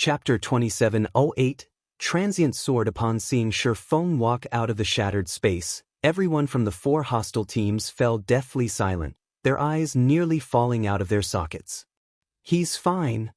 Chapter 2708, Transient soared upon seeing Shi Feng walk out of the shattered space. Everyone from the 4 hostile teams fell deathly silent, their eyes nearly falling out of their sockets. He's fine.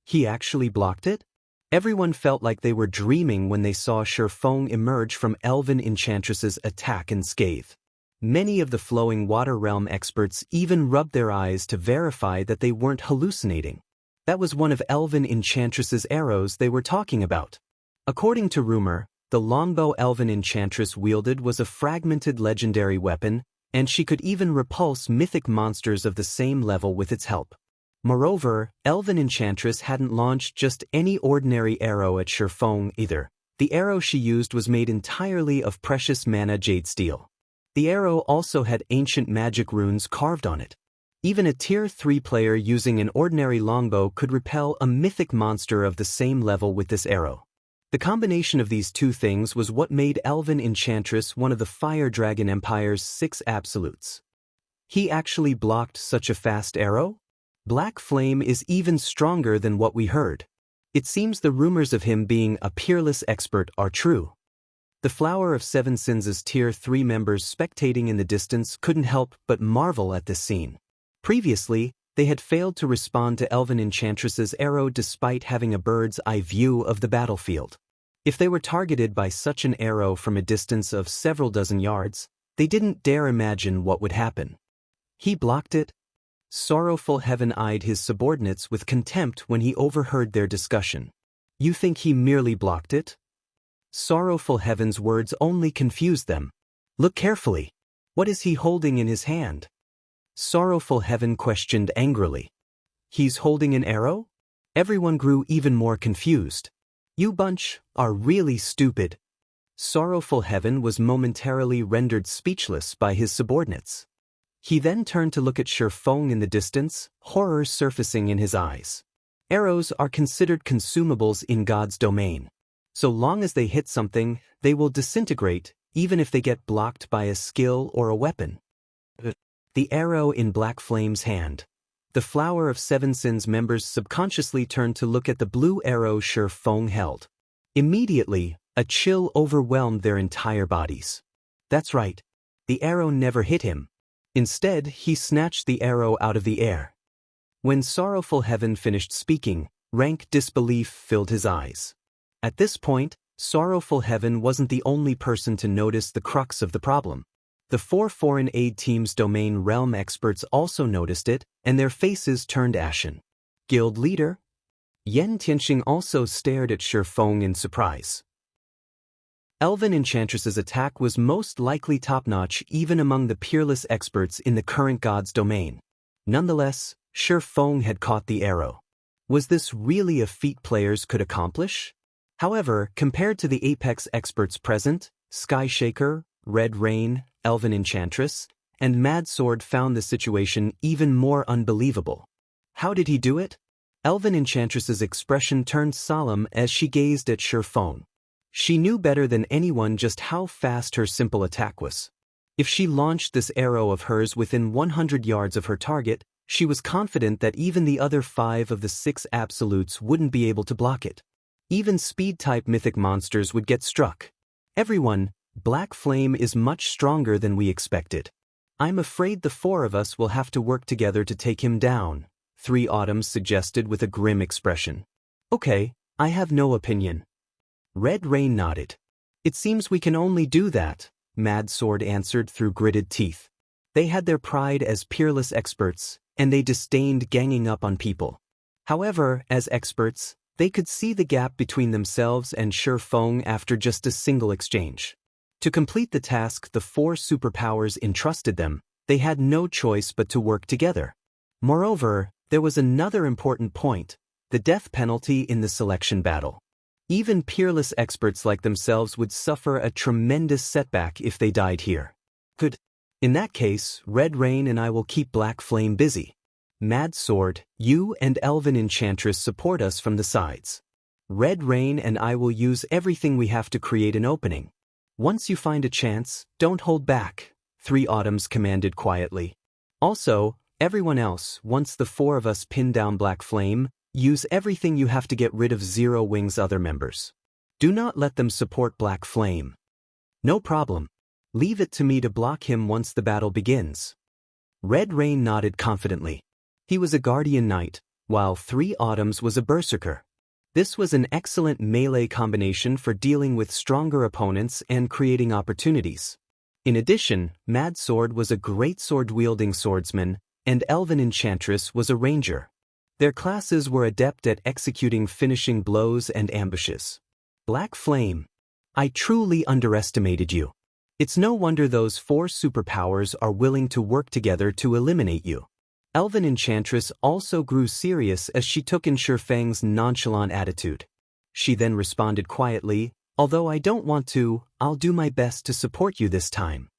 He actually blocked it? Everyone felt like they were dreaming when they saw Shi Feng emerge from Elven Enchantress's attack unscathed. Many of the flowing water realm experts even rubbed their eyes to verify that they weren't hallucinating. That was one of Elven Enchantress's arrows they were talking about. According to rumor, the longbow Elven Enchantress wielded was a fragmented legendary weapon, and she could even repulse mythic monsters of the same level with its help. Moreover, Elven Enchantress hadn't launched just any ordinary arrow at Shi Feng either. The arrow she used was made entirely of precious mana jade steel. The arrow also had ancient magic runes carved on it. Even a Tier 3 player using an ordinary longbow could repel a mythic monster of the same level with this arrow. The combination of these two things was what made Elven Enchantress one of the Fire Dragon Empire's 6 absolutes. He actually blocked such a fast arrow? Black Flame is even stronger than what we heard. It seems the rumors of him being a peerless expert are true. The Flower of Seven Sins' Tier 3 members spectating in the distance couldn't help but marvel at this scene. Previously, they had failed to respond to Elven Enchantress's arrow despite having a bird's eye view of the battlefield. If they were targeted by such an arrow from a distance of several dozen yards, they didn't dare imagine what would happen. He blocked it? Sorrowful Heaven eyed his subordinates with contempt when he overheard their discussion. You think he merely blocked it? Sorrowful Heaven's words only confused them. Look carefully. What is he holding in his hand? Sorrowful Heaven questioned angrily. He's holding an arrow? Everyone grew even more confused. You bunch are really stupid. Sorrowful Heaven was momentarily rendered speechless by his subordinates. He then turned to look at Shi Feng in the distance, horror surfacing in his eyes. Arrows are considered consumables in God's domain. So long as they hit something, they will disintegrate, even if they get blocked by a skill or a weapon. The arrow in Black Flame's hand. The Flower of Seven Sins members subconsciously turned to look at the blue arrow Shi Feng held. Immediately, a chill overwhelmed their entire bodies. That's right. The arrow never hit him. Instead, he snatched the arrow out of the air. When Sorrowful Heaven finished speaking, rank disbelief filled his eyes. At this point, Sorrowful Heaven wasn't the only person to notice the crux of the problem. The 4 foreign aid team's domain realm experts also noticed it, and their faces turned ashen. Guild leader? Yen Tianxing also stared at Shi Feng in surprise. Elven Enchantress's attack was most likely top-notch even among the peerless experts in the current god's domain. Nonetheless, Shi Feng had caught the arrow. Was this really a feat players could accomplish? However, compared to the Apex experts present, Sky Shaker, Red Rain, Elven Enchantress, and Mad Sword found the situation even more unbelievable. How did he do it? Elven Enchantress's expression turned solemn as she gazed at Shi Feng. She knew better than anyone just how fast her simple attack was. If she launched this arrow of hers within 100 yards of her target, she was confident that even the other 5 of the 6 absolutes wouldn't be able to block it. Even speed-type mythic monsters would get struck. Everyone, Black Flame is much stronger than we expected. I'm afraid the 4 of us will have to work together to take him down, 3 Autumns suggested with a grim expression. Okay, I have no opinion. Red Rain nodded. It seems we can only do that, Mad Sword answered through gritted teeth. They had their pride as peerless experts, and they disdained ganging up on people. However, as experts, they could see the gap between themselves and Shi Feng after just a single exchange. To complete the task the 4 superpowers entrusted them, they had no choice but to work together. Moreover, there was another important point, the death penalty in the selection battle. Even peerless experts like themselves would suffer a tremendous setback if they died here. Good. In that case, Red Rain and I will keep Black Flame busy. Mad Sword, you and Elven Enchantress support us from the sides. Red Rain and I will use everything we have to create an opening. Once you find a chance, don't hold back, 3 Autumns commanded quietly. Also, everyone else, once the 4 of us pin down Black Flame, Use everything you have to get rid of Zero Wing's other members. Do not let them support Black Flame. No problem. Leave it to me to block him once the battle begins. Red Rain nodded confidently. He was a Guardian Knight, while 3 Autumns was a Berserker. This was an excellent melee combination for dealing with stronger opponents and creating opportunities. In addition, Mad Sword was a great sword-wielding swordsman, and Elven Enchantress was a ranger. Their classes were adept at executing finishing blows and ambushes. Black Flame. I truly underestimated you. It's no wonder those 4 superpowers are willing to work together to eliminate you. Elven Enchantress also grew serious as she took in Shi Feng's nonchalant attitude. She then responded quietly, although I don't want to, I'll do my best to support you this time.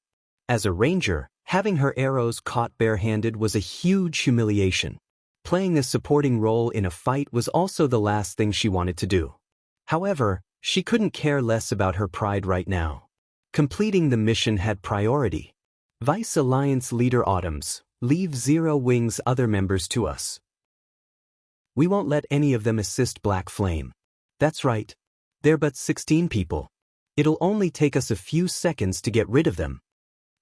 As a ranger, having her arrows caught barehanded was a huge humiliation. Playing a supporting role in a fight was also the last thing she wanted to do. However, she couldn't care less about her pride right now. Completing the mission had priority. Vice Alliance Leader Autumns, leave Zero Wing's other members to us. We won't let any of them assist Black Flame. That's right. They're but 16 people. It'll only take us a few seconds to get rid of them.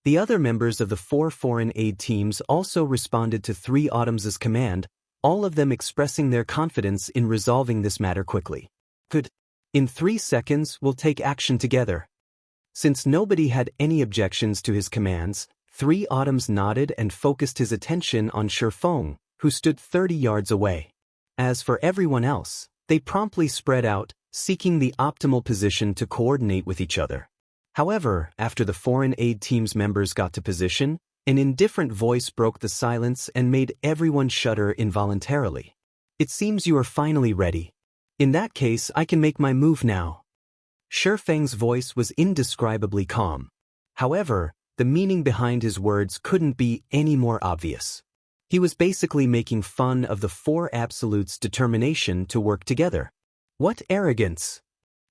The other members of the 4 foreign aid teams also responded to 3 Autumns' command, all of them expressing their confidence in resolving this matter quickly. Good. In 3 seconds, we'll take action together. Since nobody had any objections to his commands, 3 Autumns nodded and focused his attention on Shi Feng, who stood 30 yards away. As for everyone else, they promptly spread out, seeking the optimal position to coordinate with each other. However, after the foreign aid team's members got to position, an indifferent voice broke the silence and made everyone shudder involuntarily. It seems you are finally ready. In that case, I can make my move now. Shi Feng's voice was indescribably calm. However, the meaning behind his words couldn't be any more obvious. He was basically making fun of the 4 Absolutes' determination to work together. What arrogance!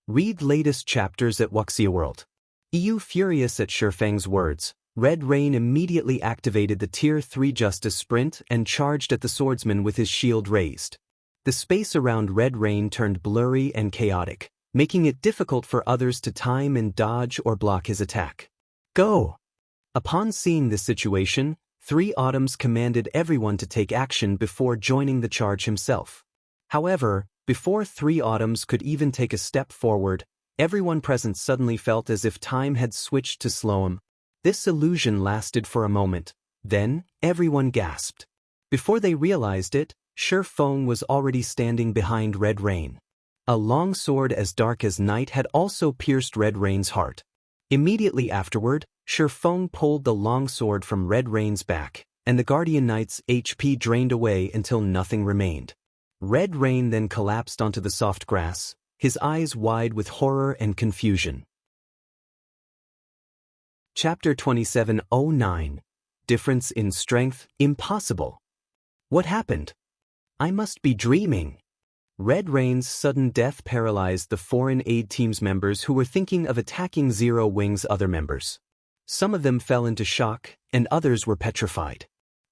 Read latest chapters at Wuxia World. EU furious at Shi Feng's words, Red Rain immediately activated the Tier 3 Justice Sprint and charged at the swordsman with his shield raised. The space around Red Rain turned blurry and chaotic, making it difficult for others to time and dodge or block his attack. Go! Upon seeing this situation, 3 Autumns commanded everyone to take action before joining the charge himself. However, before 3 Autumns could even take a step forward, everyone present suddenly felt as if time had switched to slow-mo. This illusion lasted for a moment, then everyone gasped. Before they realized it, Shi Feng was already standing behind Red Rain. A long sword as dark as night had also pierced Red Rain's heart. Immediately afterward, Shi Feng pulled the long sword from Red Rain's back, and the Guardian Knight's HP drained away until nothing remained. Red Rain then collapsed onto the soft grass, his eyes wide with horror and confusion. Chapter 2709. Difference in Strength, Impossible. What happened? I must be dreaming. Red Rain's sudden death paralyzed the foreign aid team's members who were thinking of attacking Zero Wing's other members. Some of them fell into shock, and others were petrified.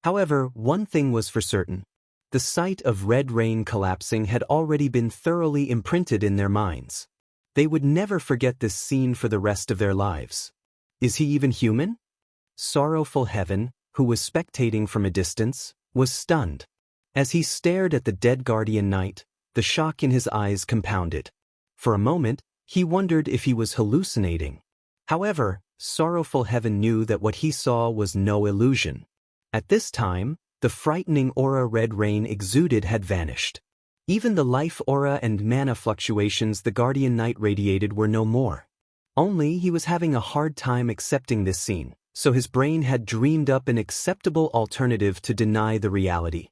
However, one thing was for certain. The sight of Red Rain collapsing had already been thoroughly imprinted in their minds. They would never forget this scene for the rest of their lives. Is he even human? Sorrowful Heaven, who was spectating from a distance, was stunned. As he stared at the dead Guardian Knight, the shock in his eyes compounded. For a moment, he wondered if he was hallucinating. However, Sorrowful Heaven knew that what he saw was no illusion. At this time, the frightening aura Red Rain exuded had vanished. Even the life aura and mana fluctuations the Guardian Knight radiated were no more. Only he was having a hard time accepting this scene, so his brain had dreamed up an acceptable alternative to deny the reality.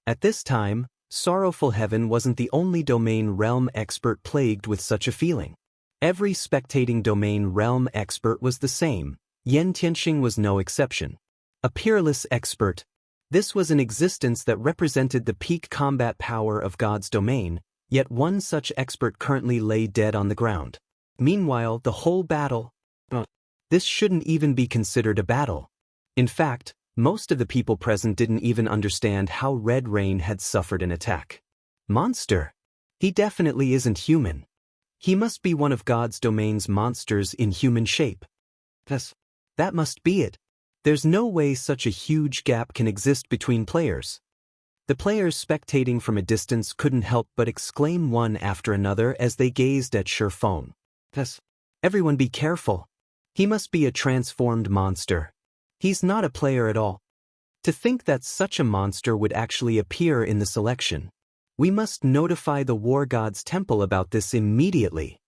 At this time, Sorrowful Heaven wasn't the only domain realm expert plagued with such a feeling. Every spectating domain realm expert was the same. Yen Tianxing was no exception. A peerless expert. This was an existence that represented the peak combat power of God's domain, yet one such expert currently lay dead on the ground. Meanwhile, the whole battle. This shouldn't even be considered a battle. In fact, most of the people present didn't even understand how Red Rain had suffered an attack. Monster? He definitely isn't human. He must be one of God's domain's monsters in human shape. That must be it. There's no way such a huge gap can exist between players. The players spectating from a distance couldn't help but exclaim one after another as they gazed at Shi Feng. Everyone be careful. He must be a transformed monster. He's not a player at all. To think that such a monster would actually appear in the selection. We must notify the War God's Temple about this immediately.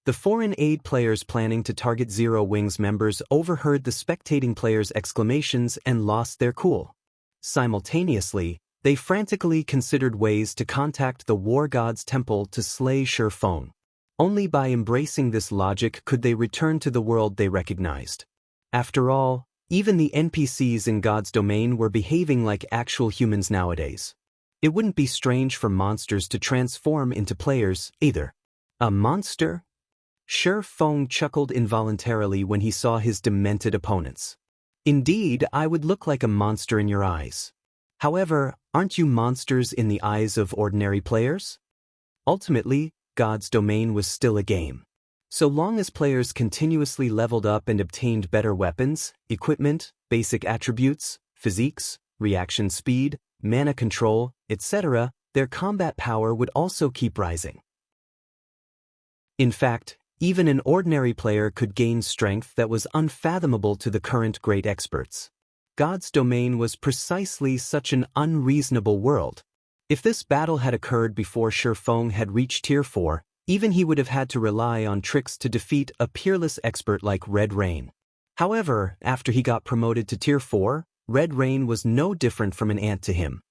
The foreign aid players planning to target Zero Wings members overheard the spectating players' exclamations and lost their cool. Simultaneously, they frantically considered ways to contact the War God's Temple to slay Shi Feng. Only by embracing this logic could they return to the world they recognized. After all, even the NPCs in God's domain were behaving like actual humans nowadays. It wouldn't be strange for monsters to transform into players, either. A monster? Shi Feng chuckled involuntarily when he saw his demented opponents. Indeed, I would look like a monster in your eyes. However, aren't you monsters in the eyes of ordinary players? Ultimately, God's domain was still a game. So long as players continuously leveled up and obtained better weapons, equipment, basic attributes, physiques, reaction speed, mana control, etc., their combat power would also keep rising. In fact, even an ordinary player could gain strength that was unfathomable to the current great experts. God's domain was precisely such an unreasonable world. If this battle had occurred before Shi Feng had reached Tier 4, even he would have had to rely on tricks to defeat a peerless expert like Red Rain. However, after he got promoted to Tier 4, Red Rain was no different from an ant to him.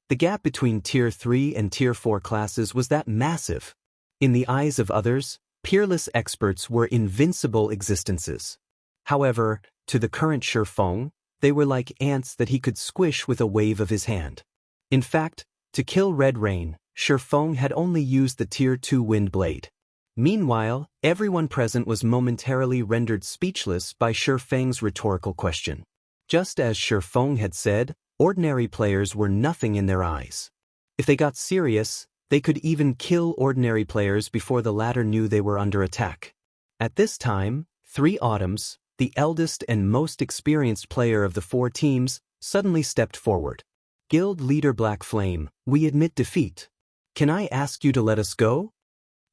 The gap between Tier 3 and Tier 4 classes was that massive. In the eyes of others, peerless experts were invincible existences. However, to the current Shi Feng, they were like ants that he could squish with a wave of his hand. In fact, to kill Red Rain, Shi Feng had only used the Tier 2 Wind Blade. Meanwhile, everyone present was momentarily rendered speechless by Shi Feng's rhetorical question. Just as Shi Feng had said, ordinary players were nothing in their eyes. If they got serious, they could even kill ordinary players before the latter knew they were under attack. At this time, 3 Autumns, the eldest and most experienced player of the 4 teams, suddenly stepped forward. Guild leader Black Flame, we admit defeat. Can I ask you to let us go?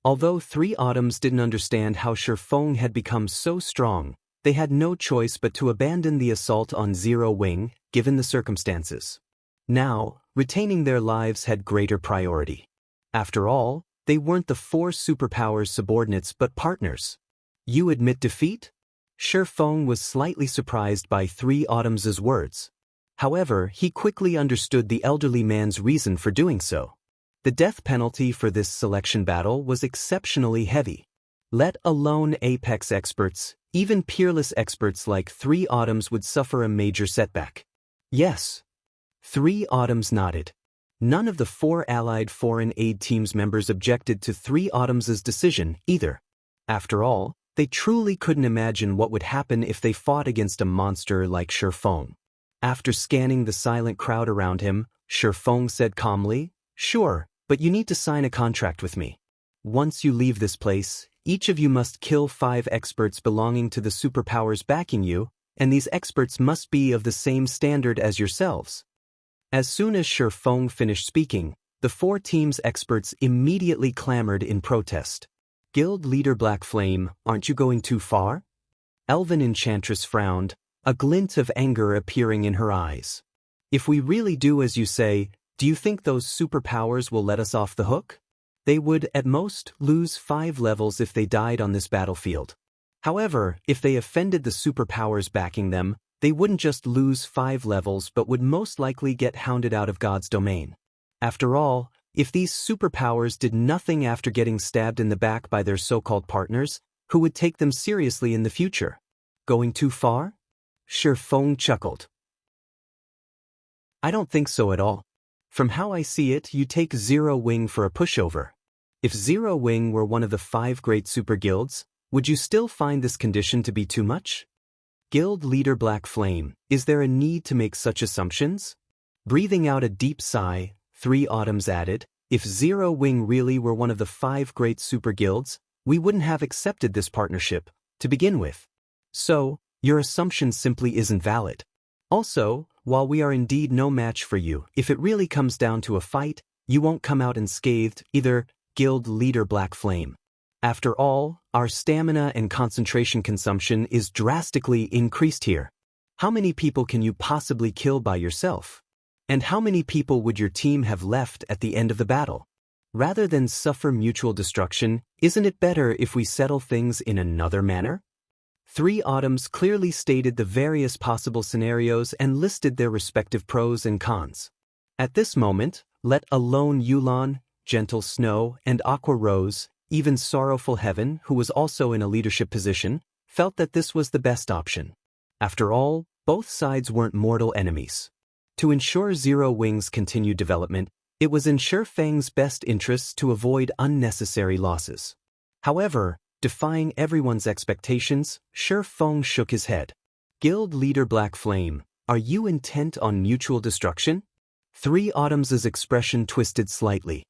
Although 3 Autumns didn't understand how Shi Feng had become so strong, they had no choice but to abandon the assault on Zero Wing, given the circumstances. Now, retaining their lives had greater priority. After all, they weren't the 4 superpowers' subordinates but partners. You admit defeat? Shi Feng was slightly surprised by 3 Autumns' words. However, he quickly understood the elderly man's reason for doing so. The death penalty for this selection battle was exceptionally heavy. Let alone apex experts, even peerless experts like 3 Autumns would suffer a major setback. Yes. 3 Autumns nodded. None of the 4 allied foreign aid teams members objected to 3 Autumns' decision either. After all, they truly couldn't imagine what would happen if they fought against a monster like Shi Feng. After scanning the silent crowd around him, Shi Feng said calmly, "Sure, but you need to sign a contract with me. Once you leave this place, each of you must kill 5 experts belonging to the superpowers backing you, and these experts must be of the same standard as yourselves." As soon as Shi Feng finished speaking, the 4 teams' experts immediately clamored in protest. Guild leader Black Flame, aren't you going too far? Elven Enchantress frowned, a glint of anger appearing in her eyes. If we really do as you say, do you think those superpowers will let us off the hook? They would, at most, lose 5 levels if they died on this battlefield. However, if they offended the superpowers backing them, they wouldn't just lose 5 levels but would most likely get hounded out of God's domain. After all, if these superpowers did nothing after getting stabbed in the back by their so-called partners, who would take them seriously in the future? Going too far? Shi Feng chuckled. I don't think so at all. From how I see it, you take Zero Wing for a pushover. If Zero Wing were one of the 5 great super guilds, would you still find this condition to be too much? Guild leader Black Flame, is there a need to make such assumptions? Breathing out a deep sigh, 3 Autumns added, If Zero Wing really were one of the 5 great super guilds, we wouldn't have accepted this partnership, to begin with. So, your assumption simply isn't valid. Also, while we are indeed no match for you, if it really comes down to a fight, you won't come out unscathed, either, Guild Leader Black Flame. After all, our stamina and concentration consumption is drastically increased here. How many people can you possibly kill by yourself? And how many people would your team have left at the end of the battle? Rather than suffer mutual destruction, isn't it better if we settle things in another manner? 3 Autumns clearly stated the various possible scenarios and listed their respective pros and cons. At this moment, let alone Yulon, Gentle Snow, and Aqua Rose, even Sorrowful Heaven, who was also in a leadership position, felt that this was the best option. After all, both sides weren't mortal enemies. To ensure Zero Wing's continued development, it was in Shi Feng's best interests to avoid unnecessary losses. However, defying everyone's expectations, Shi Feng shook his head. Guild Leader Black Flame, are you intent on mutual destruction? 3 Autumn's expression twisted slightly.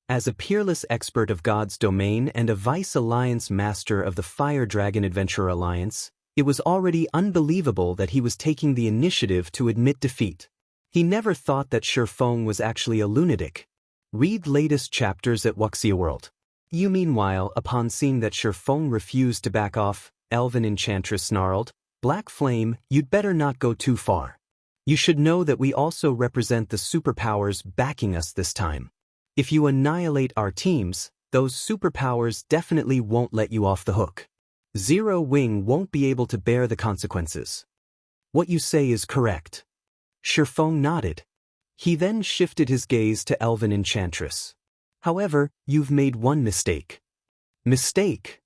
As a peerless expert of God's domain and a Vice Alliance master of the Fire Dragon Adventurer Alliance, it was already unbelievable that he was taking the initiative to admit defeat. He never thought that Shi Feng was actually a lunatic. Read latest chapters at Wuxia World. You meanwhile, upon seeing that Shi Feng refused to back off, Elven Enchantress snarled, Black Flame, you'd better not go too far. You should know that we also represent the superpowers backing us this time. If you annihilate our teams, those superpowers definitely won't let you off the hook. Zero Wing won't be able to bear the consequences. What you say is correct. Shi Feng nodded. He then shifted his gaze to Elven Enchantress. However, you've made one mistake. Mistake?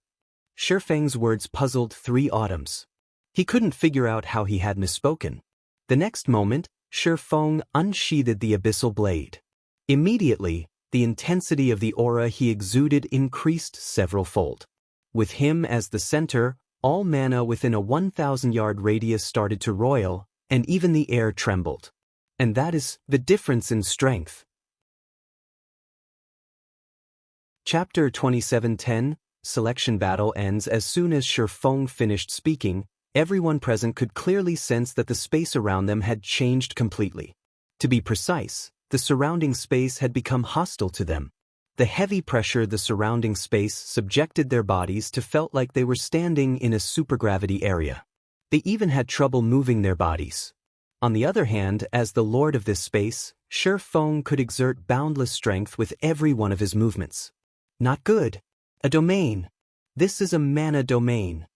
Shi Feng's words puzzled 3 Autumns. He couldn't figure out how he had misspoken. The next moment, Shi Feng unsheathed the abyssal blade. Immediately, the intensity of the aura he exuded increased several-fold. With him as the center, all mana within a 1,000-yard radius started to roil, and even the air trembled. And that is the difference in strength. Chapter 27:10, Selection Battle ends. As soon as Shi Feng finished speaking, everyone present could clearly sense that the space around them had changed completely. To be precise, the surrounding space had become hostile to them. The heavy pressure the surrounding space subjected their bodies to felt like they were standing in a supergravity area. They even had trouble moving their bodies. On the other hand, as the lord of this space, Shi Feng could exert boundless strength with every one of his movements. Not good. A domain. This is a mana domain.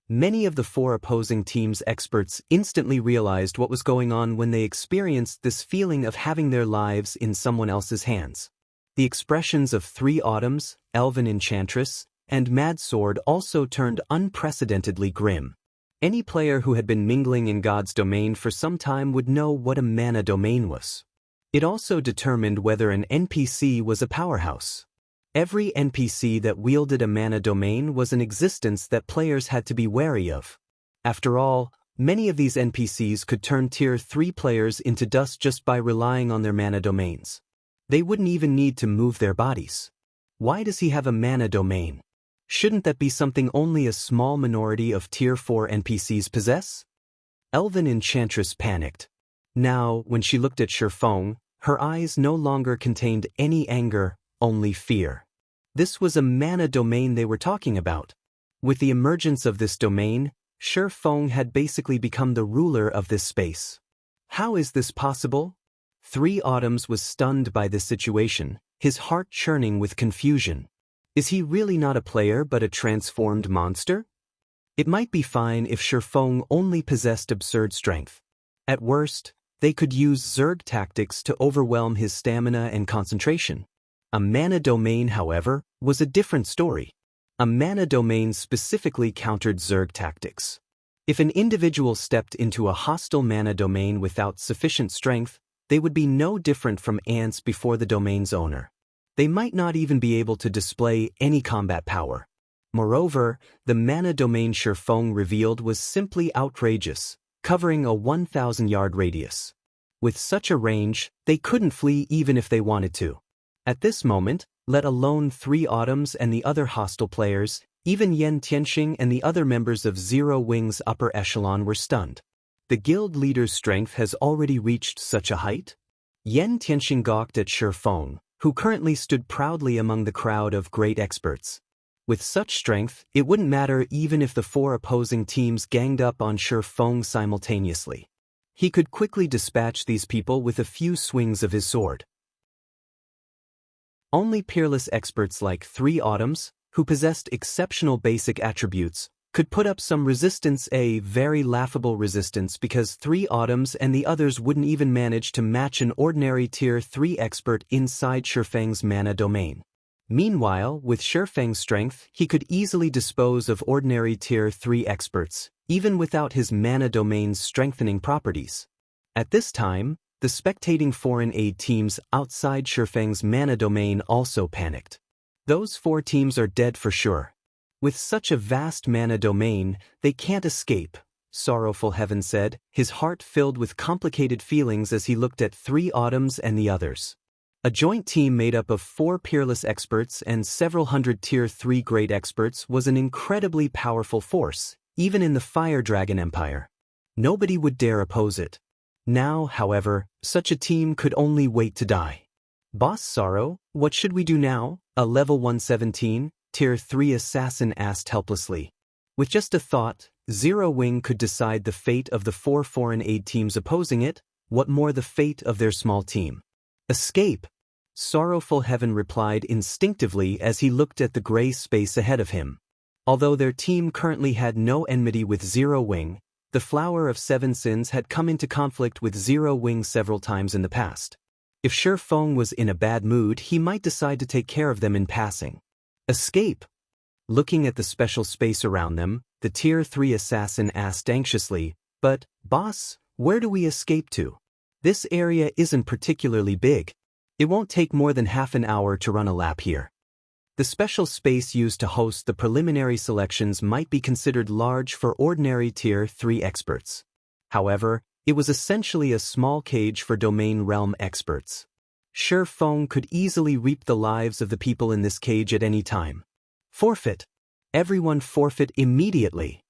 Many of the 4 opposing teams' experts instantly realized what was going on when they experienced this feeling of having their lives in someone else's hands. The expressions of 3 Autumns, Elven Enchantress, and Mad Sword also turned unprecedentedly grim. Any player who had been mingling in God's domain for some time would know what a mana domain was. It also determined whether an NPC was a powerhouse. Every NPC that wielded a mana domain was an existence that players had to be wary of. After all, many of these NPCs could turn Tier 3 players into dust just by relying on their mana domains. They wouldn't even need to move their bodies. Why does he have a mana domain? Shouldn't that be something only a small minority of Tier 4 NPCs possess? Elven Enchantress panicked. Now, when she looked at Shi Feng, her eyes no longer contained any anger, only fear. This was a mana domain they were talking about. With the emergence of this domain, Shi Feng had basically become the ruler of this space. How is this possible? 3 Autumns was stunned by this situation, his heart churning with confusion. Is he really not a player but a transformed monster? It might be fine if Shi Feng only possessed absurd strength. At worst, they could use Zerg tactics to overwhelm his stamina and concentration. A mana domain, however, was a different story. A mana domain specifically countered Zerg tactics. If an individual stepped into a hostile mana domain without sufficient strength, they would be no different from ants before the domain's owner. They might not even be able to display any combat power. Moreover, the mana domain Shi Feng revealed was simply outrageous, covering a 1,000-yard radius. With such a range, they couldn't flee even if they wanted to. At this moment, let alone 3 Autumns and the other hostile players, even Yan Tianxing and the other members of Zero Wing's upper echelon were stunned. The guild leader's strength has already reached such a height? Yan Tianxing gawked at Shi Feng, who currently stood proudly among the crowd of great experts. With such strength, it wouldn't matter even if the 4 opposing teams ganged up on Shi Feng simultaneously. He could quickly dispatch these people with a few swings of his sword. Only peerless experts like 3 Autumns, who possessed exceptional basic attributes, could put up some resistance, a very laughable resistance, because 3 Autumns and the others wouldn't even manage to match an ordinary Tier 3 expert inside Shi Feng's mana domain. Meanwhile, with Shi Feng's strength, he could easily dispose of ordinary Tier 3 experts, even without his mana domain's strengthening properties. At this time, the spectating foreign aid teams outside Shi Feng's mana domain also panicked. Those 4 teams are dead for sure. With such a vast mana domain, they can't escape, Sorrowful Heaven said, his heart filled with complicated feelings as he looked at 3 Autumns and the others. A joint team made up of 4 peerless experts and several hundred Tier 3 great experts was an incredibly powerful force, even in the Fire Dragon Empire. Nobody would dare oppose it. Now, however, such a team could only wait to die. Boss Sorrow, what should we do now? A level 117, Tier 3 assassin asked helplessly. With just a thought, Zero Wing could decide the fate of the 4 foreign aid teams opposing it, what more the fate of their small team. Escape! Sorrowful Heaven replied instinctively as he looked at the gray space ahead of him. Although their team currently had no enmity with Zero Wing, the Flower of 7 Sins had come into conflict with Zero Wing several times in the past. If Shi Feng was in a bad mood, he might decide to take care of them in passing. Escape! Looking at the special space around them, the Tier 3 assassin asked anxiously, but, boss, where do we escape to? This area isn't particularly big. It won't take more than half an hour to run a lap here. The special space used to host the preliminary selections might be considered large for ordinary Tier 3 experts. However, it was essentially a small cage for domain realm experts. Shi Feng could easily reap the lives of the people in this cage at any time. Forfeit! Everyone forfeit immediately!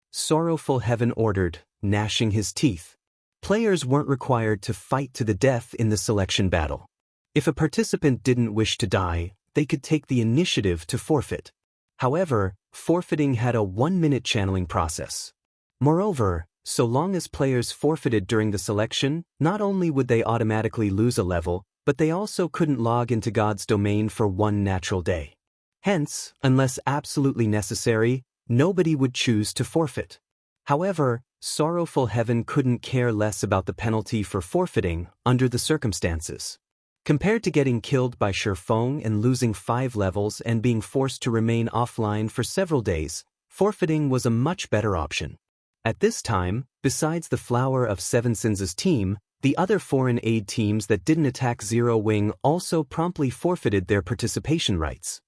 Sorrowful Heaven ordered, gnashing his teeth. Players weren't required to fight to the death in the selection battle. If a participant didn't wish to die, they could take the initiative to forfeit. However, forfeiting had a 1-minute channeling process. Moreover, so long as players forfeited during the selection, not only would they automatically lose a level, but they also couldn't log into God's domain for 1 natural day. Hence, unless absolutely necessary, nobody would choose to forfeit. However, Sorrowful Heaven couldn't care less about the penalty for forfeiting under the circumstances. Compared to getting killed by Shi Feng and losing 5 levels and being forced to remain offline for several days, forfeiting was a much better option. At this time, besides the Flower of 7 Sins' team, the other foreign aid teams that didn't attack Zero Wing also promptly forfeited their participation rights.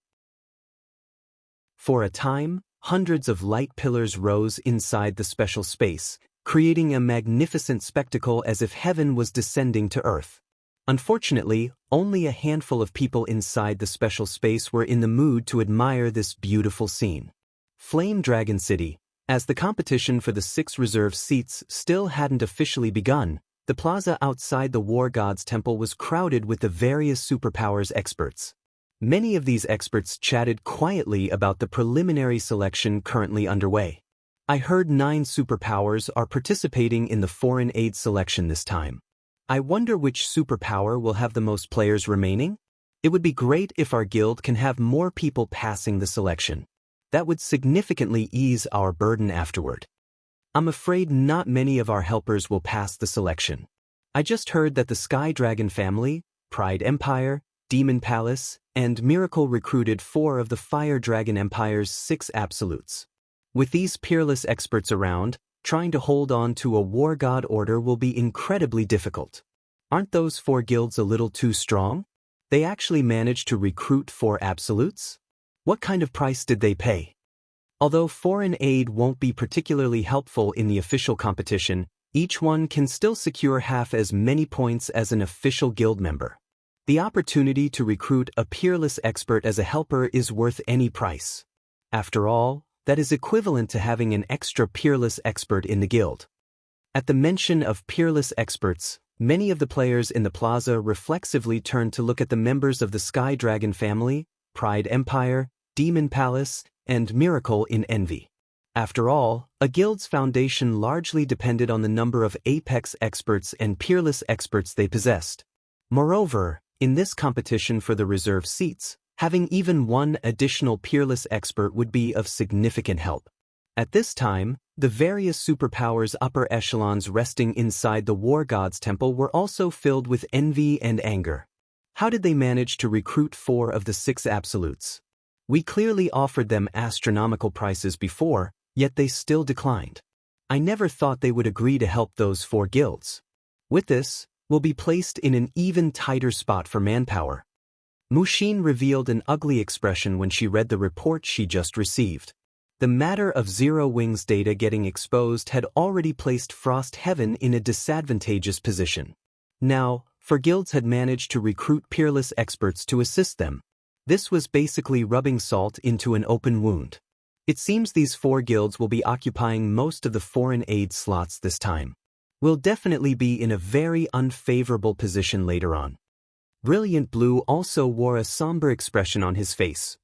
For a time, hundreds of light pillars rose inside the special space, creating a magnificent spectacle as if heaven was descending to earth. Unfortunately, only a handful of people inside the special space were in the mood to admire this beautiful scene. Flame Dragon City. As the competition for the 6 reserve seats still hadn't officially begun, the plaza outside the War God's Temple was crowded with the various superpowers experts. Many of these experts chatted quietly about the preliminary selection currently underway. I heard 9 superpowers are participating in the foreign aid selection this time. I wonder which superpower will have the most players remaining? It would be great if our guild can have more people passing the selection. That would significantly ease our burden afterward. I'm afraid not many of our helpers will pass the selection. I just heard that the Sky Dragon family, Pride Empire, Demon Palace, and Miracle recruited 4 of the Fire Dragon Empire's 6 absolutes. With these peerless experts around, trying to hold on to a War God order will be incredibly difficult. Aren't those 4 guilds a little too strong? They actually managed to recruit 4 absolutes? What kind of price did they pay? Although foreign aid won't be particularly helpful in the official competition, each one can still secure half as many points as an official guild member. The opportunity to recruit a peerless expert as a helper is worth any price. After all, that is equivalent to having an extra peerless expert in the guild. At the mention of peerless experts, many of the players in the plaza reflexively turned to look at the members of the Sky Dragon family, Pride Empire, Demon Palace, and Miracle in envy. After all, a guild's foundation largely depended on the number of apex experts and peerless experts they possessed. Moreover, in this competition for the reserve seats, having even one additional peerless expert would be of significant help. At this time, the various superpowers upper echelons resting inside the War God's temple were also filled with envy and anger. How did they manage to recruit 4 of the 6 absolutes? We clearly offered them astronomical prices before, yet they still declined. I never thought they would agree to help those 4 guilds. With this, we'll be placed in an even tighter spot for manpower. Mushin revealed an ugly expression when she read the report she just received. The matter of Zero Wing's data getting exposed had already placed Frost Heaven in a disadvantageous position. Now, 4 guilds had managed to recruit peerless experts to assist them. This was basically rubbing salt into an open wound. It seems these 4 guilds will be occupying most of the foreign aid slots this time. We'll definitely be in a very unfavorable position later on. Brilliant Blue also wore a somber expression on his face.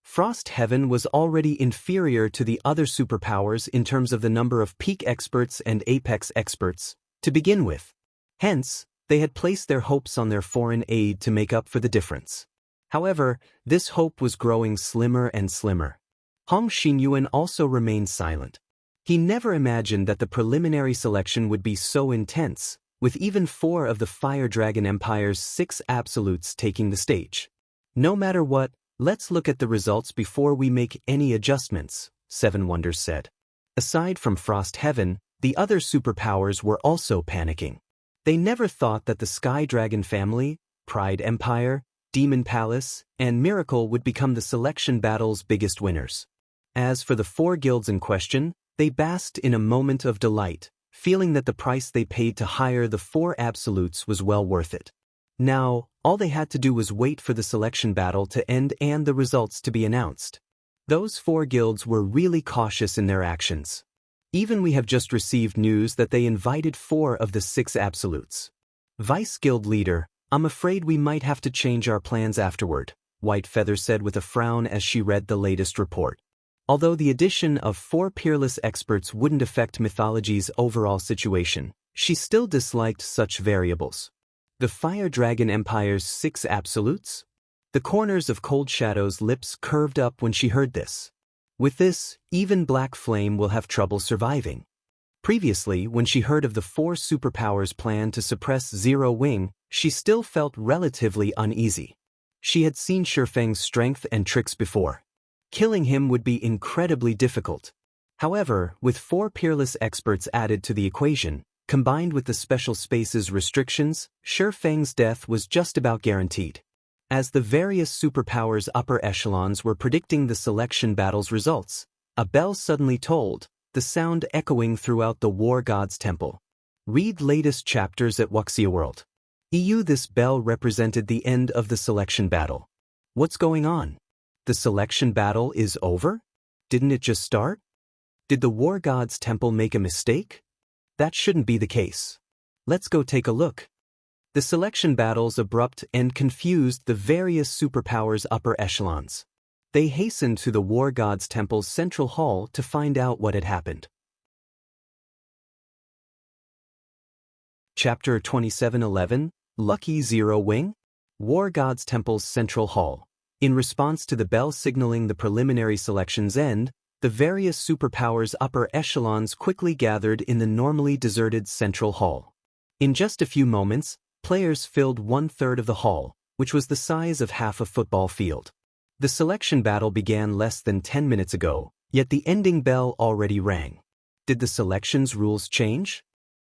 Frost Heaven was already inferior to the other superpowers in terms of the number of peak experts and apex experts, to begin with. Hence, they had placed their hopes on their foreign aid to make up for the difference. However, this hope was growing slimmer and slimmer. Hong Xinyuan also remained silent. He never imagined that the preliminary selection would be so intense, with even 4 of the Fire Dragon Empire's 6 absolutes taking the stage. No matter what, let's look at the results before we make any adjustments, Seven Wonders said. Aside from Frost Heaven, the other superpowers were also panicking. They never thought that the Sky Dragon family, Pride Empire, Demon Palace, and Miracle would become the selection battle's biggest winners. As for the 4 guilds in question, they basked in a moment of delight, feeling that the price they paid to hire the 4 absolutes was well worth it. Now, all they had to do was wait for the selection battle to end and the results to be announced. Those 4 guilds were really cautious in their actions. Even we have just received news that they invited 4 of the 6 absolutes. Vice Guild Leader, I'm afraid we might have to change our plans afterward, White Feather said with a frown as she read the latest report. Although the addition of 4 peerless experts wouldn't affect Mythology's overall situation, she still disliked such variables. The Fire Dragon Empire's 6 absolutes? The corners of Cold Shadow's lips curved up when she heard this. With this, even Black Flame will have trouble surviving. Previously, when she heard of the 4 superpowers' plan to suppress Zero Wing, she still felt relatively uneasy. She had seen Shi Feng's strength and tricks before. Killing him would be incredibly difficult. However, with 4 peerless experts added to the equation, combined with the special space's restrictions, Shi Feng's death was just about guaranteed. As the various superpowers' upper echelons were predicting the selection battle's results, a bell suddenly tolled, the sound echoing throughout the War God's temple. Read latest chapters at Wuxia World. This bell represented the end of the selection battle. What's going on? The selection battle is over? Didn't it just start? Did the War God's temple make a mistake? That shouldn't be the case. Let's go take a look. The selection battles abrupt and confused the various superpowers' upper echelons. They hastened to the War God's temple's central hall to find out what had happened. Chapter 2711, Lucky Zero Wing? War God's temple's central hall. In response to the bell signaling the preliminary selection's end, the various superpowers' upper echelons quickly gathered in the normally deserted central hall. In just a few moments, players filled 1/3 of the hall, which was the size of half a football field. The selection battle began less than 10 minutes ago, yet the ending bell already rang. Did the selection's rules change?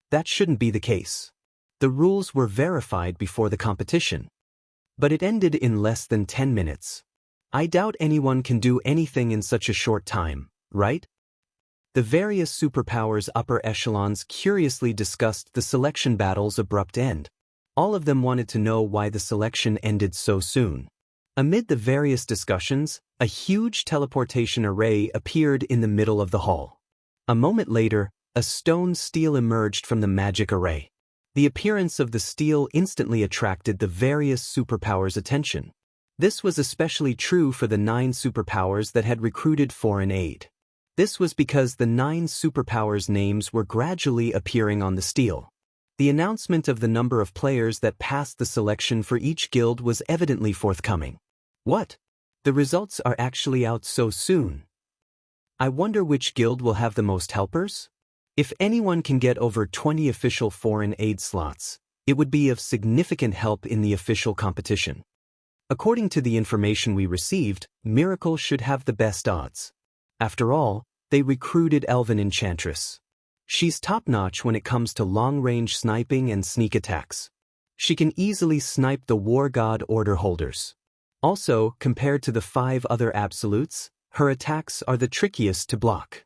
That shouldn't be the case. The rules were verified before the competition. But it ended in less than 10 minutes. I doubt anyone can do anything in such a short time, right? The various superpowers' upper echelons curiously discussed the selection battle's abrupt end. All of them wanted to know why the selection ended so soon. Amid the various discussions, a huge teleportation array appeared in the middle of the hall. A moment later, a stone stele emerged from the magic array. The appearance of the stele instantly attracted the various superpowers' attention. This was especially true for the 9 superpowers that had recruited foreign aid. This was because the 9 superpowers' names were gradually appearing on the stele. The announcement of the number of players that passed the selection for each guild was evidently forthcoming. What? The results are actually out so soon. I wonder which guild will have the most helpers? If anyone can get over 20 official foreign aid slots, it would be of significant help in the official competition. According to the information we received, Miracle should have the best odds. After all, they recruited Elven Enchantress. She's top-notch when it comes to long-range sniping and sneak attacks. She can easily snipe the War God Order holders. Also, compared to the 5 other absolutes, her attacks are the trickiest to block.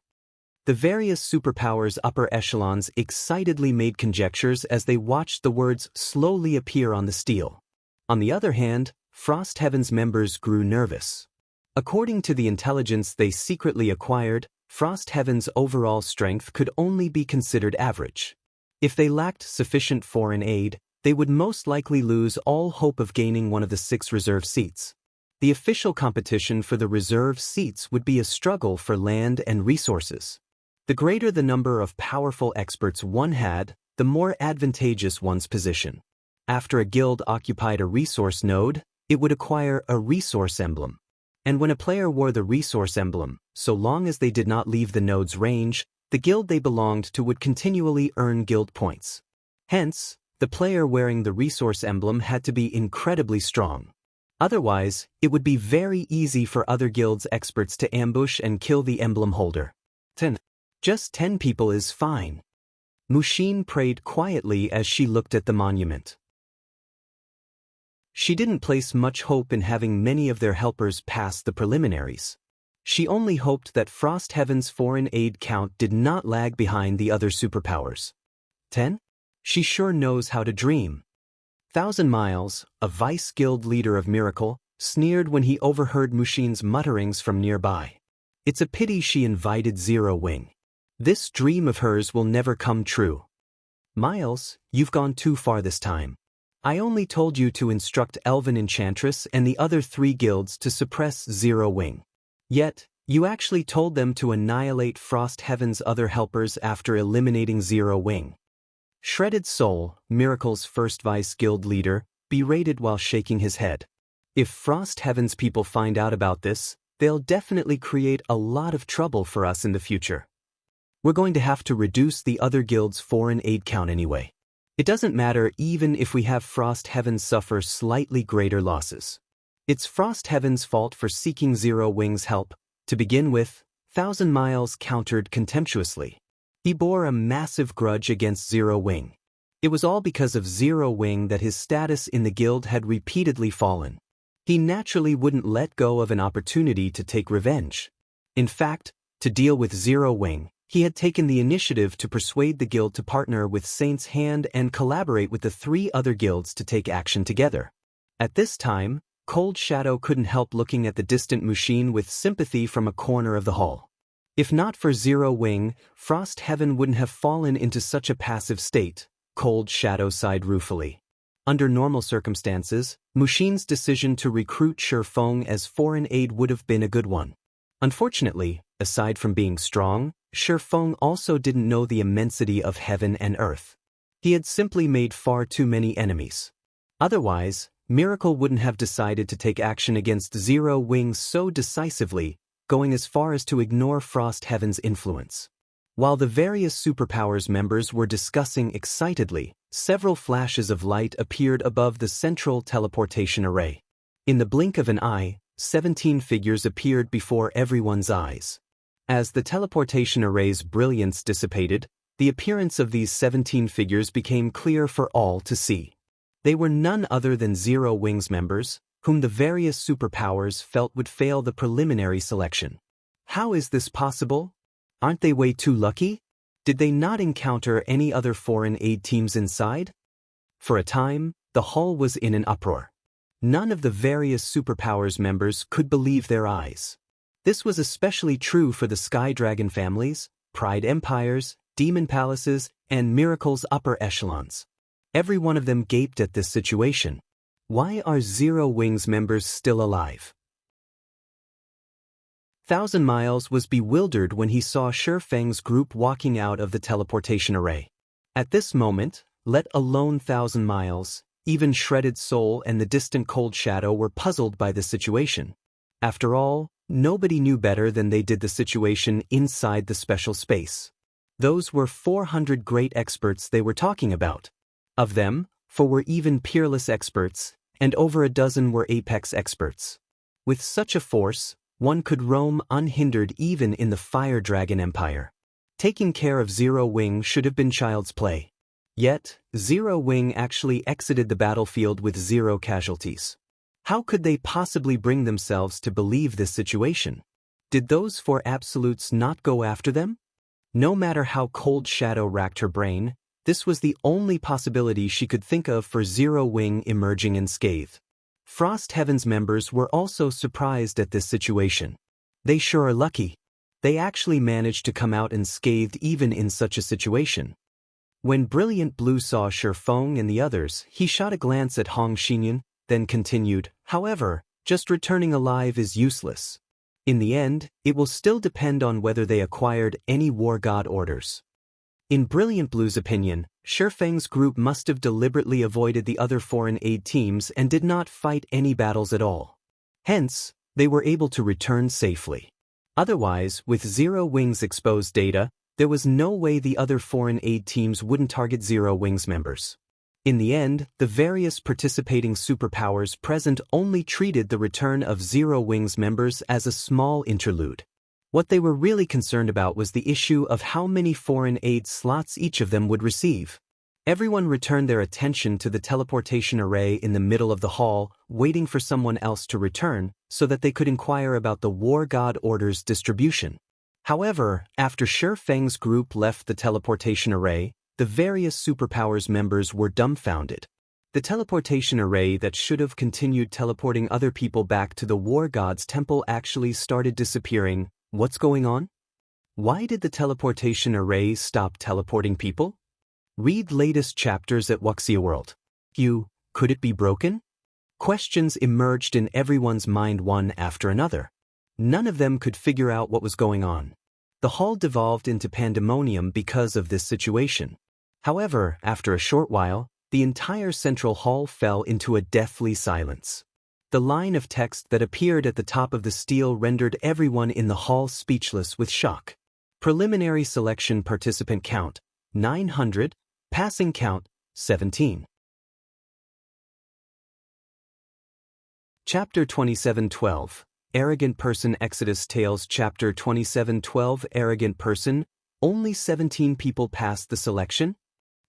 The various superpowers' upper echelons excitedly made conjectures as they watched the words slowly appear on the stele. On the other hand, Frost Heaven's members grew nervous. According to the intelligence they secretly acquired, Frost Heaven's overall strength could only be considered average. If they lacked sufficient foreign aid, they would most likely lose all hope of gaining one of the 6 reserve seats. The official competition for the reserve seats would be a struggle for land and resources. The greater the number of powerful experts one had, the more advantageous one's position. After a guild occupied a resource node, it would acquire a resource emblem. And when a player wore the resource emblem, so long as they did not leave the node's range, the guild they belonged to would continually earn guild points. Hence, the player wearing the resource emblem had to be incredibly strong. Otherwise, it would be very easy for other guilds' experts to ambush and kill the emblem holder. 10. Just 10 people is fine. Mushin prayed quietly as she looked at the monument. She didn't place much hope in having many of their helpers pass the preliminaries. She only hoped that Frost Heaven's foreign aid count did not lag behind the other superpowers. 10? She sure knows how to dream. 1,000 Miles, a vice guild leader of Miracle, sneered when he overheard Mushin's mutterings from nearby. It's a pity she invited Zero Wing. This dream of hers will never come true. Miles, you've gone too far this time. I only told you to instruct Elven Enchantress and the other 3 guilds to suppress Zero Wing. Yet, you actually told them to annihilate Frost Heaven's other helpers after eliminating Zero Wing. Shredded Soul, Miracle's first vice guild leader, berated while shaking his head. If Frost Heaven's people find out about this, they'll definitely create a lot of trouble for us in the future. We're going to have to reduce the other guilds' foreign aid count anyway. It doesn't matter even if we have Frost Heaven suffer slightly greater losses. It's Frost Heaven's fault for seeking Zero Wing's help. To begin with, 1,000 Miles countered contemptuously. He bore a massive grudge against Zero Wing. It was all because of Zero Wing that his status in the guild had repeatedly fallen. He naturally wouldn't let go of an opportunity to take revenge. In fact, to deal with Zero Wing, he had taken the initiative to persuade the guild to partner with Saint's Hand and collaborate with the 3 other guilds to take action together. At this time, Cold Shadow couldn't help looking at the distant Mushin with sympathy from a corner of the hall. If not for Zero Wing, Frost Heaven wouldn't have fallen into such a passive state, Cold Shadow sighed ruefully. Under normal circumstances, Mushin's decision to recruit Shi Feng as foreign aid would have been a good one. Unfortunately, aside from being strong, Shi Feng also didn't know the immensity of heaven and earth. He had simply made far too many enemies. Otherwise, Miracle wouldn't have decided to take action against Zero Wing so decisively, going as far as to ignore Frost Heaven's influence. While the various superpowers members were discussing excitedly, several flashes of light appeared above the central teleportation array. In the blink of an eye, 17 figures appeared before everyone's eyes. As the teleportation array's brilliance dissipated, the appearance of these 17 figures became clear for all to see. They were none other than Zero Wing's members, whom the various superpowers felt would fail the preliminary selection. How is this possible? Aren't they way too lucky? Did they not encounter any other foreign aid teams inside? For a time, the hall was in an uproar. None of the various superpowers members could believe their eyes. This was especially true for the Sky Dragon families, Pride Empires, Demon Palaces, and Miracle's upper echelons. Every one of them gaped at this situation. Why are Zero Wings members still alive? Thousand Miles was bewildered when he saw Shi Feng's group walking out of the teleportation array. At this moment, let alone Thousand Miles, even Shredded Soul and the distant Cold Shadow were puzzled by the situation. After all, nobody knew better than they did the situation inside the special space. Those were 400 great experts they were talking about. Of them, 4 were even peerless experts, and over a dozen were apex experts. With such a force, one could roam unhindered even in the Fire Dragon Empire. Taking care of Zero Wing should have been child's play. Yet, Zero Wing actually exited the battlefield with 0 casualties. How could they possibly bring themselves to believe this situation? Did those 4 absolutes not go after them? No matter how Cold Shadow racked her brain, this was the only possibility she could think of for Zero Wing emerging unscathed. Frost Heaven's members were also surprised at this situation. They sure are lucky. They actually managed to come out unscathed even in such a situation. When Brilliant Blue saw Shi Feng and the others, he shot a glance at Hong Xinyan, then continued, however, just returning alive is useless. In the end, it will still depend on whether they acquired any War God orders. In Brilliant Blue's opinion, Shi Feng's group must have deliberately avoided the other foreign aid teams and did not fight any battles at all. Hence, they were able to return safely. Otherwise, with Zero Wing's exposed data, there was no way the other foreign aid teams wouldn't target Zero Wing's members. In the end, the various participating superpowers present only treated the return of Zero Wing's members as a small interlude. What they were really concerned about was the issue of how many foreign aid slots each of them would receive. Everyone returned their attention to the teleportation array in the middle of the hall, waiting for someone else to return, so that they could inquire about the War God Order's distribution. However, after Shi Feng's group left the teleportation array, the various superpowers members were dumbfounded. The teleportation array that should have continued teleporting other people back to the War God's temple actually started disappearing. What's going on? Why did the teleportation array stop teleporting people? Read latest chapters at Wuxia World. Could it be broken? Questions emerged in everyone's mind one after another. None of them could figure out what was going on. The hall devolved into pandemonium because of this situation. However, after a short while, the entire central hall fell into a deathly silence. The line of text that appeared at the top of the stele rendered everyone in the hall speechless with shock. Preliminary selection participant count, 900, passing count, 17. Chapter 2712, Arrogant Person Exodus Tales Chapter 2712 Arrogant Person, only 17 people passed the selection?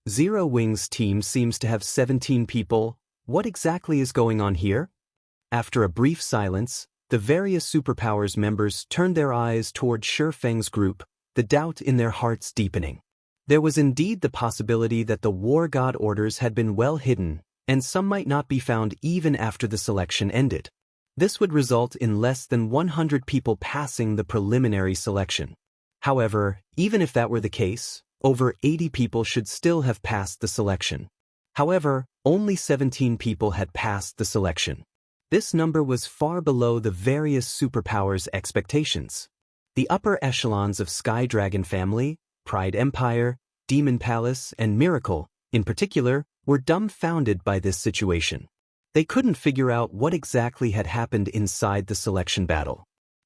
Zero Wing's team seems to have 17 people. What exactly is going on here? After a brief silence, the various superpowers members turned their eyes toward Shi Feng's group, the doubt in their hearts deepening. There was indeed the possibility that the War God orders had been well hidden, and some might not be found even after the selection ended. This would result in less than 100 people passing the preliminary selection. However, even if that were the case, over 80 people should still have passed the selection. However, only 17 people had passed the selection. This number was far below the various superpowers' expectations. The upper echelons of Sky Dragon family, Pride Empire, Demon Palace, and Miracle, in particular, were dumbfounded by this situation. They couldn't figure out what exactly had happened inside the selection battle.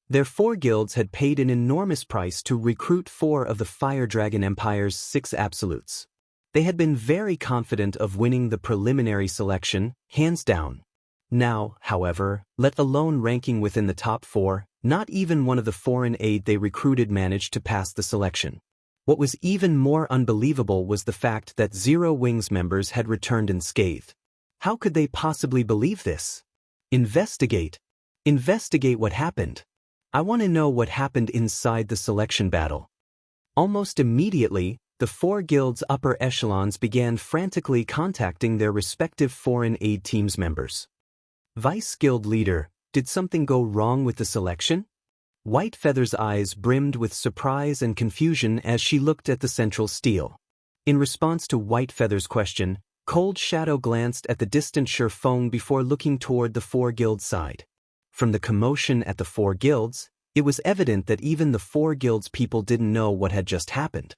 Their 4 guilds had paid an enormous price to recruit 4 of the Fire Dragon Empire's 6 absolutes. They had been very confident of winning the preliminary selection, hands down. Now, however, let alone ranking within the top 4, not even one of the foreign aid they recruited managed to pass the selection. What was even more unbelievable was the fact that Zero Wing's members had returned unscathed. How could they possibly believe this? Investigate. Investigate what happened. I want to know what happened inside the selection battle. Almost immediately, the four guilds' upper echelons began frantically contacting their respective foreign aid teams members. Vice Guild Leader, did something go wrong with the selection? Whitefeather's eyes brimmed with surprise and confusion as she looked at the central stele. In response to Whitefeather's question, Cold Shadow glanced at the distant Shi Feng before looking toward the four guilds side. From the commotion at the four guilds, it was evident that even the four guilds people didn't know what had just happened.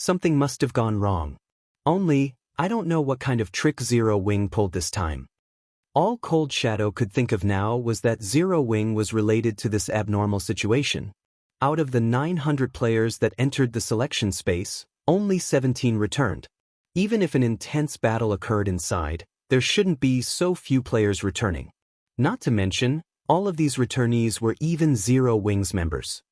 Something must have gone wrong. Only, I don't know what kind of trick Zero Wing pulled this time. All Cold Shadow could think of now was that Zero Wing was related to this abnormal situation. Out of the 900 players that entered the selection space, only 17 returned. Even if an intense battle occurred inside, there shouldn't be so few players returning. Not to mention, all of these returnees were even Zero Wing's members.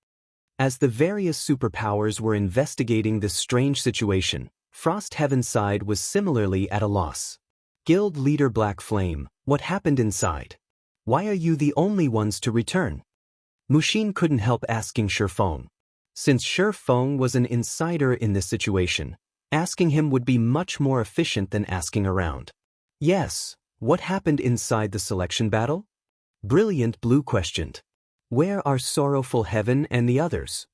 As the various superpowers were investigating this strange situation, Frost Heaven's side was similarly at a loss. Guild Leader Black Flame, what happened inside? Why are you the only ones to return? Mushin couldn't help asking Shi Feng. Since Shi Feng was an insider in this situation, asking him would be much more efficient than asking around. Yes, what happened inside the selection battle? Brilliant Blue questioned. Where are Sorrowful Heaven and the others?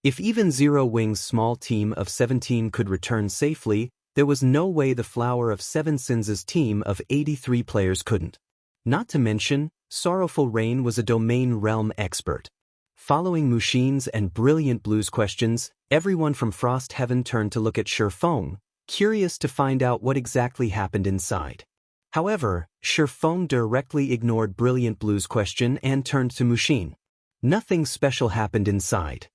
If even Zero Wing's small team of 17 could return safely, there was no way the Flower of Seven Sins' team of 83 players couldn't. Not to mention, Sorrowful Rain was a domain realm expert. Following Mushin's and Brilliant Blue's questions, everyone from Frost Heaven turned to look at Shi Feng, curious to find out what exactly happened inside. However, Shi Feng directly ignored Brilliant Blue's question and turned to Mushin. Nothing special happened inside.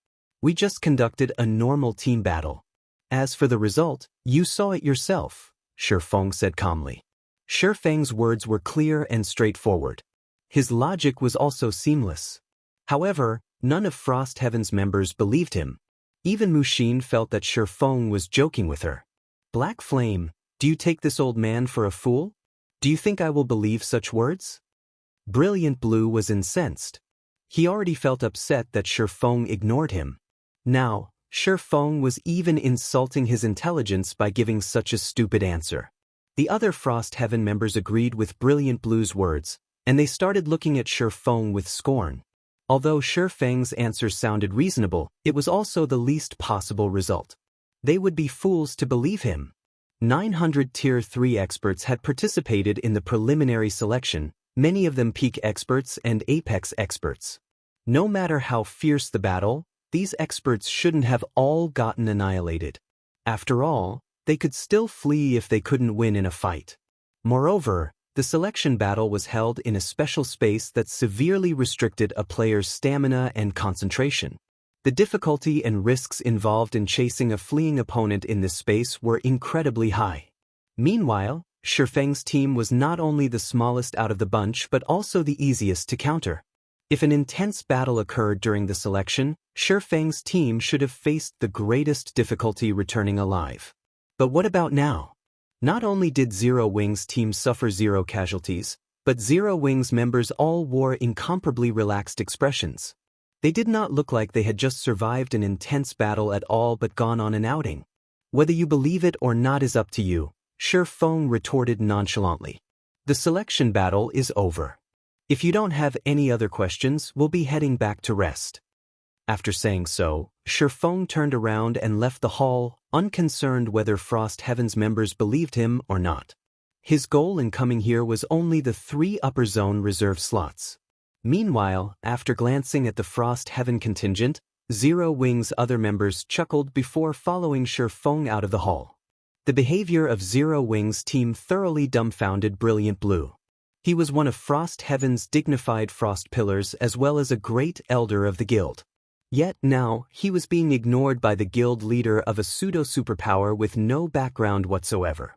We just conducted a normal team battle. As for the result, you saw it yourself, Shi Feng said calmly. Shi Feng's words were clear and straightforward. His logic was also seamless. However, none of Frost Heaven's members believed him. Even Mushin felt that Shi Feng was joking with her. Black Flame, do you take this old man for a fool? Do you think I will believe such words? Brilliant Blue was incensed. He already felt upset that Shi Feng ignored him. Now, Shi Feng was even insulting his intelligence by giving such a stupid answer. The other Frost Heaven members agreed with Brilliant Blue's words, and they started looking at Shi Feng with scorn. Although Shi Feng's answer sounded reasonable, it was also the least possible result. They would be fools to believe him. 900 Tier 3 experts had participated in the preliminary selection, many of them peak experts and apex experts. No matter how fierce the battle, these experts shouldn't have all gotten annihilated. After all, they could still flee if they couldn't win in a fight. Moreover, the selection battle was held in a special space that severely restricted a player's stamina and concentration. The difficulty and risks involved in chasing a fleeing opponent in this space were incredibly high. Meanwhile, Shi Feng's team was not only the smallest out of the bunch but also the easiest to counter. If an intense battle occurred during the selection, Shi Feng's team should have faced the greatest difficulty returning alive. But what about now? Not only did Zero Wing's team suffer 0 casualties, but Zero Wing's members all wore incomparably relaxed expressions. They did not look like they had just survived an intense battle at all but gone on an outing. Whether you believe it or not is up to you, Shi Feng retorted nonchalantly. The selection battle is over. If you don't have any other questions, we'll be heading back to rest. After saying so, Shi Feng turned around and left the hall, unconcerned whether Frost Heaven's members believed him or not. His goal in coming here was only the 3 upper zone reserve slots. Meanwhile, after glancing at the Frost Heaven contingent, Zero Wing's other members chuckled before following Shi Feng out of the hall. The behavior of Zero Wing's team thoroughly dumbfounded Brilliant Blue. He was one of Frost Heaven's dignified Frost Pillars as well as a great elder of the guild. Yet now, he was being ignored by the guild leader of a pseudo-superpower with no background whatsoever.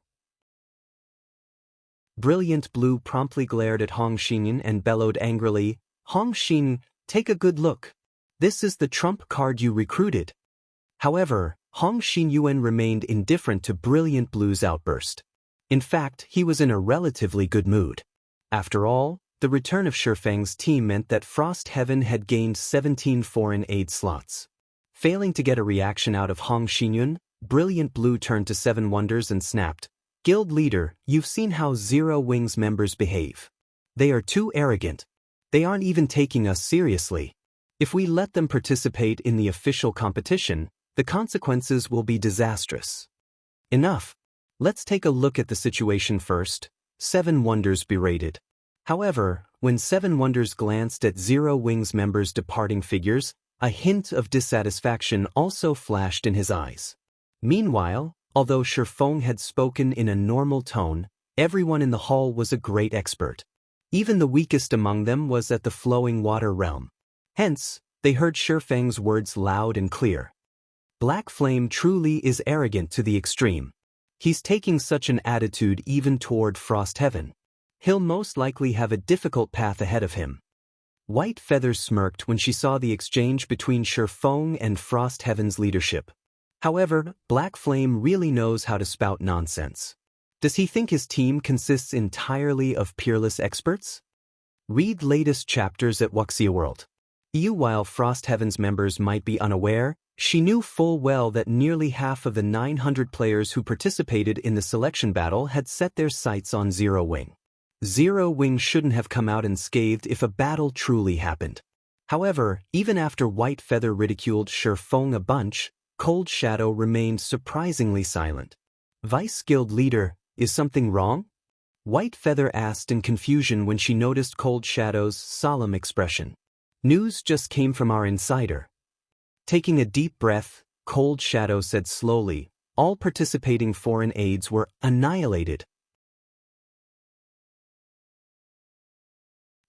Brilliant Blue promptly glared at Hong Xin and bellowed angrily, "Hong Xin, take a good look. This is the trump card you recruited." However, Hong Xinyuan remained indifferent to Brilliant Blue's outburst. In fact, he was in a relatively good mood. After all, the return of Shi Feng's team meant that Frost Heaven had gained 17 foreign aid slots. Failing to get a reaction out of Hong Xinyun, Brilliant Blue turned to Seven Wonders and snapped, "Guild leader, you've seen how Zero Wings members behave. They are too arrogant. They aren't even taking us seriously. If we let them participate in the official competition, the consequences will be disastrous." "Enough. Let's take a look at the situation first," Seven Wonders berated. However, when Seven Wonders glanced at Zero Wings members' departing figures, a hint of dissatisfaction also flashed in his eyes. Meanwhile, although Shi Feng had spoken in a normal tone, everyone in the hall was a great expert. Even the weakest among them was at the flowing water realm. Hence, they heard Shi Feng's words loud and clear. "Black Flame truly is arrogant to the extreme. He's taking such an attitude even toward Frost Heaven. He'll most likely have a difficult path ahead of him." White Feather smirked when she saw the exchange between Shi Feng and Frost Heaven's leadership. However, Black Flame really knows how to spout nonsense. Does he think his team consists entirely of peerless experts? Read latest chapters at Wuxia World. While Frost Heaven's members might be unaware, she knew full well that nearly half of the 900 players who participated in the selection battle had set their sights on Zero Wing. Zero Wing shouldn't have come out unscathed if a battle truly happened. However, even after White Feather ridiculed Shi Feng a bunch, Cold Shadow remained surprisingly silent. "Vice Guild leader, is something wrong?" White Feather asked in confusion when she noticed Cold Shadow's solemn expression. "News just came from our insider." Taking a deep breath, Cold Shadow said slowly, "All participating foreign aides were annihilated."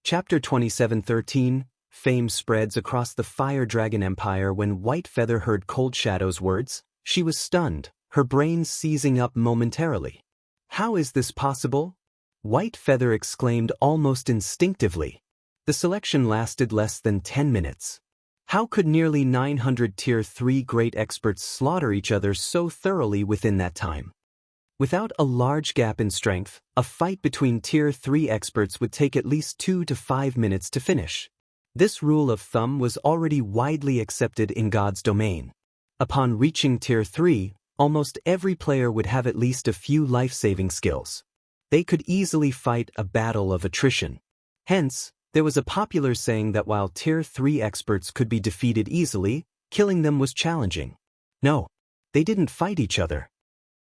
Chapter 27:13, Fame spreads across the Fire Dragon Empire. When White Feather heard Cold Shadow's words, she was stunned, her brain seizing up momentarily. "How is this possible?" White Feather exclaimed almost instinctively. The selection lasted less than 10 minutes. How could nearly 900 Tier 3 great experts slaughter each other so thoroughly within that time? Without a large gap in strength, a fight between Tier 3 experts would take at least 2 to 5 minutes to finish. This rule of thumb was already widely accepted in God's domain. Upon reaching Tier 3, almost every player would have at least a few life-saving skills. They could easily fight a battle of attrition. Hence, there was a popular saying that while Tier 3 experts could be defeated easily, killing them was challenging. No, they didn't fight each other.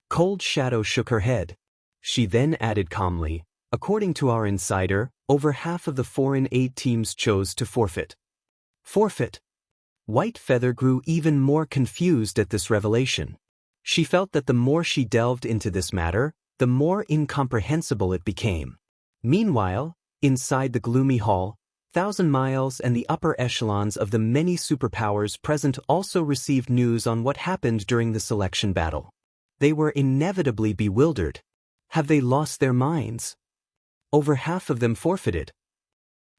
Cold Shadow shook her head. She then added calmly, "According to our insider, over half of the foreign aid teams chose to forfeit." Forfeit? White Feather grew even more confused at this revelation. She felt that the more she delved into this matter, the more incomprehensible it became. Meanwhile, inside the gloomy hall, Thousand Miles and the upper echelons of the many superpowers present also received news on what happened during the selection battle. They were inevitably bewildered. Have they lost their minds? Over half of them forfeited.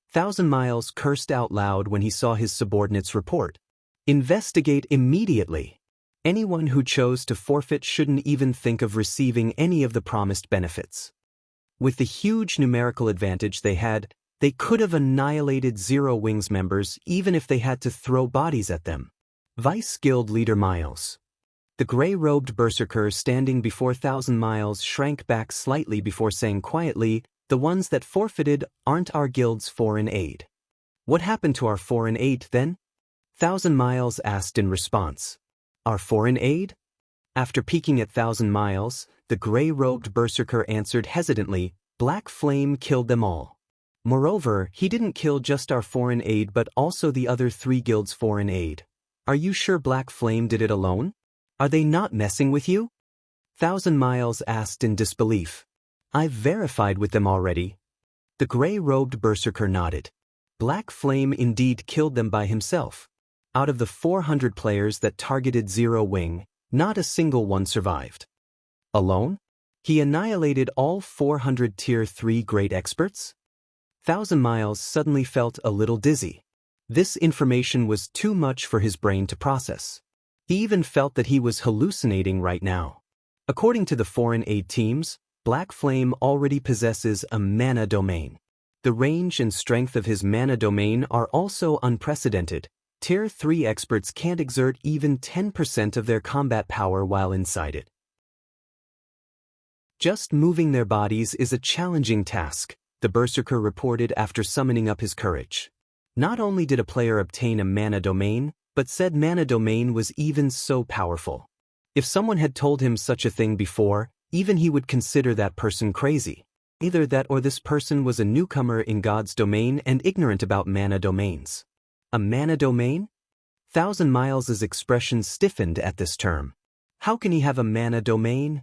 Thousand Miles cursed out loud when he saw his subordinates report. Investigate immediately. Anyone who chose to forfeit shouldn't even think of receiving any of the promised benefits. With the huge numerical advantage they had, they could have annihilated Zero Wings members even if they had to throw bodies at them. Vice Guild Leader Miles. The gray-robed berserker standing before Thousand Miles shrank back slightly before saying quietly, "The ones that forfeited aren't our guild's foreign aid." "What happened to our foreign aid then?" Thousand Miles asked in response. "Our foreign aid?" After peeking at Thousand Miles, the gray-robed berserker answered hesitantly, "Black Flame killed them all. Moreover, he didn't kill just our foreign aid but also the other 3 guilds' foreign aid. Are you sure Black Flame did it alone? Are they not messing with you?" Thousand Miles asked in disbelief. "I've verified with them already." The gray-robed berserker nodded. Black Flame indeed killed them by himself. Out of the 400 players that targeted Zero Wing, not a single one survived. Alone? He annihilated all 400 Tier 3 great experts? Thousand Miles suddenly felt a little dizzy. This information was too much for his brain to process. He even felt that he was hallucinating right now. According to the foreign aid teams, Black Flame already possesses a mana domain. The range and strength of his mana domain are also unprecedented. Tier 3 experts can't exert even 10% of their combat power while inside it. Just moving their bodies is a challenging task, the Berserker reported after summoning up his courage. Not only did a player obtain a mana domain, but said mana domain was even so powerful. If someone had told him such a thing before, even he would consider that person crazy. Either that or this person was a newcomer in God's domain and ignorant about mana domains. A mana domain? 1,000 Miles' expression stiffened at this term. How can he have a mana domain?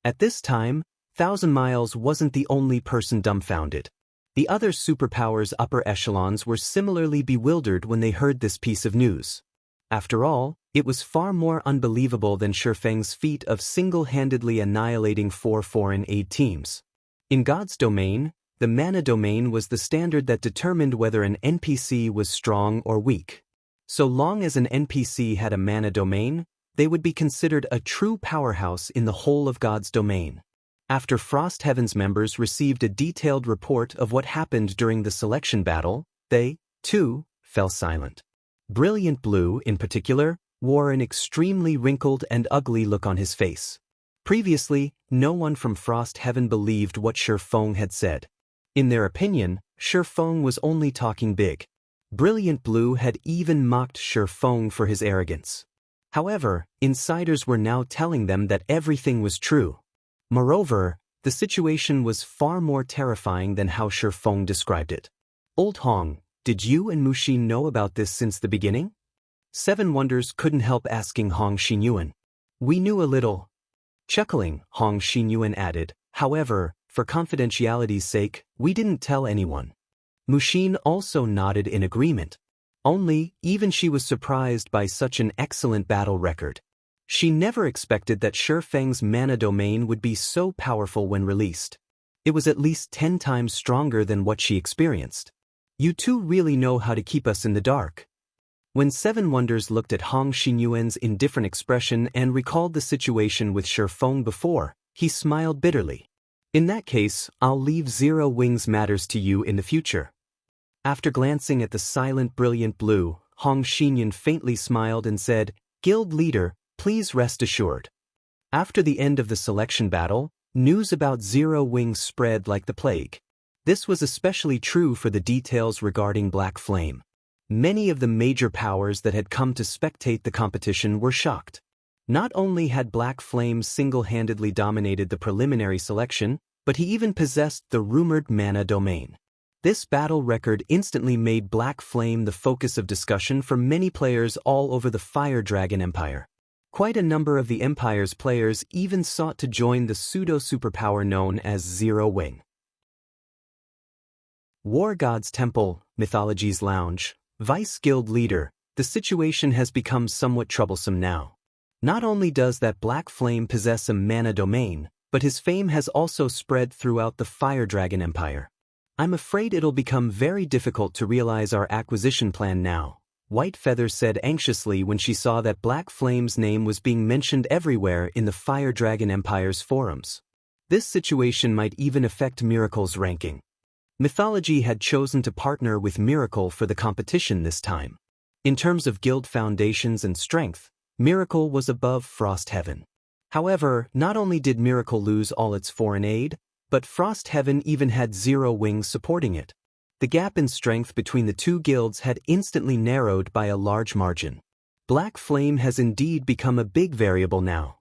At this time, 1,000 Miles wasn't the only person dumbfounded. The other superpowers upper echelons were similarly bewildered when they heard this piece of news. After all, it was far more unbelievable than Shi Feng's feat of single-handedly annihilating 4 foreign aid teams. In God's domain, the mana domain was the standard that determined whether an NPC was strong or weak. So long as an NPC had a mana domain, they would be considered a true powerhouse in the whole of God's domain. After Frost Heaven's members received a detailed report of what happened during the selection battle, they, too, fell silent. Brilliant Blue, in particular, wore an extremely wrinkled and ugly look on his face. Previously, no one from Frost Heaven believed what Shi Feng had said. In their opinion, Shi Feng was only talking big. Brilliant Blue had even mocked Shi Feng for his arrogance. However, insiders were now telling them that everything was true. Moreover, the situation was far more terrifying than how Shi Feng described it. Old Hong, did you and Mu Xin know about this since the beginning? Seven Wonders couldn't help asking Hong Xinyuan. We knew a little. Chuckling, Hong Xinyuan added, however, for confidentiality's sake, we didn't tell anyone. Mu Xin also nodded in agreement. Only, even she was surprised by such an excellent battle record. She never expected that Shi Feng's mana domain would be so powerful when released. It was at least 10 times stronger than what she experienced. You two really know how to keep us in the dark. When Seven Wonders looked at Hong Xinyuan's indifferent expression and recalled the situation with Shi Feng before, he smiled bitterly. In that case, I'll leave Zero Wings matters to you in the future. After glancing at the silent Brilliant Blue, Hong Xinyuan faintly smiled and said, Guild leader, please rest assured. After the end of the selection battle, news about Zero Wings spread like the plague. This was especially true for the details regarding Black Flame. Many of the major powers that had come to spectate the competition were shocked. Not only had Black Flame single-handedly dominated the preliminary selection, but he even possessed the rumored mana domain. This battle record instantly made Black Flame the focus of discussion for many players all over the Fire Dragon Empire. Quite a number of the Empire's players even sought to join the pseudo-superpower known as Zero Wing. War God's Temple, Mythology's Lounge, Vice Guild Leader, the situation has become somewhat troublesome now. Not only does that Black Flame possess a mana domain, but his fame has also spread throughout the Fire Dragon Empire. I'm afraid it'll become very difficult to realize our acquisition plan now, White Feather said anxiously when she saw that Black Flame's name was being mentioned everywhere in the Fire Dragon Empire's forums. This situation might even affect Miracle's ranking. Mythology had chosen to partner with Miracle for the competition this time. In terms of guild foundations and strength, Miracle was above Frost Heaven. However, not only did Miracle lose all its foreign aid, but Frost Heaven even had Zero Wings supporting it. The gap in strength between the two guilds had instantly narrowed by a large margin. Black Flame has indeed become a big variable now.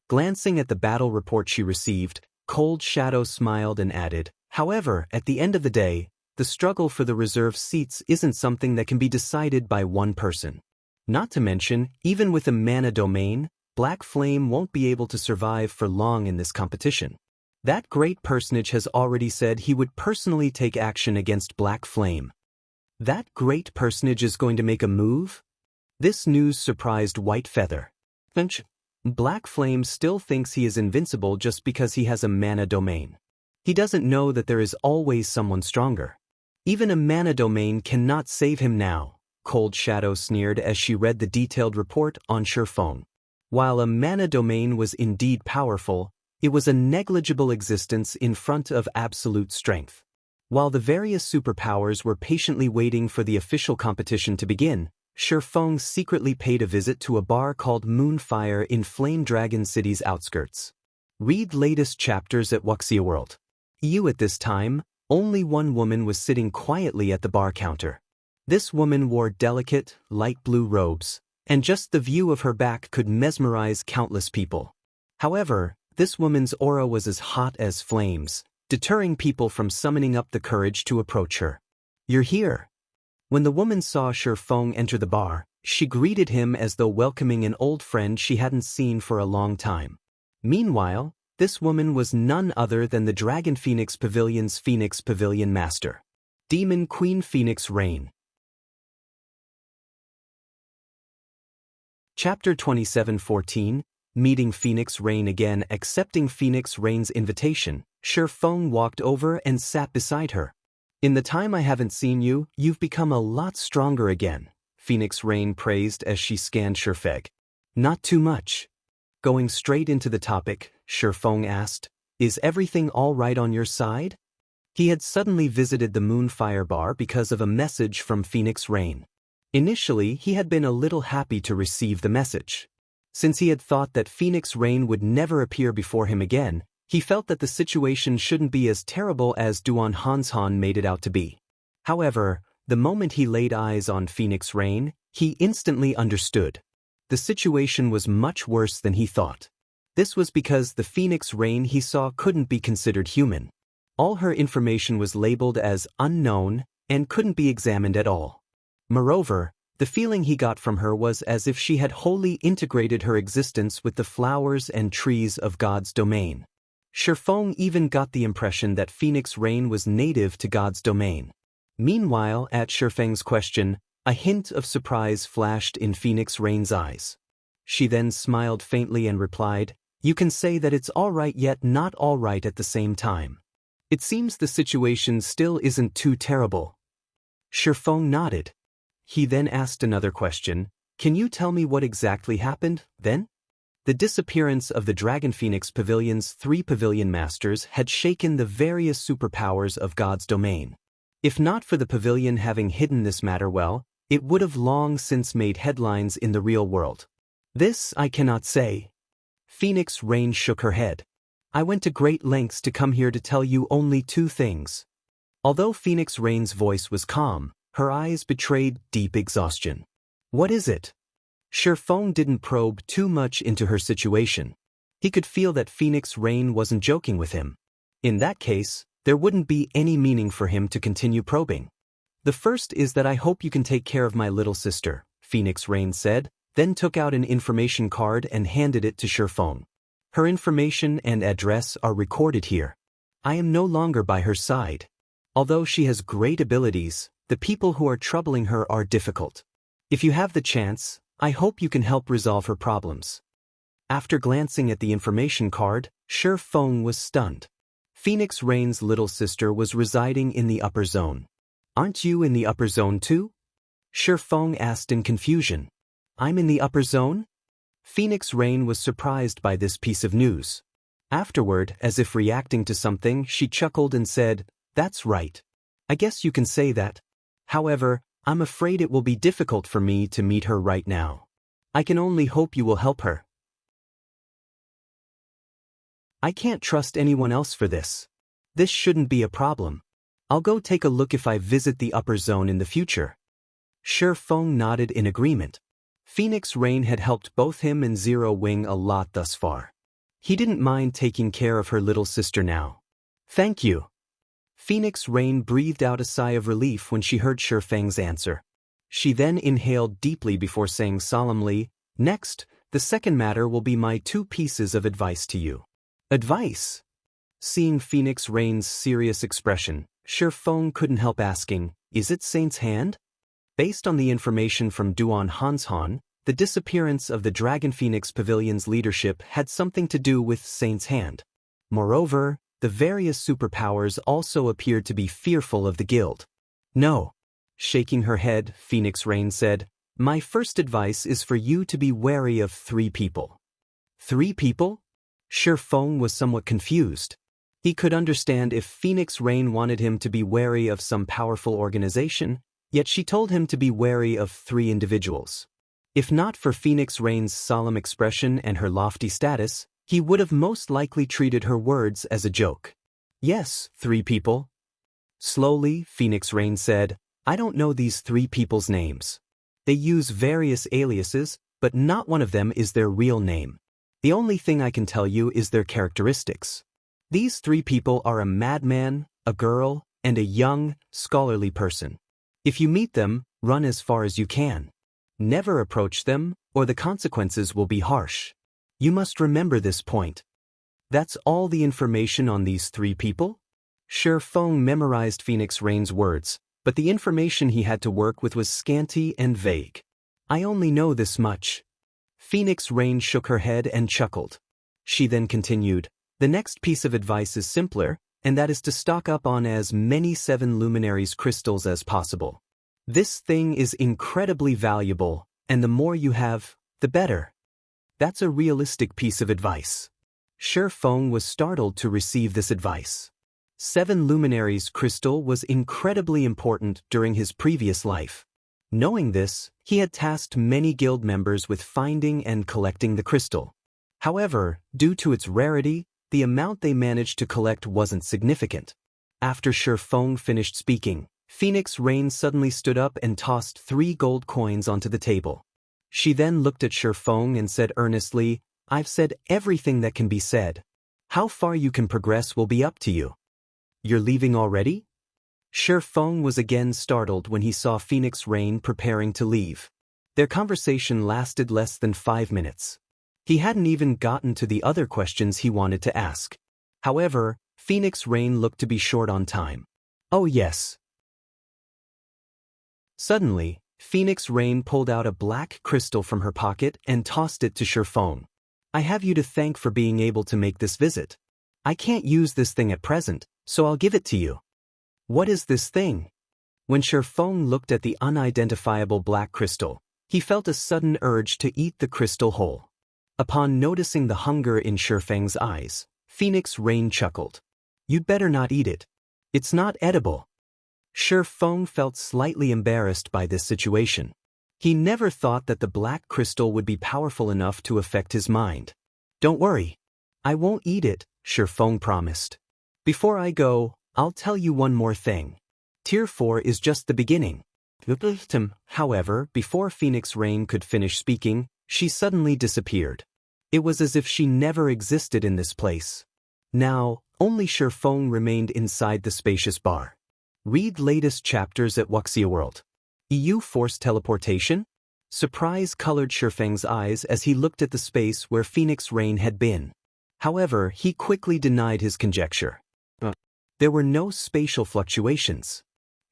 Glancing at the battle report she received, Cold Shadow smiled and added, however, at the end of the day, the struggle for the reserve seats isn't something that can be decided by one person. Not to mention, even with a mana domain, Black Flame won't be able to survive for long in this competition. That great personage has already said he would personally take action against Black Flame. That great personage is going to make a move? This news surprised White Feather. Black Flame still thinks he is invincible just because he has a mana domain. He doesn't know that there is always someone stronger. Even a mana domain cannot save him now, Cold Shadow sneered as she read the detailed report on Shi Feng. While a mana domain was indeed powerful, it was a negligible existence in front of absolute strength. While the various superpowers were patiently waiting for the official competition to begin, Shi Feng secretly paid a visit to a bar called Moonfire in Flame Dragon City's outskirts. Read latest chapters at Wuxia World. At this time, only one woman was sitting quietly at the bar counter. This woman wore delicate, light blue robes, and just the view of her back could mesmerize countless people. However, this woman's aura was as hot as flames, deterring people from summoning up the courage to approach her. "You're here." When the woman saw Shi Feng enter the bar, she greeted him as though welcoming an old friend she hadn't seen for a long time. Meanwhile, this woman was none other than the Dragon Phoenix Pavilion's Phoenix Pavilion Master, Demon Queen Phoenix Rain. Chapter 27:14, Meeting Phoenix Rain again. Accepting Phoenix Rain's invitation, Shi Feng walked over and sat beside her. "In the time I haven't seen you, you've become a lot stronger again," Phoenix Rain praised as she scanned Shi Feng. "Not too much." Going straight into the topic, Shi Feng asked, "Is everything all right on your side?" He had suddenly visited the Moonfire Bar because of a message from Phoenix Rain. Initially, he had been a little happy to receive the message. Since he had thought that Phoenix Rain would never appear before him again, he felt that the situation shouldn't be as terrible as Duan Hanshan made it out to be. However, the moment he laid eyes on Phoenix Rain, he instantly understood. The situation was much worse than he thought. This was because the Phoenix Rain he saw couldn't be considered human. All her information was labeled as unknown and couldn't be examined at all. Moreover, the feeling he got from her was as if she had wholly integrated her existence with the flowers and trees of God's domain. Shi Feng even got the impression that Phoenix Rain was native to God's domain. Meanwhile, at Shi Feng's question, a hint of surprise flashed in Phoenix Rain's eyes. She then smiled faintly and replied, "You can say that it's all right yet not all right at the same time. It seems the situation still isn't too terrible." Shi Feng nodded. He then asked another question, "Can you tell me what exactly happened, then?" The disappearance of the Dragon Phoenix Pavilion's 3 pavilion masters had shaken the various superpowers of God's domain. If not for the pavilion having hidden this matter well, it would have long since made headlines in the real world. "This I cannot say." Phoenix Rain shook her head. "I went to great lengths to come here to tell you only 2 things. Although Phoenix Rain's voice was calm, her eyes betrayed deep exhaustion. "What is it?" Shi Feng didn't probe too much into her situation. He could feel that Phoenix Rain wasn't joking with him. In that case, there wouldn't be any meaning for him to continue probing. "The first is that I hope you can take care of my little sister," Phoenix Rain said, then took out an information card and handed it to Shi Feng. "Her information and address are recorded here. I am no longer by her side. Although she has great abilities, the people who are troubling her are difficult. If you have the chance, I hope you can help resolve her problems." After glancing at the information card, Shi Feng was stunned. Phoenix Rain's little sister was residing in the upper zone. "Aren't you in the upper zone too?" Shi Feng asked in confusion. "I'm in the upper zone?" Phoenix Rain was surprised by this piece of news. Afterward, as if reacting to something, she chuckled and said, "That's right. I guess you can say that. However, I'm afraid it will be difficult for me to meet her right now. I can only hope you will help her. I can't trust anyone else for this. This shouldn't be a problem. I'll go take a look if I visit the upper zone in the future." Shi Feng nodded in agreement. Phoenix Rain had helped both him and Zero Wing a lot thus far. He didn't mind taking care of her little sister now. "Thank you." Phoenix Rain breathed out a sigh of relief when she heard Shi Feng's answer. She then inhaled deeply before saying solemnly, "Next, the second matter will be my 2 pieces of advice to you." "Advice?" Seeing Phoenix Rain's serious expression, Shi Feng couldn't help asking, "Is it Saint's Hand?" Based on the information from Duan Hanshan, the disappearance of the Dragon Phoenix Pavilion's leadership had something to do with Saint's Hand. Moreover, the various superpowers also appeared to be fearful of the guild. "No." Shaking her head, Phoenix Rain said, "My first advice is for you to be wary of 3 people." 3 people? Shi Feng was somewhat confused. He could understand if Phoenix Rain wanted him to be wary of some powerful organization, Yet she told him to be wary of 3 individuals. If not for Phoenix Rain's solemn expression and her lofty status, he would have most likely treated her words as a joke. Yes, 3 people. Slowly, Phoenix Rain said, I don't know these 3 people's names. They use various aliases, but not one of them is their real name. The only thing I can tell you is their characteristics. These 3 people are a madman, a girl, and a young, scholarly person. If you meet them, run as far as you can. Never approach them, or the consequences will be harsh. You must remember this point. That's all the information on these 3 people? Shi Feng memorized Phoenix Rain's words, but the information he had to work with was scanty and vague. I only know this much. Phoenix Rain shook her head and chuckled. She then continued, the next piece of advice is simpler, and that is to stock up on as many 7 luminaries crystals as possible. This thing is incredibly valuable, and the more you have, the better. That's a realistic piece of advice. Shi Feng was startled to receive this advice. 7 luminaries crystal was incredibly important during his previous life. Knowing this, he had tasked many guild members with finding and collecting the crystal. However, due to its rarity, the amount they managed to collect wasn't significant. After Shi Feng finished speaking, Phoenix Rain suddenly stood up and tossed 3 gold coins onto the table. She then looked at Shi Feng and said earnestly, I've said everything that can be said. How far you can progress will be up to you. You're leaving already? Shi Feng was again startled when he saw Phoenix Rain preparing to leave. Their conversation lasted less than 5 minutes. He hadn't even gotten to the other questions he wanted to ask. However, Phoenix Rain looked to be short on time. Oh yes. Suddenly, Phoenix Rain pulled out a black crystal from her pocket and tossed it to Shi Feng. I have you to thank for being able to make this visit. I can't use this thing at present, so I'll give it to you. What is this thing? When Shi Feng looked at the unidentifiable black crystal, he felt a sudden urge to eat the crystal whole. Upon noticing the hunger in Shi Feng's eyes, Phoenix Rain chuckled. You'd better not eat it. It's not edible. Shi Feng felt slightly embarrassed by this situation. He never thought that the black crystal would be powerful enough to affect his mind. Don't worry. I won't eat it, Shi Feng promised. Before I go, I'll tell you one more thing. Tier 4 is just the beginning. However, before Phoenix Rain could finish speaking, she suddenly disappeared. It was as if she never existed in this place. Now, only Shi Feng remained inside the spacious bar. Read latest chapters at Wuxia World. EU forced teleportation? Surprise colored Shi Feng's eyes as he looked at the space where Phoenix Rain had been. However, he quickly denied his conjecture. There were no spatial fluctuations.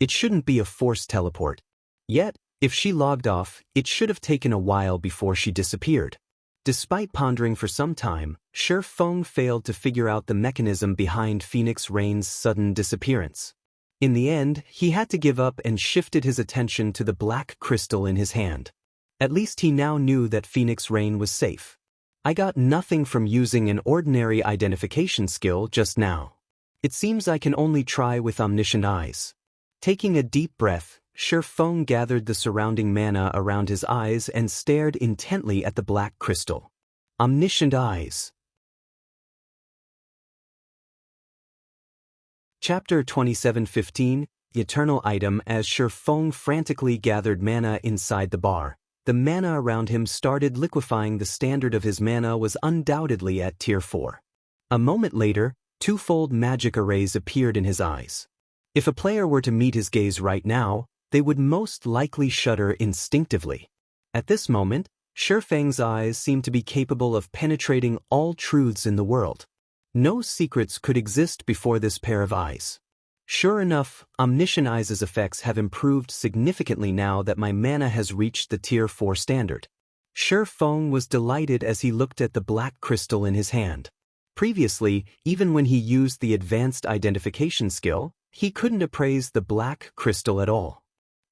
It shouldn't be a forced teleport. Yet, if she logged off, it should have taken a while before she disappeared. Despite pondering for some time, Shi Feng failed to figure out the mechanism behind Phoenix Rain's sudden disappearance. In the end, he had to give up and shifted his attention to the black crystal in his hand. At least he now knew that Phoenix Rain was safe. I got nothing from using an ordinary identification skill just now. It seems I can only try with omniscient eyes. Taking a deep breath, Shi Feng gathered the surrounding mana around his eyes and stared intently at the black crystal. Omniscient eyes. Chapter 27:15, The Eternal Item. As Shi Feng frantically gathered mana inside the bar, the mana around him started liquefying. The standard of his mana was undoubtedly at Tier 4. A moment later, twofold magic arrays appeared in his eyes. If a player were to meet his gaze right now, they would most likely shudder instinctively. At this moment, Shi Feng's eyes seemed to be capable of penetrating all truths in the world. No secrets could exist before this pair of eyes. Sure enough, Omniscient Eyes' effects have improved significantly now that my mana has reached the Tier 4 standard. Shi Feng was delighted as he looked at the black crystal in his hand. Previously, even when he used the advanced identification skill, he couldn't appraise the black crystal at all.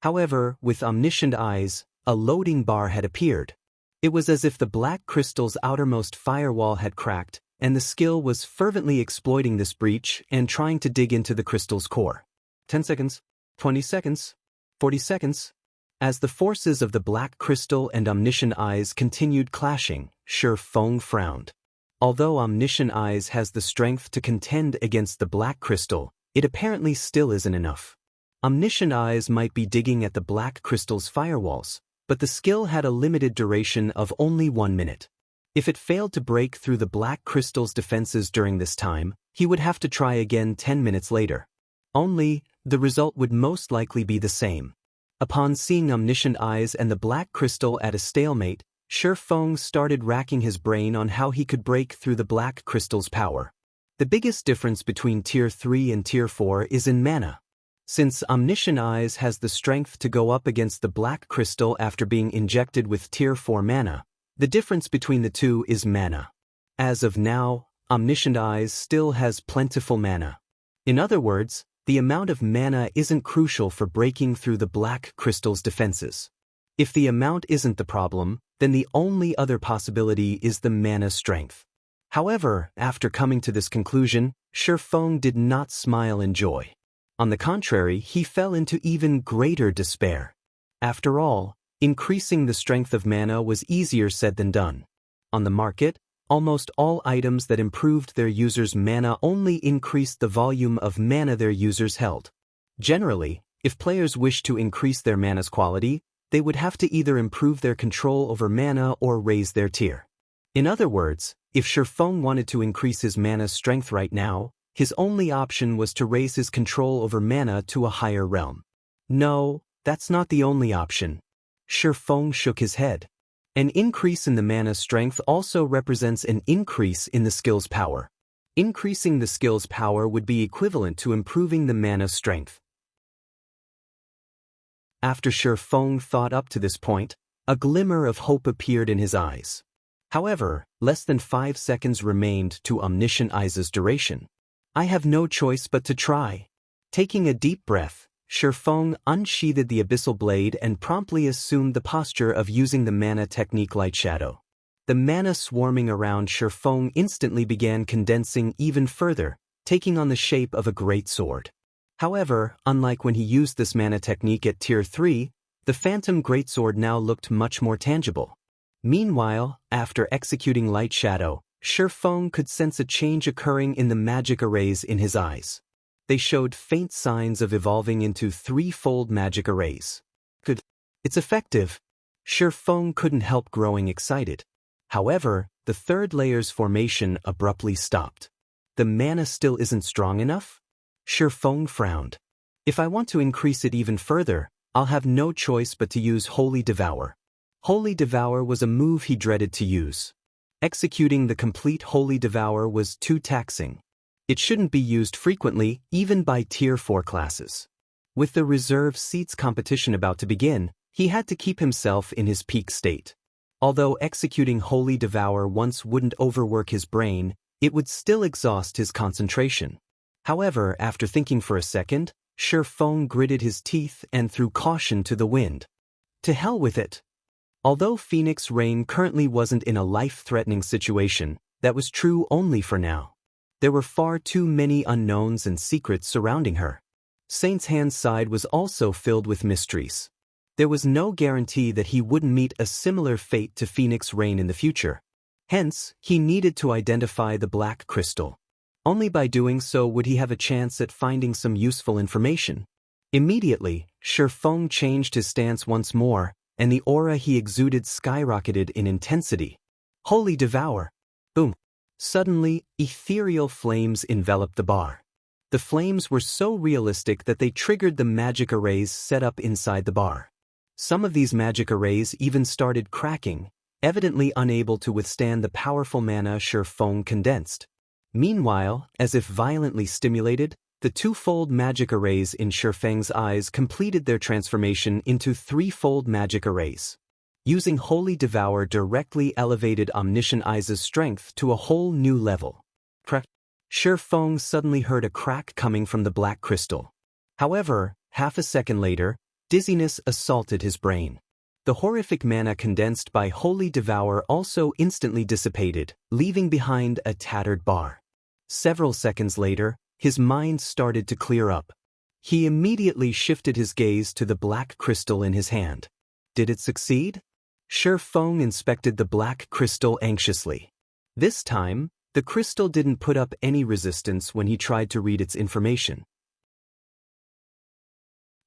However, with Omniscient Eyes, a loading bar had appeared. It was as if the black crystal's outermost firewall had cracked, and the skill was fervently exploiting this breach and trying to dig into the crystal's core. 10 seconds. 20 seconds. 40 seconds. As the forces of the black crystal and omniscient eyes continued clashing, Shi Feng frowned. Although omniscient eyes has the strength to contend against the black crystal, it apparently still isn't enough. Omniscient eyes might be digging at the black crystal's firewalls, but the skill had a limited duration of only 1 minute. If it failed to break through the black crystal's defenses during this time, he would have to try again 10 minutes later. Only, the result would most likely be the same. Upon seeing omniscient eyes and the black crystal at a stalemate, Shi Feng started racking his brain on how he could break through the black crystal's power. The biggest difference between Tier 3 and Tier 4 is in mana. Since Omniscient Eyes has the strength to go up against the black crystal after being injected with Tier 4 mana, the difference between the two is mana. As of now, Omniscient Eyes still has plentiful mana. In other words, the amount of mana isn't crucial for breaking through the black crystal's defenses. If the amount isn't the problem, then the only other possibility is the mana strength. However, after coming to this conclusion, Shi Feng did not smile in joy. On the contrary, he fell into even greater despair. After all, increasing the strength of mana was easier said than done. On the market, almost all items that improved their users' mana only increased the volume of mana their users held. Generally, if players wish to increase their mana's quality, they would have to either improve their control over mana or raise their tier. In other words, if Shi Feng wanted to increase his mana's strength right now, his only option was to raise his control over mana to a higher realm. No, that's not the only option. Shi Feng shook his head. An increase in the mana strength also represents an increase in the skill's power. Increasing the skill's power would be equivalent to improving the mana strength. After Shi Feng thought up to this point, a glimmer of hope appeared in his eyes. However, less than 5 seconds remained to Omniscient Eyes' duration. I have no choice but to try. Taking a deep breath, Shi Feng unsheathed the abyssal blade and promptly assumed the posture of using the mana technique Light Shadow. The mana swarming around Shi Feng instantly began condensing even further, taking on the shape of a great sword. However, unlike when he used this mana technique at Tier 3, the Phantom Greatsword now looked much more tangible. Meanwhile, after executing Light Shadow, Shi Feng could sense a change occurring in the magic arrays in his eyes. They showed faint signs of evolving into 3-fold magic arrays. Good. It's effective. Shi Feng couldn't help growing excited. However, the third layer's formation abruptly stopped. The mana still isn't strong enough? Shi Feng frowned. If I want to increase it even further, I'll have no choice but to use Holy Devour. Holy Devour was a move he dreaded to use. Executing the complete Holy Devour was too taxing. It shouldn't be used frequently, even by Tier 4 classes. With the reserve seats competition about to begin, he had to keep himself in his peak state. Although executing Holy Devour once wouldn't overwork his brain, it would still exhaust his concentration. However, after thinking for a second, Shi Feng gritted his teeth and threw caution to the wind. To hell with it. Although Phoenix Rain currently wasn't in a life-threatening situation, that was true only for now. There were far too many unknowns and secrets surrounding her. Saint's Hand's side was also filled with mysteries. There was no guarantee that he wouldn't meet a similar fate to Phoenix Rain in the future. Hence, he needed to identify the Black Crystal. Only by doing so would he have a chance at finding some useful information. Immediately, Shi Feng changed his stance once more, and the aura he exuded skyrocketed in intensity. Holy Devour! Boom! Suddenly, ethereal flames enveloped the bar. The flames were so realistic that they triggered the magic arrays set up inside the bar. Some of these magic arrays even started cracking, evidently unable to withstand the powerful mana Shi Feng condensed. Meanwhile, as if violently stimulated, the 2-fold magic arrays in Shi Feng's eyes completed their transformation into 3-fold magic arrays. Using Holy Devour directly elevated Omniscient Eyes' strength to a whole new level. Crack! Shi Feng suddenly heard a crack coming from the black crystal. However, half a second later, dizziness assaulted his brain. The horrific mana condensed by Holy Devour also instantly dissipated, leaving behind a tattered bar. Several seconds later, his mind started to clear up. He immediately shifted his gaze to the black crystal in his hand. Did it succeed? Shi Feng inspected the black crystal anxiously. This time, the crystal didn't put up any resistance when he tried to read its information.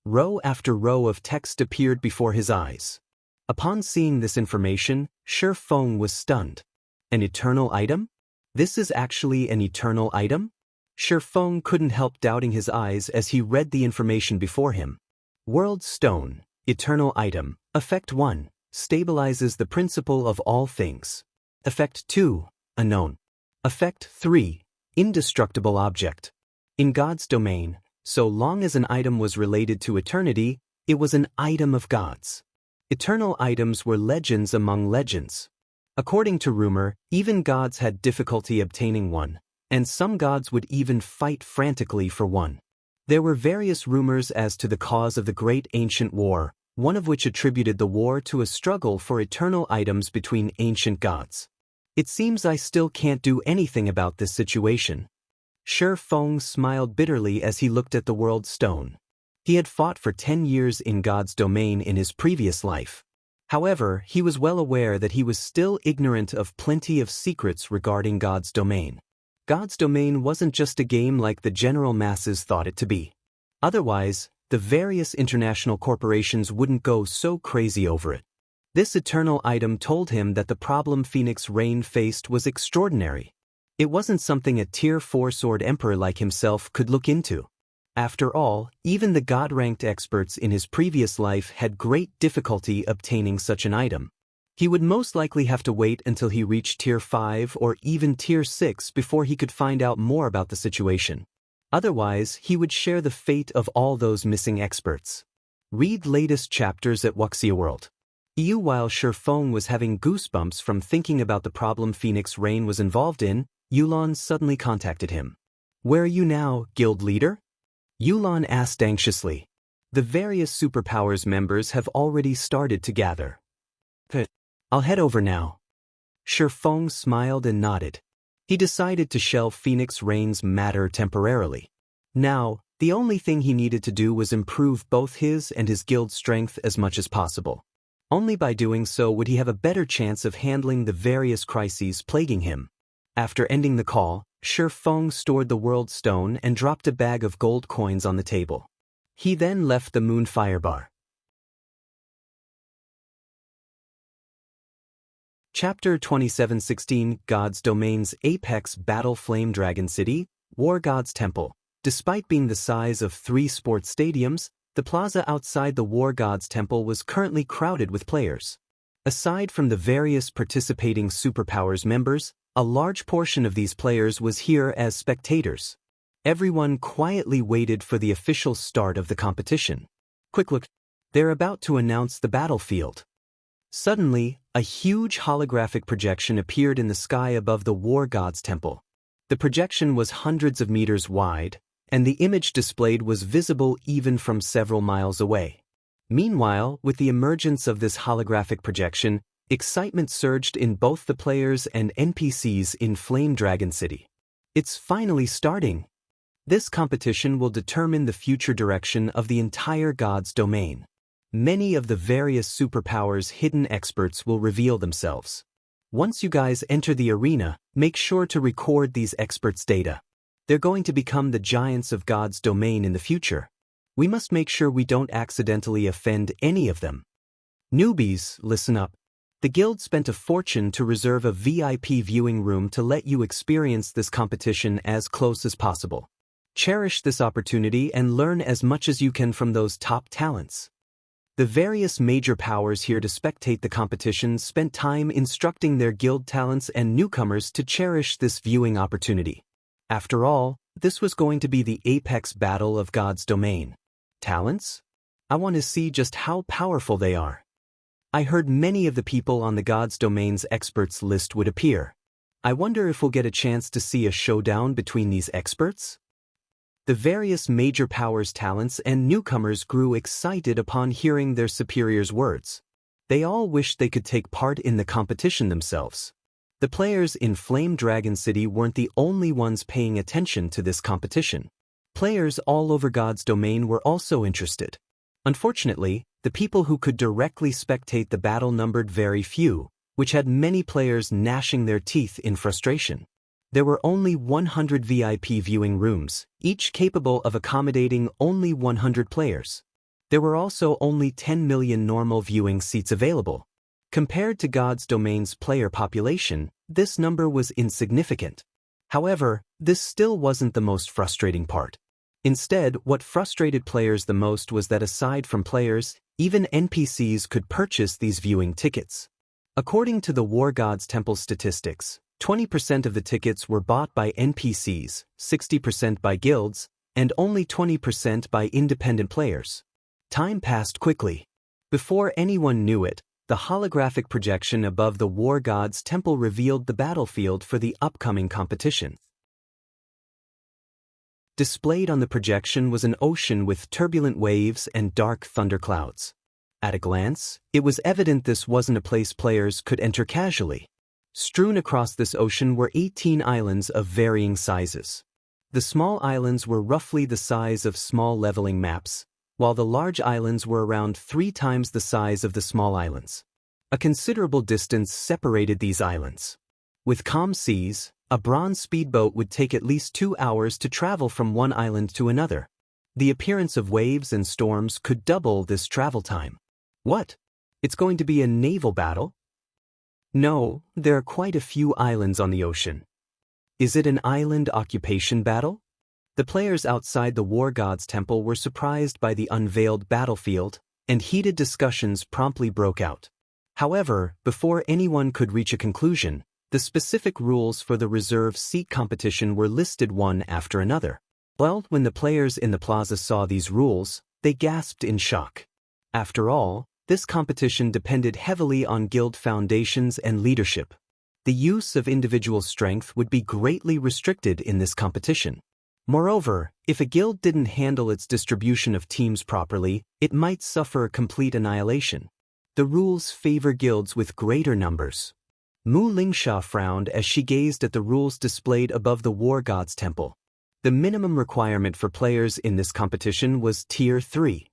Row after row of text appeared before his eyes. Upon seeing this information, Shi Feng was stunned. An eternal item? This is actually an eternal item? Shi Feng couldn't help doubting his eyes as he read the information before him. World Stone, eternal item. Effect 1, stabilizes the principle of all things. Effect 2, unknown. Effect 3, indestructible object. In God's domain, so long as an item was related to eternity, it was an item of gods. Eternal items were legends among legends. According to rumor, even gods had difficulty obtaining one, and some gods would even fight frantically for one. There were various rumors as to the cause of the Great Ancient War, one of which attributed the war to a struggle for eternal items between ancient gods. It seems I still can't do anything about this situation. Shi Feng smiled bitterly as he looked at the World Stone. He had fought for 10 years in God's domain in his previous life. However, he was well aware that he was still ignorant of plenty of secrets regarding God's domain. God's domain wasn't just a game like the general masses thought it to be. Otherwise, the various international corporations wouldn't go so crazy over it. This eternal item told him that the problem Phoenix Rain faced was extraordinary. It wasn't something a Tier 4 Sword Emperor like himself could look into. After all, even the God-ranked experts in his previous life had great difficulty obtaining such an item. He would most likely have to wait until he reached Tier 5 or even Tier 6 before he could find out more about the situation. Otherwise, he would share the fate of all those missing experts. Read latest chapters at Wuxia World. While Shi Feng was having goosebumps from thinking about the problem Phoenix Rain was involved in, Yulan suddenly contacted him. Where are you now, guild leader? Yulan asked anxiously. The various superpowers members have already started to gather. I'll head over now. Shi Feng smiled and nodded. He decided to shelve Phoenix Rain's matter temporarily. Now, the only thing he needed to do was improve both his and his guild's strength as much as possible. Only by doing so would he have a better chance of handling the various crises plaguing him. After ending the call, Shi Feng stored the World Stone and dropped a bag of gold coins on the table. He then left the Moon Fire Bar. Chapter 2716 God's Domain's Apex Battle Flame Dragon City, War God's Temple. Despite being the size of 3 sports stadiums, the plaza outside the War God's Temple was currently crowded with players. Aside from the various participating superpowers members, a large portion of these players was here as spectators. Everyone quietly waited for the official start of the competition. Quick look, they're about to announce the battlefield. Suddenly, a huge holographic projection appeared in the sky above the War God's Temple. The projection was hundreds of meters wide, and the image displayed was visible even from several miles away. Meanwhile, with the emergence of this holographic projection, excitement surged in both the players and NPCs in Flame Dragon City. It's finally starting. This competition will determine the future direction of the entire God's domain. Many of the various superpowers' hidden experts will reveal themselves. Once you guys enter the arena, make sure to record these experts' data. They're going to become the giants of God's domain in the future. We must make sure we don't accidentally offend any of them. Newbies, listen up. The guild spent a fortune to reserve a VIP viewing room to let you experience this competition as close as possible. Cherish this opportunity and learn as much as you can from those top talents. The various major powers here to spectate the competition spent time instructing their guild talents and newcomers to cherish this viewing opportunity. After all, this was going to be the apex battle of God's domain. Talents? I want to see just how powerful they are. I heard many of the people on the God's domain's experts list would appear. I wonder if we'll get a chance to see a showdown between these experts? The various major powers' talents and newcomers grew excited upon hearing their superiors' words. They all wished they could take part in the competition themselves. The players in Flame Dragon City weren't the only ones paying attention to this competition. Players all over God's domain were also interested. Unfortunately, the people who could directly spectate the battle numbered very few, which had many players gnashing their teeth in frustration. There were only 100 VIP viewing rooms, each capable of accommodating only 100 players. There were also only 10 million normal viewing seats available. Compared to God's domain's player population, this number was insignificant. However, this still wasn't the most frustrating part. Instead, what frustrated players the most was that aside from players, even NPCs could purchase these viewing tickets. According to the War Gods Temple statistics, 20% of the tickets were bought by NPCs, 60% by guilds, and only 20% by independent players. Time passed quickly. Before anyone knew it, the holographic projection above the War Gods Temple revealed the battlefield for the upcoming competition. Displayed on the projection was an ocean with turbulent waves and dark thunderclouds. At a glance, it was evident this wasn't a place players could enter casually. Strewn across this ocean were 18 islands of varying sizes. The small islands were roughly the size of small leveling maps, while the large islands were around 3 times the size of the small islands. A considerable distance separated these islands. With calm seas, a bronze speedboat would take at least 2 hours to travel from one island to another. The appearance of waves and storms could double this travel time. What? It's going to be a naval battle? No, there are quite a few islands on the ocean. Is it an island occupation battle? The players outside the War Gods Temple were surprised by the unveiled battlefield, and heated discussions promptly broke out. However, before anyone could reach a conclusion, the specific rules for the reserve seat competition were listed one after another. Well, when the players in the plaza saw these rules, they gasped in shock. After all, this competition depended heavily on guild foundations and leadership. The use of individual strength would be greatly restricted in this competition. Moreover, if a guild didn't handle its distribution of teams properly, it might suffer complete annihilation. The rules favor guilds with greater numbers. Mu Lingsha frowned as she gazed at the rules displayed above the War Gods Temple. The minimum requirement for players in this competition was Tier 3.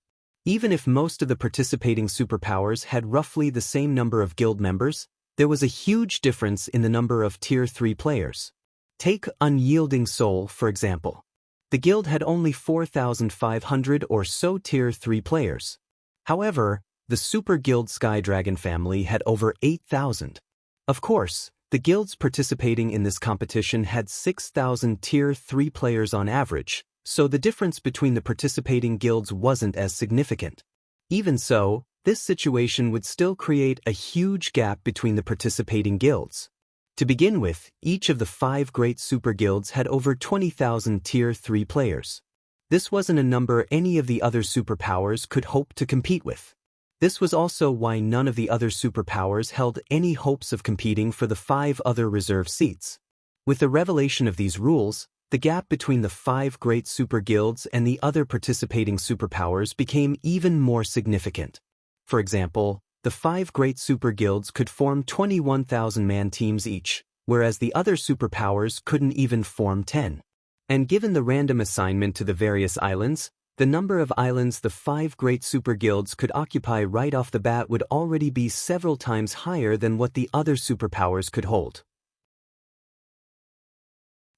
Even if most of the participating superpowers had roughly the same number of guild members, there was a huge difference in the number of Tier 3 players. Take Unyielding Soul, for example. The guild had only 4,500 or so Tier 3 players. However, the Super Guild Skydragon family had over 8,000. Of course, the guilds participating in this competition had 6,000 Tier 3 players on average, so the difference between the participating guilds wasn't as significant. Even so, this situation would still create a huge gap between the participating guilds. To begin with, each of the 5 great super guilds had over 20,000 Tier 3 players. This wasn't a number any of the other superpowers could hope to compete with. This was also why none of the other superpowers held any hopes of competing for the 5 other reserve seats. With the revelation of these rules, the gap between the 5 great super guilds and the other participating superpowers became even more significant. For example, the 5 great super guilds could form 21,000-man teams each, whereas the other superpowers couldn't even form 10. And given the random assignment to the various islands, the number of islands the 5 great super guilds could occupy right off the bat would already be several times higher than what the other superpowers could hold.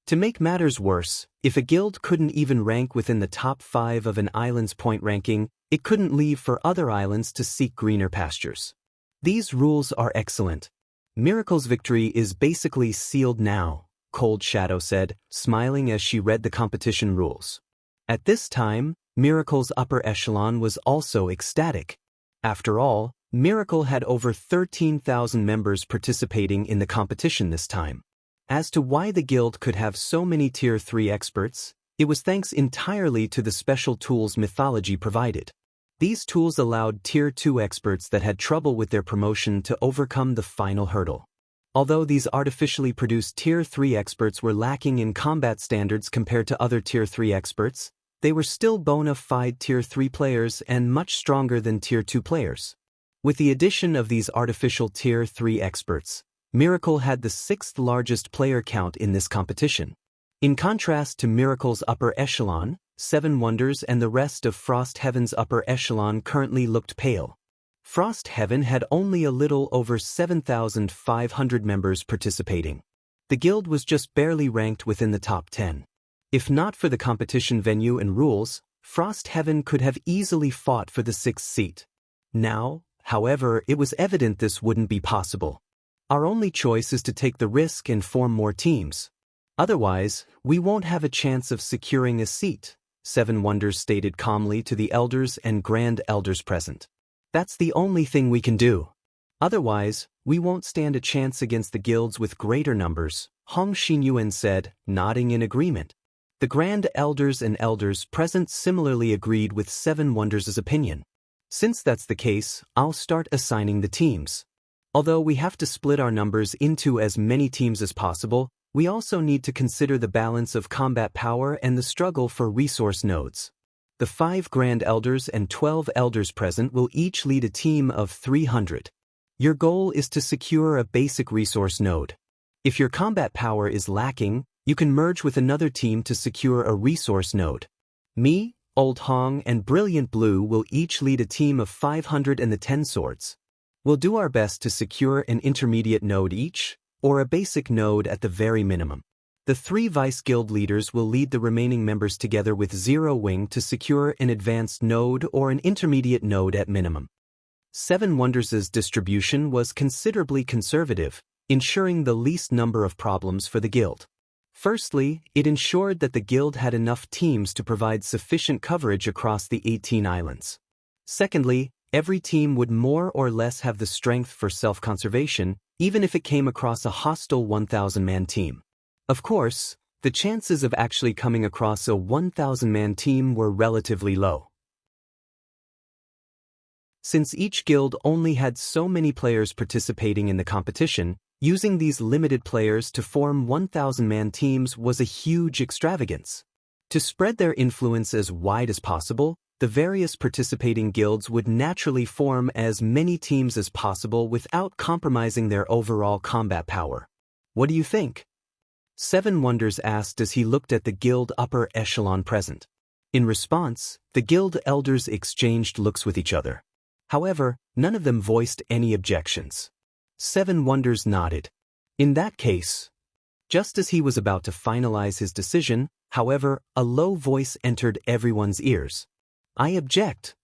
To make matters worse, if a guild couldn't even rank within the top 5 of an island's point ranking, it couldn't leave for other islands to seek greener pastures. These rules are excellent. Miracle's victory is basically sealed now, Cold Shadow said, smiling as she read the competition rules. At this time, Miracle's upper echelon was also ecstatic. After all, Miracle had over 13,000 members participating in the competition this time. As to why the guild could have so many Tier 3 experts, it was thanks entirely to the special tools mythology provided. These tools allowed Tier 2 experts that had trouble with their promotion to overcome the final hurdle. Although these artificially produced Tier 3 experts were lacking in combat standards compared to other Tier 3 experts, they were still bona fide Tier 3 players and much stronger than Tier 2 players. With the addition of these artificial Tier 3 experts, Miracle had the 6th largest player count in this competition. In contrast to Miracle's upper echelon, Seven Wonders and the rest of Frost Heaven's upper echelon currently looked pale. Frost Heaven had only a little over 7,500 members participating. The guild was just barely ranked within the top 10. If not for the competition venue and rules, Frost Heaven could have easily fought for the 6th seat. Now, however, it was evident this wouldn't be possible. Our only choice is to take the risk and form more teams. Otherwise, we won't have a chance of securing a seat, Seven Wonders stated calmly to the elders and grand elders present. That's the only thing we can do. Otherwise, we won't stand a chance against the guilds with greater numbers, Hong Xinyuan said, nodding in agreement. The grand elders and elders present similarly agreed with Seven Wonders' opinion. Since that's the case, I'll start assigning the teams. Although we have to split our numbers into as many teams as possible, we also need to consider the balance of combat power and the struggle for resource nodes. The 5 Grand Elders and 12 Elders present will each lead a team of 300. Your goal is to secure a basic resource node. If your combat power is lacking, you can merge with another team to secure a resource node. Me, Old Hong, and Brilliant Blue will each lead a team of 500 and the 10 Swords. We'll do our best to secure an intermediate node each, or a basic node at the very minimum. The 3 Vice Guild leaders will lead the remaining members together with Zero Wing to secure an advanced node or an intermediate node at minimum. Seven Wonders' distribution was considerably conservative, ensuring the least number of problems for the guild. Firstly, it ensured that the guild had enough teams to provide sufficient coverage across the 18 islands. Secondly, every team would more or less have the strength for self-conservation, even if it came across a hostile 1,000-man team. Of course, the chances of actually coming across a 1,000-man team were relatively low. Since each guild only had so many players participating in the competition, using these limited players to form 1,000-man teams was a huge extravagance. To spread their influence as wide as possible, the various participating guilds would naturally form as many teams as possible without compromising their overall combat power. What do you think? Seven Wonders asked as he looked at the guild upper echelon present. In response, the guild elders exchanged looks with each other. However, none of them voiced any objections. Seven Wonders nodded. In that case, just as he was about to finalize his decision, however, a low voice entered everyone's ears. I object.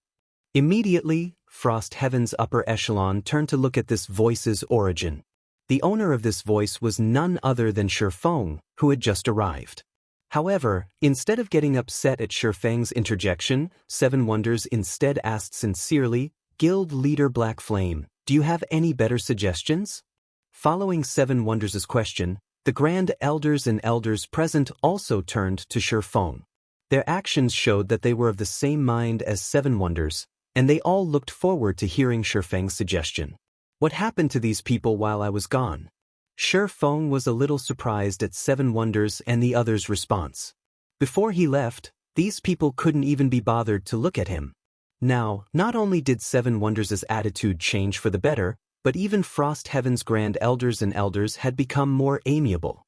Immediately, Frost Heaven's upper echelon turned to look at this voice's origin. The owner of this voice was none other than Shi Feng, who had just arrived. However, instead of getting upset at Shi Feng's interjection, Seven Wonders instead asked sincerely, Guild Leader Black Flame, do you have any better suggestions? Following Seven Wonders' question, the Grand Elders and Elders present also turned to Shi Feng. Their actions showed that they were of the same mind as Seven Wonders, and they all looked forward to hearing Shi Feng's suggestion. What happened to these people while I was gone? Shi Feng was a little surprised at Seven Wonders and the others' response. Before he left, these people couldn't even be bothered to look at him. Now, not only did Seven Wonders' attitude change for the better, but even Frost Heaven's Grand Elders and Elders had become more amiable.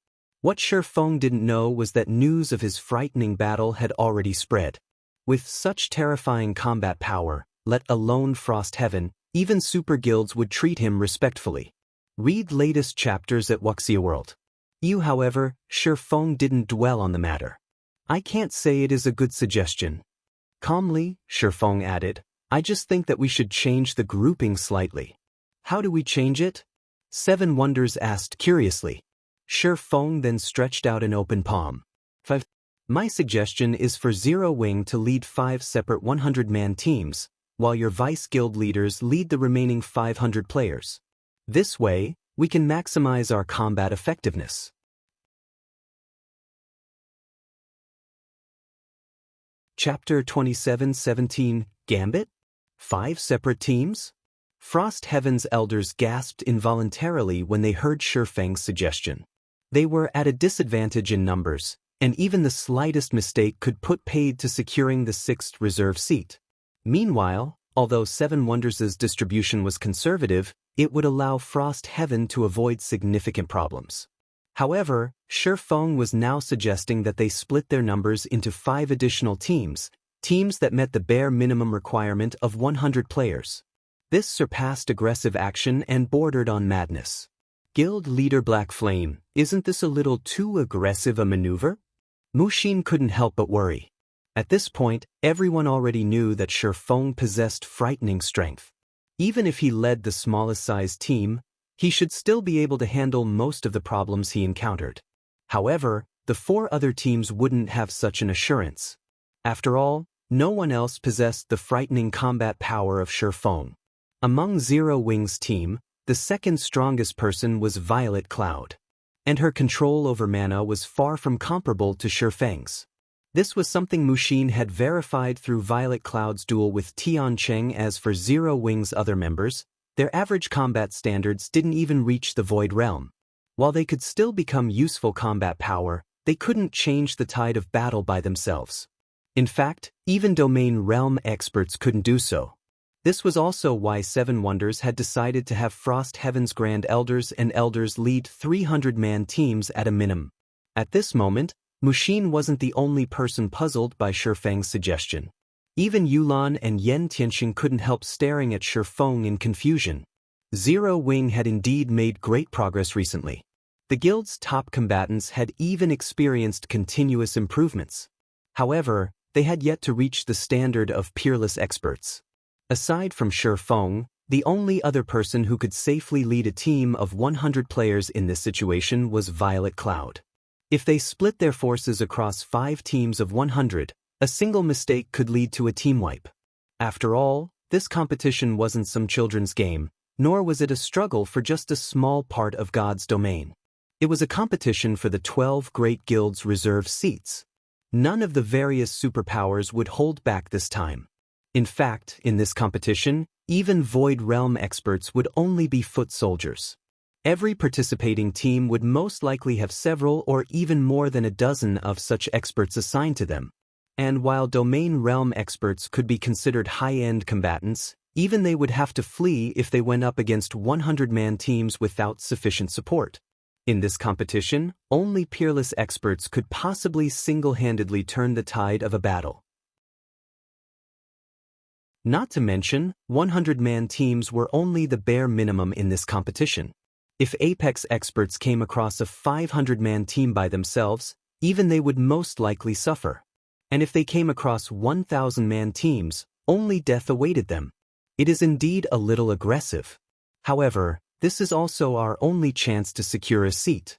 What Shi Feng didn't know was that news of his frightening battle had already spread. With such terrifying combat power, let alone Frost Heaven, even super guilds would treat him respectfully. Read latest chapters at Wuxia World. However, Shi Feng didn't dwell on the matter. I can't say it is a good suggestion. Calmly, Shi Feng added, I just think that we should change the grouping slightly. How do we change it? Seven Wonders asked curiously. Shi Feng then stretched out an open palm. 5. My suggestion is for Zero Wing to lead 5 separate 100-man teams, while your Vice Guild leaders lead the remaining 500 players. This way, we can maximize our combat effectiveness. Chapter 27-17, Gambit? 5 separate teams? Frost Heaven's elders gasped involuntarily when they heard Shi Feng's suggestion. They were at a disadvantage in numbers, and even the slightest mistake could put paid to securing the 6th reserve seat. Meanwhile, although Seven Wonders' distribution was conservative, it would allow Frost Heaven to avoid significant problems. However, Shi Feng was now suggesting that they split their numbers into 5 additional teams that met the bare minimum requirement of 100 players. This surpassed aggressive action and bordered on madness. Guild leader Black Flame, isn't this a little too aggressive a maneuver? Mushin couldn't help but worry. At this point, everyone already knew that Shi Feng possessed frightening strength. Even if he led the smallest-sized team, he should still be able to handle most of the problems he encountered. However, the 4 other teams wouldn't have such an assurance. After all, no one else possessed the frightening combat power of Shi Feng. Among Zero Wing's team, the second strongest person was Violet Cloud, and her control over mana was far from comparable to Shi Feng's. This was something Mushin had verified through Violet Cloud's duel with Tiancheng. As for Zero Wing's other members, their average combat standards didn't even reach the Void Realm. While they could still become useful combat power, they couldn't change the tide of battle by themselves. In fact, even Domain Realm experts couldn't do so. This was also why 7 Wonders had decided to have Frost Heaven's Grand Elders and Elders lead 300-man teams at a minimum. At this moment, Mushin wasn't the only person puzzled by Shi Feng's suggestion. Even Yulan and Yen Tianxing couldn't help staring at Shi Feng in confusion. Zero Wing had indeed made great progress recently. The guild's top combatants had even experienced continuous improvements. However, they had yet to reach the standard of peerless experts. Aside from Shi Feng, the only other person who could safely lead a team of 100 players in this situation was Violet Cloud. If they split their forces across 5 teams of 100, a single mistake could lead to a team wipe. After all, this competition wasn't some children's game, nor was it a struggle for just a small part of God's domain. It was a competition for the 12 great guilds' reserve seats. None of the various superpowers would hold back this time. In fact, in this competition, even Void Realm experts would only be foot soldiers. Every participating team would most likely have several or even more than a dozen of such experts assigned to them. And while Domain Realm experts could be considered high-end combatants, even they would have to flee if they went up against 100-man teams without sufficient support. In this competition, only peerless experts could possibly single-handedly turn the tide of a battle. Not to mention, 100-man teams were only the bare minimum in this competition. If Apex experts came across a 500-man team by themselves, even they would most likely suffer. And if they came across 1,000-man teams, only death awaited them. It is indeed a little aggressive. However, this is also our only chance to secure a seat.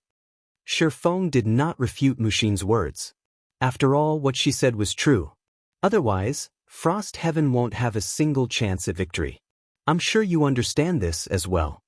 Shi Feng did not refute Mushin's words. After all, what she said was true. Otherwise, Frost Heaven won't have a single chance at victory. I'm sure you understand this as well.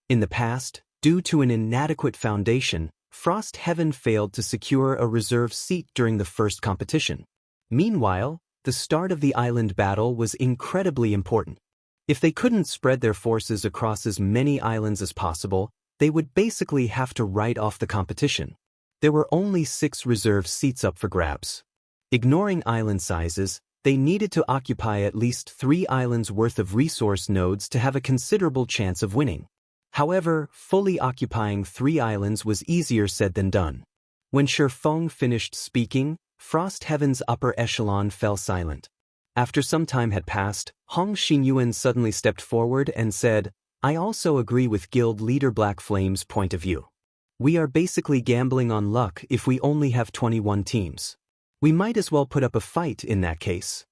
In the past, due to an inadequate foundation, Frost Heaven failed to secure a reserve seat during the first competition. Meanwhile, the start of the island battle was incredibly important. If they couldn't spread their forces across as many islands as possible, they would basically have to write off the competition. There were only 6 reserve seats up for grabs. Ignoring island sizes, they needed to occupy at least 3 islands worth of resource nodes to have a considerable chance of winning. However, fully occupying 3 islands was easier said than done. When Shi Feng finished speaking, Frost Heaven's upper echelon fell silent. After some time had passed, Hong Xinyuan suddenly stepped forward and said, "I also agree with Guild Leader Black Flame's point of view. We are basically gambling on luck if we only have 21 teams. We might as well put up a fight in that case.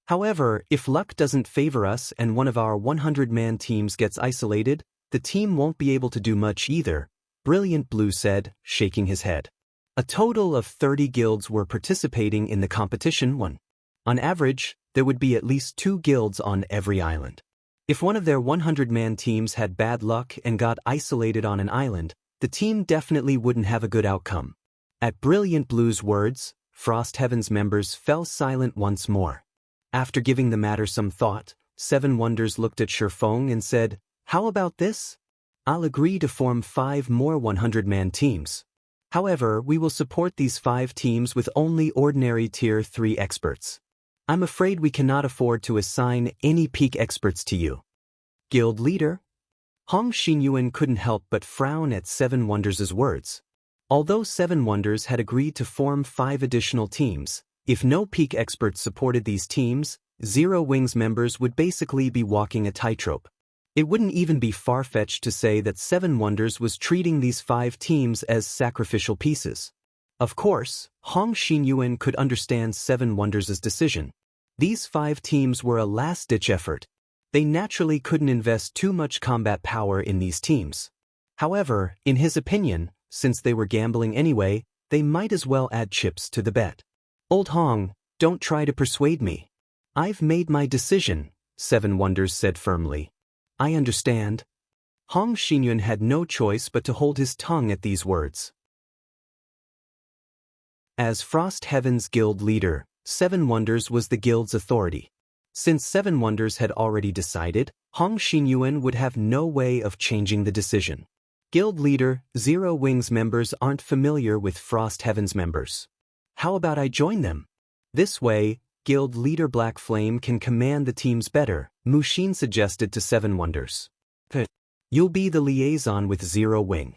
However, if luck doesn't favor us and one of our 100-man teams gets isolated, the team won't be able to do much either," Brilliant Blue said, shaking his head. A total of 30 guilds were participating in the competition. On average, there would be at least 2 guilds on every island. If one of their 100-man teams had bad luck and got isolated on an island, the team definitely wouldn't have a good outcome. At Brilliant Blue's words, Frost Heaven's members fell silent once more. After giving the matter some thought, 7 Wonders looked at Shi Feng and said, "How about this? I'll agree to form 5 more 100-man teams. However, we will support these 5 teams with only ordinary Tier 3 experts. I'm afraid we cannot afford to assign any peak experts to you." Guild leader? Hong Xinyuan couldn't help but frown at 7 Wonders' words. Although Seven Wonders had agreed to form 5 additional teams, if no peak experts supported these teams, Zero Wings members would basically be walking a tightrope. It wouldn't even be far-fetched to say that Seven Wonders was treating these 5 teams as sacrificial pieces. Of course, Hong Xinyuan could understand Seven Wonders' decision. These 5 teams were a last-ditch effort. They naturally couldn't invest too much combat power in these teams. However, in his opinion, since they were gambling anyway, they might as well add chips to the bet. Old Hong, don't try to persuade me. I've made my decision, Seven Wonders said firmly. I understand. Hong Xinyuan had no choice but to hold his tongue at these words. As Frost Heaven's guild leader, Seven Wonders was the guild's authority. Since Seven Wonders had already decided, Hong Xinyuan would have no way of changing the decision. Guild leader, Zero Wings members aren't familiar with Frost Heaven's members. How about I join them? This way, Guild leader Black Flame can command the teams better, Mushin suggested to Seven Wonders. You'll be the liaison with Zero Wing.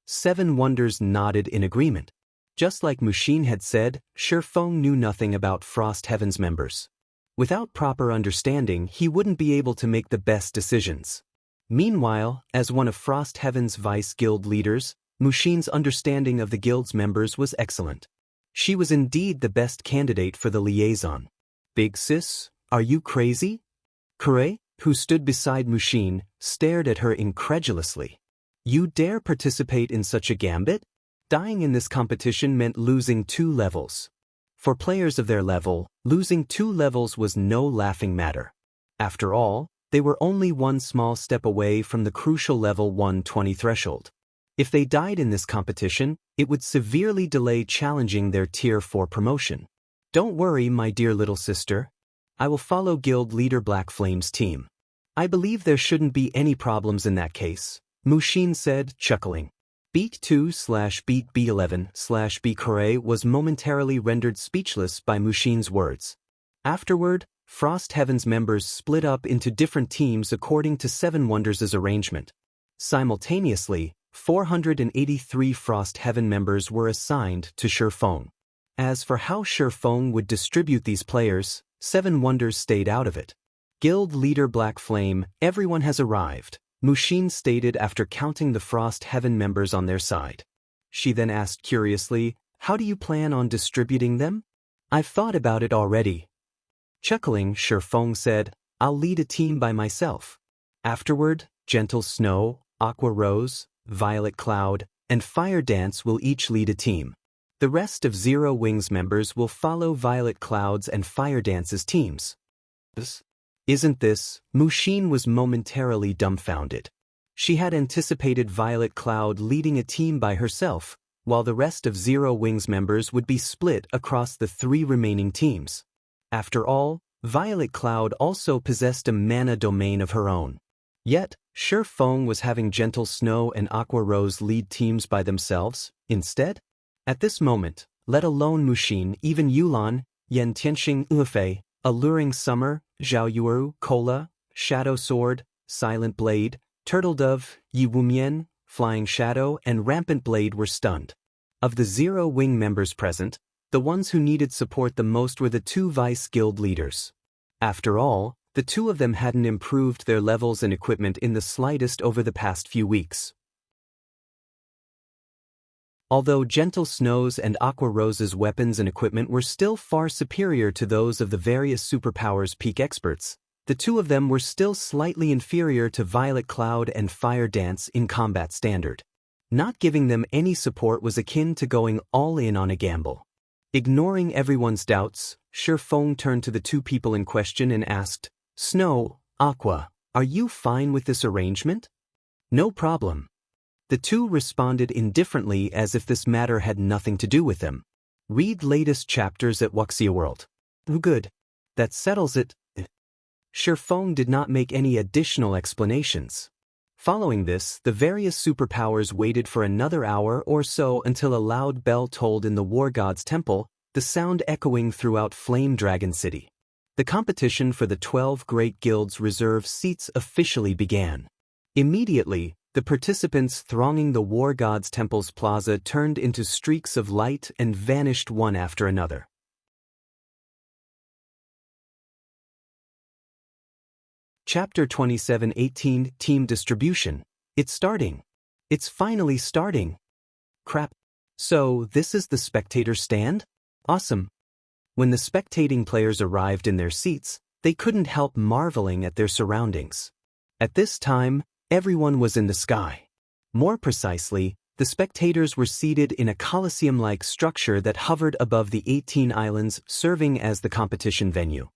Seven Wonders nodded in agreement. Just like Mushin had said, Shi Feng knew nothing about Frost Heaven's members. Without proper understanding, he wouldn't be able to make the best decisions. Meanwhile, as one of Frost Heaven's vice guild leaders, Mushin's understanding of the guild's members was excellent. She was indeed the best candidate for the liaison. Big sis, are you crazy? Kure, who stood beside Mushin, stared at her incredulously. You dare participate in such a gambit? Dying in this competition meant losing 2 levels. For players of their level, losing 2 levels was no laughing matter. After all, they were only one small step away from the crucial level 120 threshold. If they died in this competition, it would severely delay challenging their Tier 4 promotion. Don't worry, my dear little sister. I will follow Guild Leader Black Flame's team. I believe there shouldn't be any problems in that case, Mushin said, chuckling. Beat 2/Beat B11/B Kure was momentarily rendered speechless by Mushin's words. Afterward, Frost Heaven's members split up into different teams according to Seven Wonders' arrangement. Simultaneously, 483 Frost Heaven members were assigned to Shi Feng. As for how Shi Feng would distribute these players, Seven Wonders stayed out of it. Guild leader Black Flame, everyone has arrived, Mushin stated after counting the Frost Heaven members on their side. She then asked curiously, how do you plan on distributing them? I've thought about it already. Chuckling, Shi Feng said, I'll lead a team by myself. Afterward, Gentle Snow, Aqua Rose, Violet Cloud, and Fire Dance will each lead a team. The rest of Zero Wings members will follow Violet Cloud's and Fire Dance's teams. Isn't this? Mushin was momentarily dumbfounded. She had anticipated Violet Cloud leading a team by herself, while the rest of Zero Wings members would be split across the 3 remaining teams. After all, Violet Cloud also possessed a mana domain of her own. Yet, Shi Feng was having Gentle Snow and Aqua Rose lead teams by themselves, instead? At this moment, let alone Mushin, even Yulan, Yan Tianxing Ufei, Alluring Summer, Zhao Yuru, Cola, Shadow Sword, Silent Blade, Turtle Dove, Yi Wumian, Flying Shadow, and Rampant Blade were stunned. Of the Zero Wing members present, the ones who needed support the most were the 2 vice guild leaders. After all, the 2 of them hadn't improved their levels and equipment in the slightest over the past few weeks. Although Gentle Snow's and Aqua Rose's weapons and equipment were still far superior to those of the various superpowers peak experts, the 2 of them were still slightly inferior to Violet Cloud and Fire Dance in combat standard. Not giving them any support was akin to going all in on a gamble. Ignoring everyone's doubts, Shi Feng turned to the 2 people in question and asked, Snow, Aqua, are you fine with this arrangement? No problem. The 2 responded indifferently as if this matter had nothing to do with them. Read latest chapters at Wuxia World. Good. That settles it. Shi Feng did not make any additional explanations. Following this, the various superpowers waited for another hour or so until a loud bell tolled in the War God's Temple, the sound echoing throughout Flame Dragon City. The competition for the 12 Great Guilds reserve seats officially began. Immediately, The participants thronging the War God's Temple's plaza turned into streaks of light and vanished one after another. Chapter 27:18 Team Distribution. It's starting. It's finally starting. Crap. So, this is the spectator stand? Awesome. When the spectating players arrived in their seats, they couldn't help marveling at their surroundings. At this time, everyone was in the sky. More precisely, the spectators were seated in a coliseum-like structure that hovered above the 18 islands serving as the competition venue.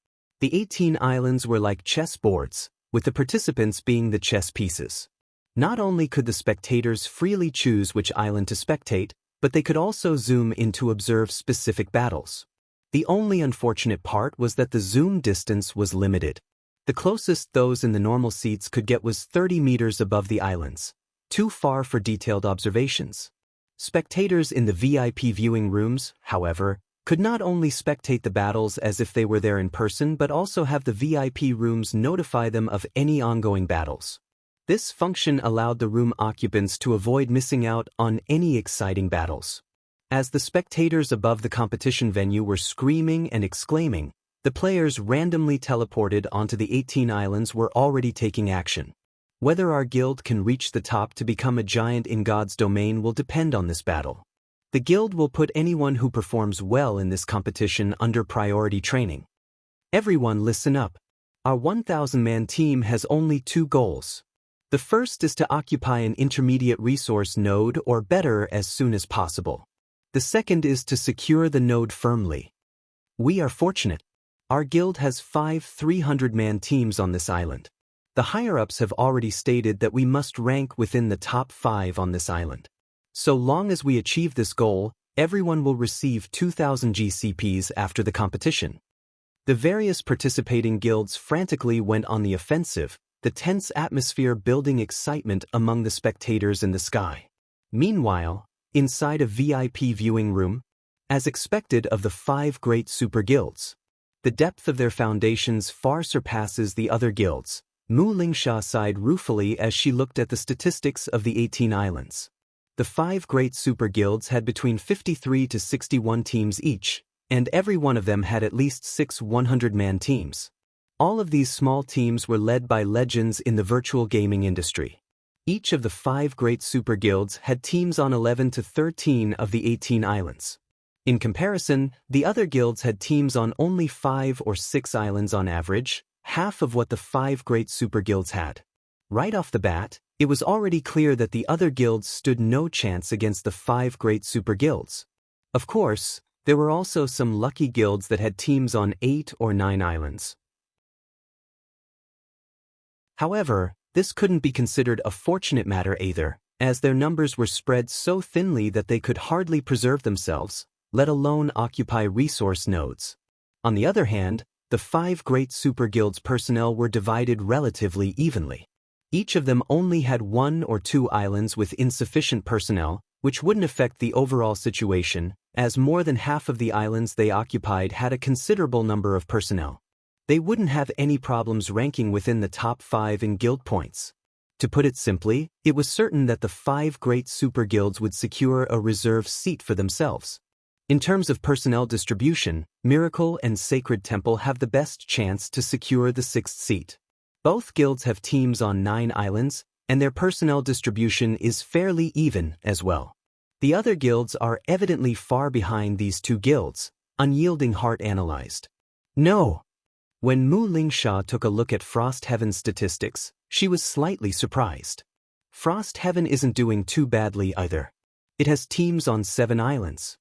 The 18 islands were like chess boards, with the participants being the chess pieces. Not only could the spectators freely choose which island to spectate, but they could also zoom in to observe specific battles. The only unfortunate part was that the zoom distance was limited. The closest those in the normal seats could get was 30 meters above the islands, too far for detailed observations. Spectators in the VIP viewing rooms, however, could not only spectate the battles as if they were there in person but also have the VIP rooms notify them of any ongoing battles. This function allowed the room occupants to avoid missing out on any exciting battles. As the spectators above the competition venue were screaming and exclaiming, the players randomly teleported onto the 18 islands were already taking action. Whether our guild can reach the top to become a giant in God's domain will depend on this battle. The guild will put anyone who performs well in this competition under priority training. Everyone listen up. Our 1,000-man team has only 2 goals. The first is to occupy an intermediate resource node or better as soon as possible. The second is to secure the node firmly. We are fortunate. Our guild has 5 300-man teams on this island. The higher-ups have already stated that we must rank within the top 5 on this island. So long as we achieve this goal, everyone will receive 2,000 GCPs after the competition. The various participating guilds frantically went on the offensive, the tense atmosphere building excitement among the spectators in the sky. Meanwhile, inside a VIP viewing room, as expected of the 5 great super guilds, the depth of their foundations far surpasses the other guilds. Mu Lingsha sighed ruefully as she looked at the statistics of the 18 islands. The 5 great super guilds had between 53 to 61 teams each, and every one of them had at least 6 100-man teams. All of these small teams were led by legends in the virtual gaming industry. Each of the 5 great super guilds had teams on 11 to 13 of the 18 islands. In comparison, the other guilds had teams on only 5 or 6 islands on average, half of what the 5 great super guilds had. Right off the bat, it was already clear that the other guilds stood no chance against the 5 great super guilds. Of course, there were also some lucky guilds that had teams on 8 or 9 islands. However, this couldn't be considered a fortunate matter either, as their numbers were spread so thinly that they could hardly preserve themselves, let alone occupy resource nodes. On the other hand, the 5 great super guilds personnel were divided relatively evenly. Each of them only had 1 or 2 islands with insufficient personnel, which wouldn't affect the overall situation, as more than half of the islands they occupied had a considerable number of personnel. They wouldn't have any problems ranking within the top 5 in guild points. To put it simply, it was certain that the 5 great super guilds would secure a reserve seat for themselves. In terms of personnel distribution, Miracle and Sacred Temple have the best chance to secure the 6th seat. Both guilds have teams on 9 islands, and their personnel distribution is fairly even as well. The other guilds are evidently far behind these 2 guilds, Unyielding Heart analyzed. No! When Mu Lingsha took a look at Frost Heaven's statistics, she was slightly surprised. Frost Heaven isn't doing too badly either. It has teams on 7 islands.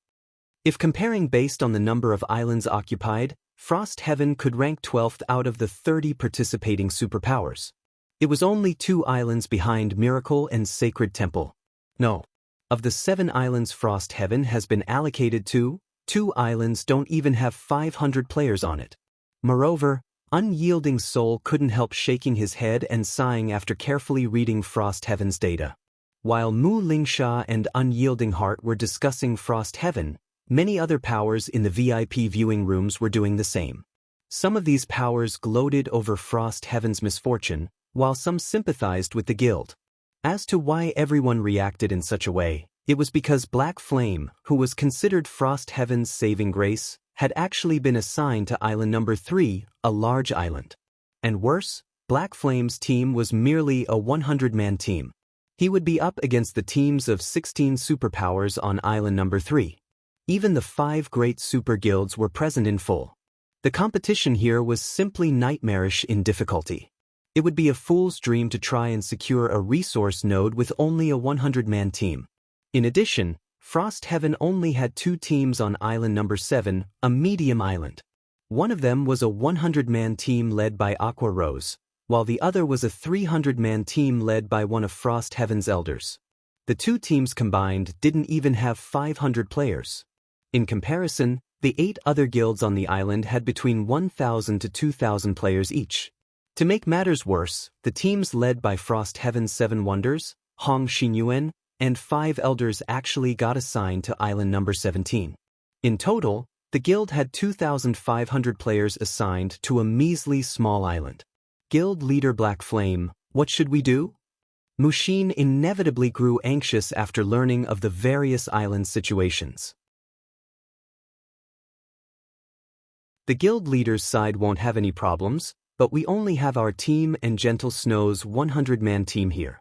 If comparing based on the number of islands occupied, Frost Heaven could rank 12th out of the 30 participating superpowers. It was only 2 islands behind Miracle and Sacred Temple. No. Of the 7 islands Frost Heaven has been allocated to, 2 islands don't even have 500 players on it. Moreover, Unyielding Soul couldn't help shaking his head and sighing after carefully reading Frost Heaven's data. While Mu Lingsha and Unyielding Heart were discussing Frost Heaven, many other powers in the VIP viewing rooms were doing the same. Some of these powers gloated over Frost Heaven's misfortune, while some sympathized with the guild. As to why everyone reacted in such a way, it was because Black Flame, who was considered Frost Heaven's saving grace, had actually been assigned to Island number 3, a large island. And worse, Black Flame's team was merely a 100-man team. He would be up against the teams of 16 superpowers on Island number 3. Even the 5 great super guilds were present in full. The competition here was simply nightmarish in difficulty. It would be a fool's dream to try and secure a resource node with only a 100-man team. In addition, Frost Heaven only had 2 teams on Island number 7, a medium island. One of them was a 100-man team led by Aqua Rose, while the other was a 300-man team led by one of Frost Heaven's elders. The 2 teams combined didn't even have 500 players. In comparison, the 8 other guilds on the island had between 1,000 to 2,000 players each. To make matters worse, the teams led by Frost Heaven's 7 Wonders, Hong Xinyuan, and 5 elders actually got assigned to Island number 17. In total, the guild had 2,500 players assigned to a measly small island. Guild leader Black Flame, what should we do? Mushin inevitably grew anxious after learning of the various island situations. The guild leader's side won't have any problems, but we only have our team and Gentle Snow's 100-man team here.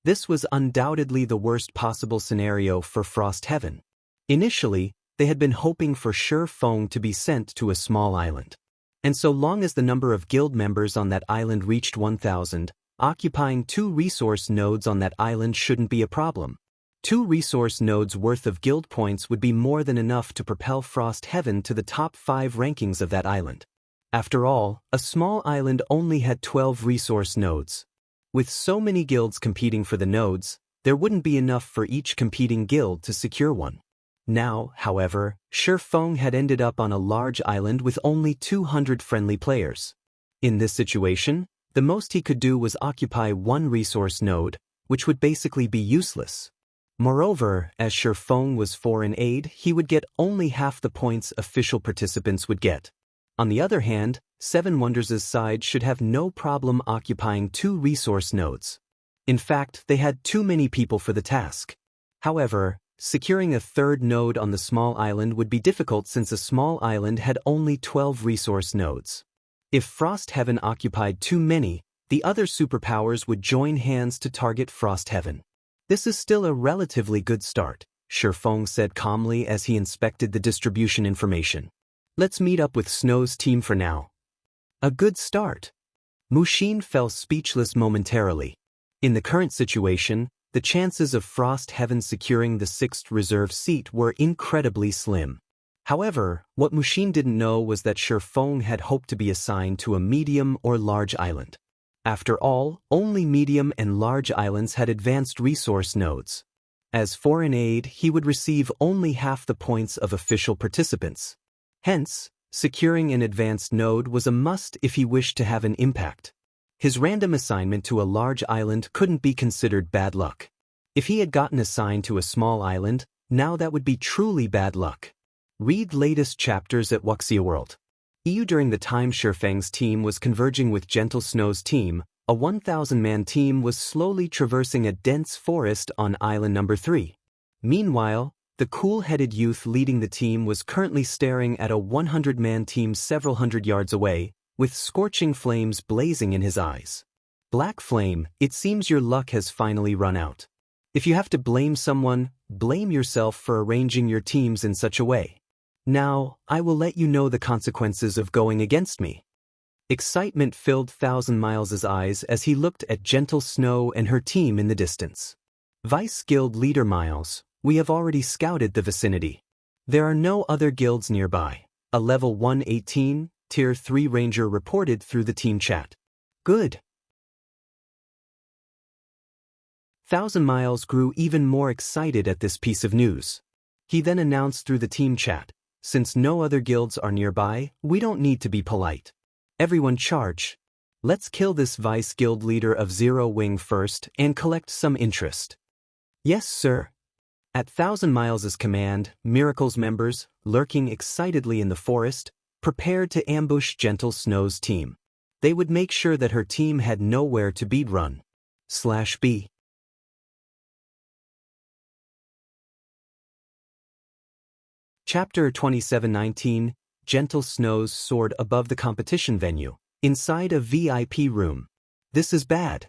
This was undoubtedly the worst possible scenario for Frost Heaven. Initially, they had been hoping for Shi Feng to be sent to a small island. And so long as the number of guild members on that island reached 1,000, occupying 2 resource nodes on that island shouldn't be a problem. 2 resource nodes worth of guild points would be more than enough to propel Frost Heaven to the top 5 rankings of that island. After all, a small island only had 12 resource nodes. With so many guilds competing for the nodes, there wouldn't be enough for each competing guild to secure one. Now, however, Shi Feng had ended up on a large island with only 200 friendly players. In this situation, the most he could do was occupy 1 resource node, which would basically be useless. Moreover, as Shi Feng was foreign aid, he would get only half the points official participants would get. On the other hand, 7 Wonders' side should have no problem occupying 2 resource nodes. In fact, they had too many people for the task. However, securing a 3rd node on the small island would be difficult since a small island had only 12 resource nodes. If Frost Heaven occupied too many, the other superpowers would join hands to target Frost Heaven. This is still a relatively good start, Shi Feng said calmly as he inspected the distribution information. Let's meet up with Snow's team for now. A good start. Mushin fell speechless momentarily. In the current situation, the chances of Frost Heaven securing the 6th reserve seat were incredibly slim. However, what Mushin didn't know was that Shi Feng had hoped to be assigned to a medium or large island. After all, only medium and large islands had advanced resource nodes. As foreign aid, he would receive only half the points of official participants. Hence, securing an advanced node was a must if he wished to have an impact. His random assignment to a large island couldn't be considered bad luck. If he had gotten assigned to a small island, now that would be truly bad luck. Read latest chapters at Wuxia World. During the time Shi Feng's team was converging with Gentle Snow's team, a 1,000-man team was slowly traversing a dense forest on Island number 3. Meanwhile, the cool-headed youth leading the team was currently staring at a 100-man team several hundred yards away, with scorching flames blazing in his eyes. Black Flame, it seems your luck has finally run out. If you have to blame someone, blame yourself for arranging your teams in such a way. Now, I will let you know the consequences of going against me. Excitement filled Thousand Miles' eyes as he looked at Gentle Snow and her team in the distance. Vice Guild Leader Miles, we have already scouted the vicinity. There are no other guilds nearby. A level 118, Tier 3 Ranger reported through the team chat. Good. Thousand Miles grew even more excited at this piece of news. He then announced through the team chat, since no other guilds are nearby, we don't need to be polite. Everyone charge. Let's kill this Vice Guild leader of Zero Wing first and collect some interest. Yes, sir. At Thousand Miles' command, Miracle's members, lurking excitedly in the forest, prepared to ambush Gentle Snow's team. They would make sure that her team had nowhere to bead run. /B. Chapter 2719, Gentle Snows soared above the competition venue, inside a VIP room. This is bad.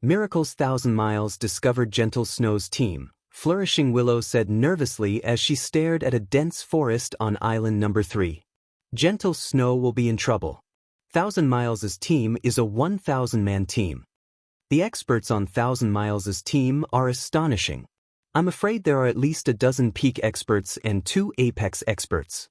Miracle's Thousand Miles discovered Gentle Snow's team, Flourishing Willow said nervously as she stared at a dense forest on island number 3. Gentle Snow will be in trouble. Thousand Miles' team is a 1,000-man team. The experts on Thousand Miles' team are astonishing. I'm afraid there are at least a dozen peak experts and 2 apex experts.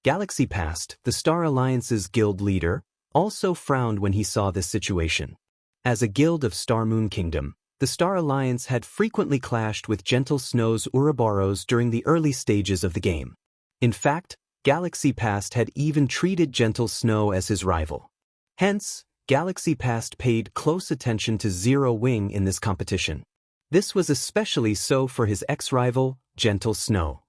Galaxy Past, the Star Alliance's guild leader, also frowned when he saw this situation. As a guild of Star Moon Kingdom, the Star Alliance had frequently clashed with Gentle Snow's Ouroboros during the early stages of the game. In fact, Galaxy Past had even treated Gentle Snow as his rival. Hence, Galaxy Past paid close attention to Zero Wing in this competition. This was especially so for his ex-rival, Gentle Snow.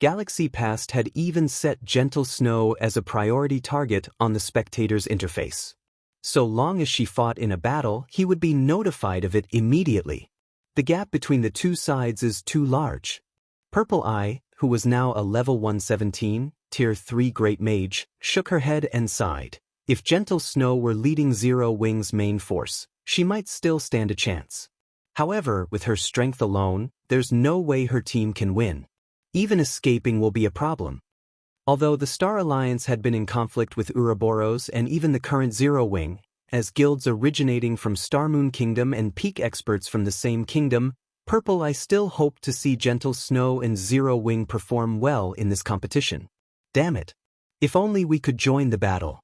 Galaxy Past had even set Gentle Snow as a priority target on the spectator's interface. So long as she fought in a battle, he would be notified of it immediately. The gap between the two sides is too large. Purple Eye, who was now a level 117, Tier 3 Great Mage, shook her head and sighed. If Gentle Snow were leading Zero Wing's main force, she might still stand a chance. However, with her strength alone, there's no way her team can win. Even escaping will be a problem. Although the Star Alliance had been in conflict with Ouroboros and even the current Zero Wing, as guilds originating from Star Moon Kingdom and peak experts from the same kingdom, Purple Eye still hoped to see Gentle Snow and Zero Wing perform well in this competition. Damn it. If only we could join the battle.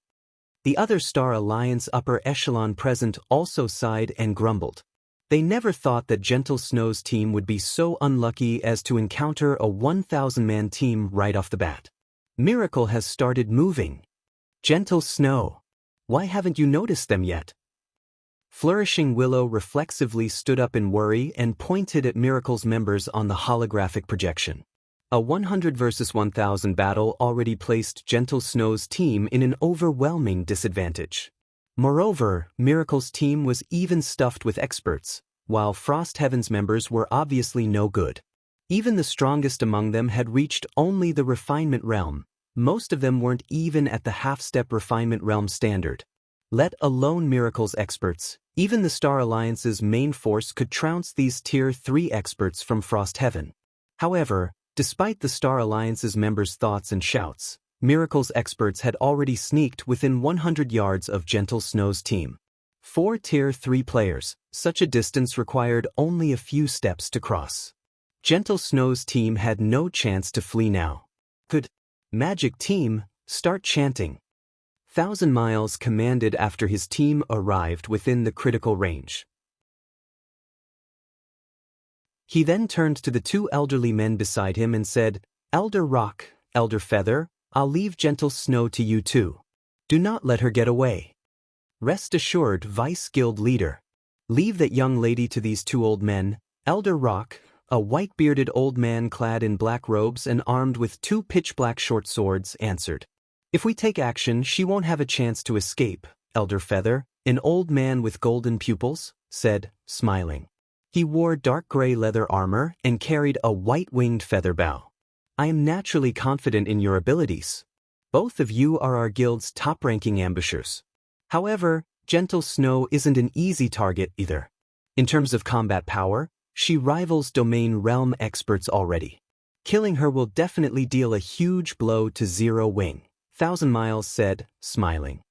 The other Star Alliance upper echelon present also sighed and grumbled. They never thought that Gentle Snow's team would be so unlucky as to encounter a 1,000-man team right off the bat. Miracle has started moving. Gentle Snow. Why haven't you noticed them yet? Flourishing Willow reflexively stood up in worry and pointed at Miracle's members on the holographic projection. A 100 versus 1,000 battle already placed Gentle Snow's team in an overwhelming disadvantage. Moreover, Miracle's team was even stuffed with experts, while Frost Heaven's members were obviously no good. Even the strongest among them had reached only the refinement realm. Most of them weren't even at the half-step refinement realm standard. Let alone Miracle's experts, even the Star Alliance's main force could trounce these Tier 3 experts from Frost Heaven. However, despite the Star Alliance's members' thoughts and shouts, Miracle's experts had already sneaked within 100 yards of Gentle Snow's team. 4 Tier 3 players, such a distance required only a few steps to cross. Gentle Snow's team had no chance to flee now. Good. Magic Team, start chanting. Thousand Miles commanded after his team arrived within the critical range. He then turned to the 2 elderly men beside him and said, "Elder Rock, Elder Feather, I'll leave Gentle Snow to you too. Do not let her get away." Rest assured, Vice Guild Leader. Leave that young lady to these 2 old men. Elder Rock, a white-bearded old man clad in black robes and armed with 2 pitch-black short swords, answered. "If we take action, she won't have a chance to escape." Elder Feather, an old man with golden pupils, said, smiling. He wore dark gray leather armor and carried a white-winged feather bow. "I am naturally confident in your abilities. Both of you are our guild's top-ranking ambushers. However, Gentle Snow isn't an easy target either. In terms of combat power, she rivals Domain Realm experts already. Killing her will definitely deal a huge blow to Zero Wing," Thousand Miles said, smiling.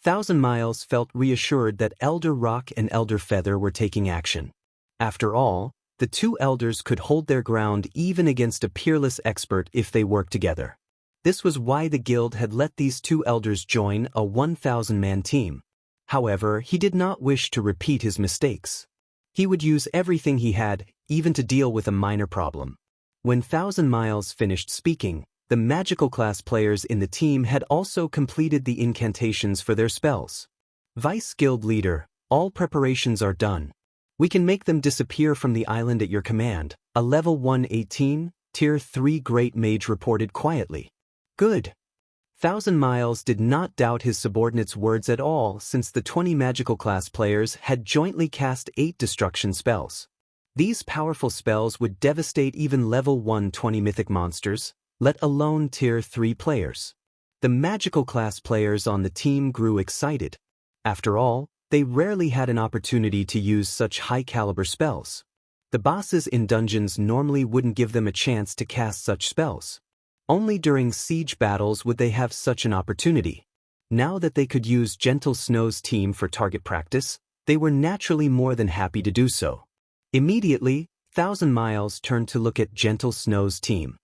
Thousand Miles felt reassured that Elder Rock and Elder Feather were taking action. After all, the 2 elders could hold their ground even against a peerless expert if they worked together. This was why the guild had let these 2 elders join a 1,000-man team. However, he did not wish to repeat his mistakes. He would use everything he had, even to deal with a minor problem. When Thousand Miles finished speaking, the magical class players in the team had also completed the incantations for their spells. "Vice Guild Leader, all preparations are done. We can make them disappear from the island at your command," a level 118, Tier 3 Great Mage reported quietly. "Good." Thousand Miles did not doubt his subordinate's words at all since the 20 magical class players had jointly cast 8 destruction spells. These powerful spells would devastate even level 120 mythic monsters, let alone Tier 3 players. The magical class players on the team grew excited. After all, they rarely had an opportunity to use such high-caliber spells. The bosses in dungeons normally wouldn't give them a chance to cast such spells. Only during siege battles would they have such an opportunity. Now that they could use Gentle Snow's team for target practice, they were naturally more than happy to do so. Immediately, Thousand Miles turned to look at Gentle Snow's team.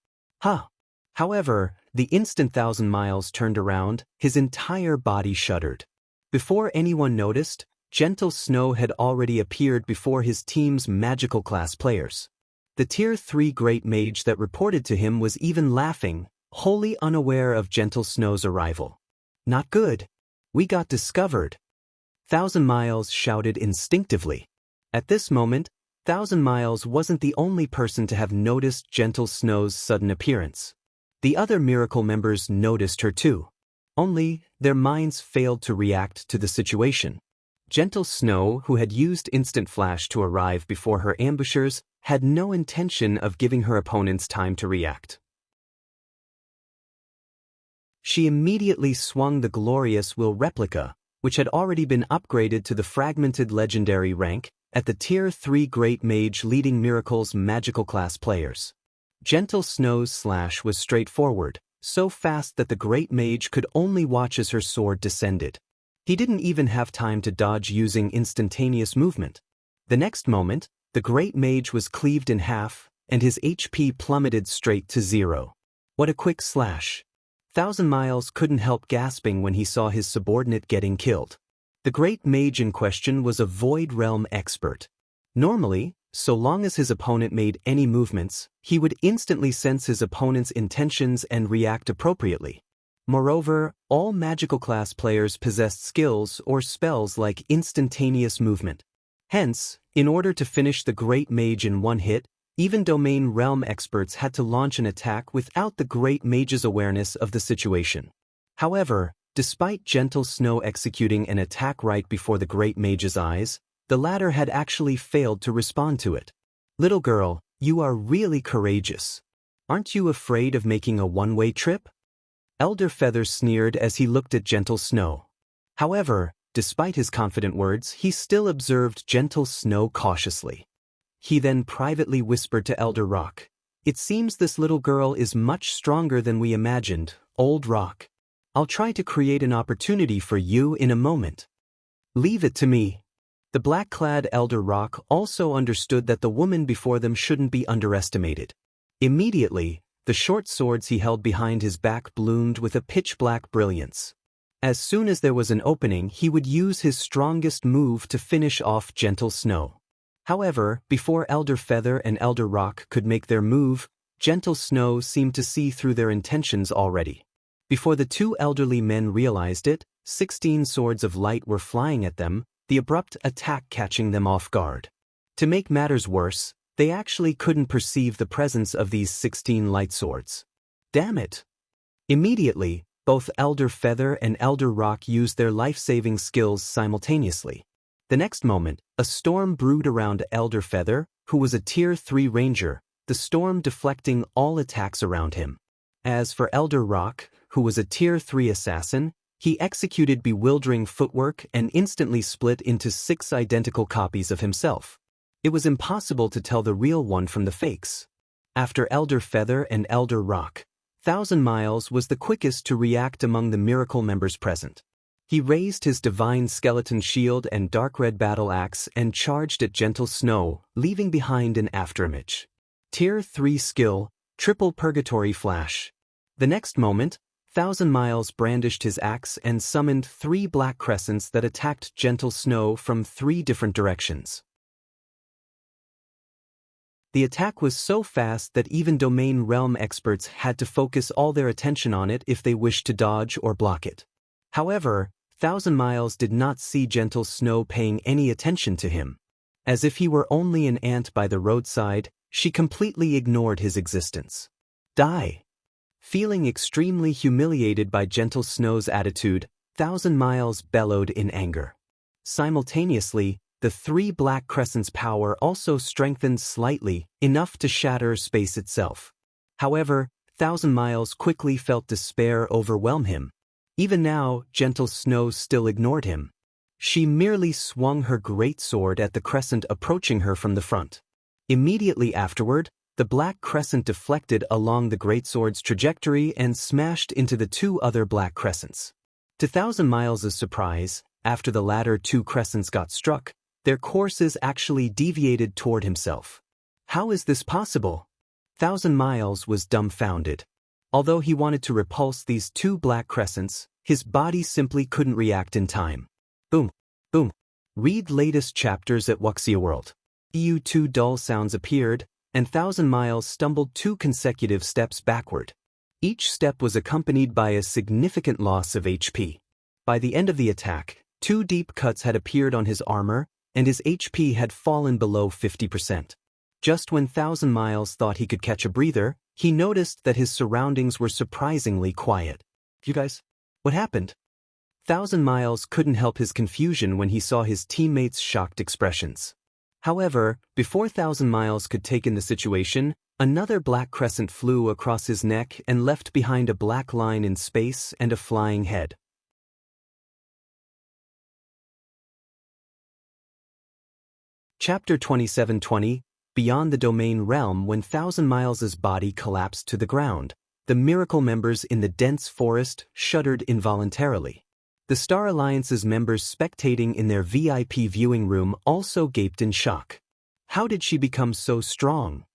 However, the instant Thousand Miles turned around, his entire body shuddered. Before anyone noticed, Gentle Snow had already appeared before his team's magical class players. The Tier 3 Great Mage that reported to him was even laughing, wholly unaware of Gentle Snow's arrival. Not good. We got discovered. Thousand Miles shouted instinctively. At this moment, Thousand Miles wasn't the only person to have noticed Gentle Snow's sudden appearance. The other Miracle members noticed her too. Only, their minds failed to react to the situation. Gentle Snow, who had used Instant Flash to arrive before her ambushers, had no intention of giving her opponents time to react. She immediately swung the glorious Will replica, which had already been upgraded to the fragmented legendary rank, at the Tier 3 Great Mage leading Miracle's magical class players. Gentle Snow's slash was straightforward, so fast that the Great Mage could only watch as her sword descended. He didn't even have time to dodge using instantaneous movement. The next moment, the Great Mage was cleaved in half, and his HP plummeted straight to 0. What a quick slash. Thousand Miles couldn't help gasping when he saw his subordinate getting killed. The Great Mage in question was a Void Realm expert. Normally, so long as his opponent made any movements, he would instantly sense his opponent's intentions and react appropriately. Moreover, all magical class players possessed skills or spells like instantaneous movement. Hence, in order to finish the Great Mage in one hit, even Domain Realm experts had to launch an attack without the Great Mage's awareness of the situation. However, despite Gentle Snow executing an attack right before the Great Mage's eyes, the latter had actually failed to respond to it. Little girl, you are really courageous. Aren't you afraid of making a one-way trip? Elder Feather sneered as he looked at Gentle Snow. However, despite his confident words, he still observed Gentle Snow cautiously. He then privately whispered to Elder Rock, "It seems this little girl is much stronger than we imagined, Old Rock. I'll try to create an opportunity for you in a moment. Leave it to me." The black-clad Elder Rock also understood that the woman before them shouldn't be underestimated. Immediately, the short swords he held behind his back bloomed with a pitch-black brilliance. As soon as there was an opening, he would use his strongest move to finish off Gentle Snow. However, before Elder Feather and Elder Rock could make their move, Gentle Snow seemed to see through their intentions already. Before the two elderly men realized it, 16 swords of light were flying at them, the abrupt attack catching them off guard. To make matters worse, they actually couldn't perceive the presence of these 16 light swords. Damn it! Immediately, both Elder Feather and Elder Rock used their life-saving skills simultaneously. The next moment, a storm brewed around Elder Feather, who was a Tier 3 ranger, the storm deflecting all attacks around him. As for Elder Rock, who was a Tier 3 assassin, he executed bewildering footwork and instantly split into 6 identical copies of himself. It was impossible to tell the real one from the fakes. After Elder Feather and Elder Rock, Thousand Miles was the quickest to react among the Miracle members present. He raised his Divine Skeleton Shield and Dark Red Battle Axe and charged at Gentle Snow, leaving behind an afterimage. Tier 3 skill, Triple Purgatory Flash. The next moment, Thousand Miles brandished his axe and summoned 3 black crescents that attacked Gentle Snow from 3 different directions. The attack was so fast that even Domain Realm experts had to focus all their attention on it if they wished to dodge or block it. However, Thousand Miles did not see Gentle Snow paying any attention to him. As if he were only an ant by the roadside, she completely ignored his existence. Die! Feeling extremely humiliated by Gentle Snow's attitude, Thousand Miles bellowed in anger. Simultaneously, the 3 black crescents' power also strengthened slightly, enough to shatter space itself. However, Thousand Miles quickly felt despair overwhelm him. Even now, Gentle Snow still ignored him. She merely swung her great sword at the crescent approaching her from the front. Immediately afterward, the black crescent deflected along the greatsword's trajectory and smashed into the two other black crescents. To Thousand Miles' surprise, after the latter two crescents got struck, their courses actually deviated toward himself. How is this possible? Thousand Miles was dumbfounded. Although he wanted to repulse these two black crescents, his body simply couldn't react in time. Boom, boom. Read latest chapters at Wuxia World. Two dull sounds appeared, and Thousand Miles stumbled 2 consecutive steps backward. Each step was accompanied by a significant loss of HP. By the end of the attack, 2 deep cuts had appeared on his armor, and his HP had fallen below 50%. Just when Thousand Miles thought he could catch a breather, he noticed that his surroundings were surprisingly quiet. You guys, what happened? Thousand Miles couldn't help his confusion when he saw his teammates' shocked expressions. However, before Thousand Miles could take in the situation, another black crescent flew across his neck and left behind a black line in space and a flying head. Chapter 2720, Beyond the Domain Realm. When Thousand Miles' body collapsed to the ground, the Miracle members in the dense forest shuddered involuntarily. The Star Alliance's members spectating in their VIP viewing room also gaped in shock. How did she become so strong?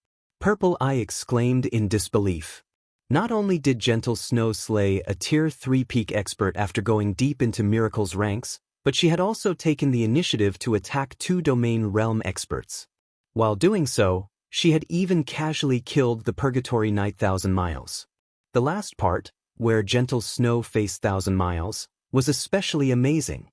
Purple Eye exclaimed in disbelief. Not only did Gentle Snow slay a Tier 3 peak expert after going deep into Miracle's ranks, but she had also taken the initiative to attack 2 Domain Realm experts. While doing so, she had even casually killed the Purgatory Knight Thousand Miles. The last part, where Gentle Snow faced Thousand Miles, was especially amazing.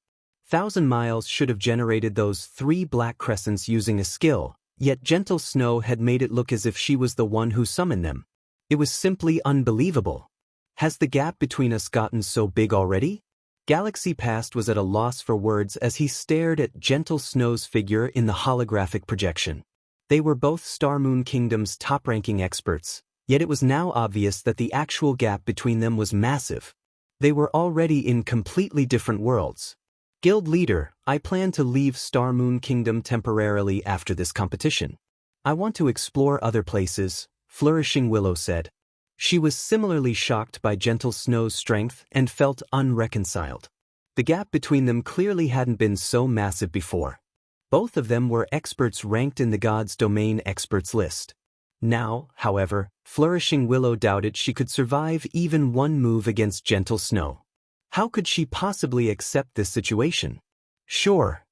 Thousand Miles should have generated those 3 black crescents using a skill, yet Gentle Snow had made it look as if she was the one who summoned them. It was simply unbelievable. Has the gap between us gotten so big already? Galaxy Past was at a loss for words as he stared at Gentle Snow's figure in the holographic projection. They were both Star Moon Kingdom's top-ranking experts, yet it was now obvious that the actual gap between them was massive. They were already in completely different worlds. Guild leader, I plan to leave Star Moon Kingdom temporarily after this competition. I want to explore other places, Flourishing Willow said. She was similarly shocked by Gentle Snow's strength and felt unreconciled. The gap between them clearly hadn't been so massive before. Both of them were experts ranked in the God's Domain experts list. Now, however, Flourishing Willow doubted she could survive even one move against Gentle Snow. How could she possibly accept this situation? Sure.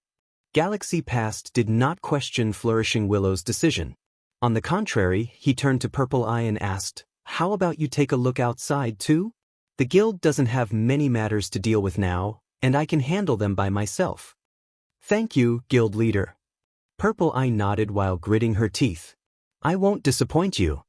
Galaxy Past did not question Flourishing Willow's decision. On the contrary, he turned to Purple Eye and asked, "How about you take a look outside too? The guild doesn't have many matters to deal with now, and I can handle them by myself." "Thank you, guild leader." Purple Eye nodded while gritting her teeth. "I won't disappoint you."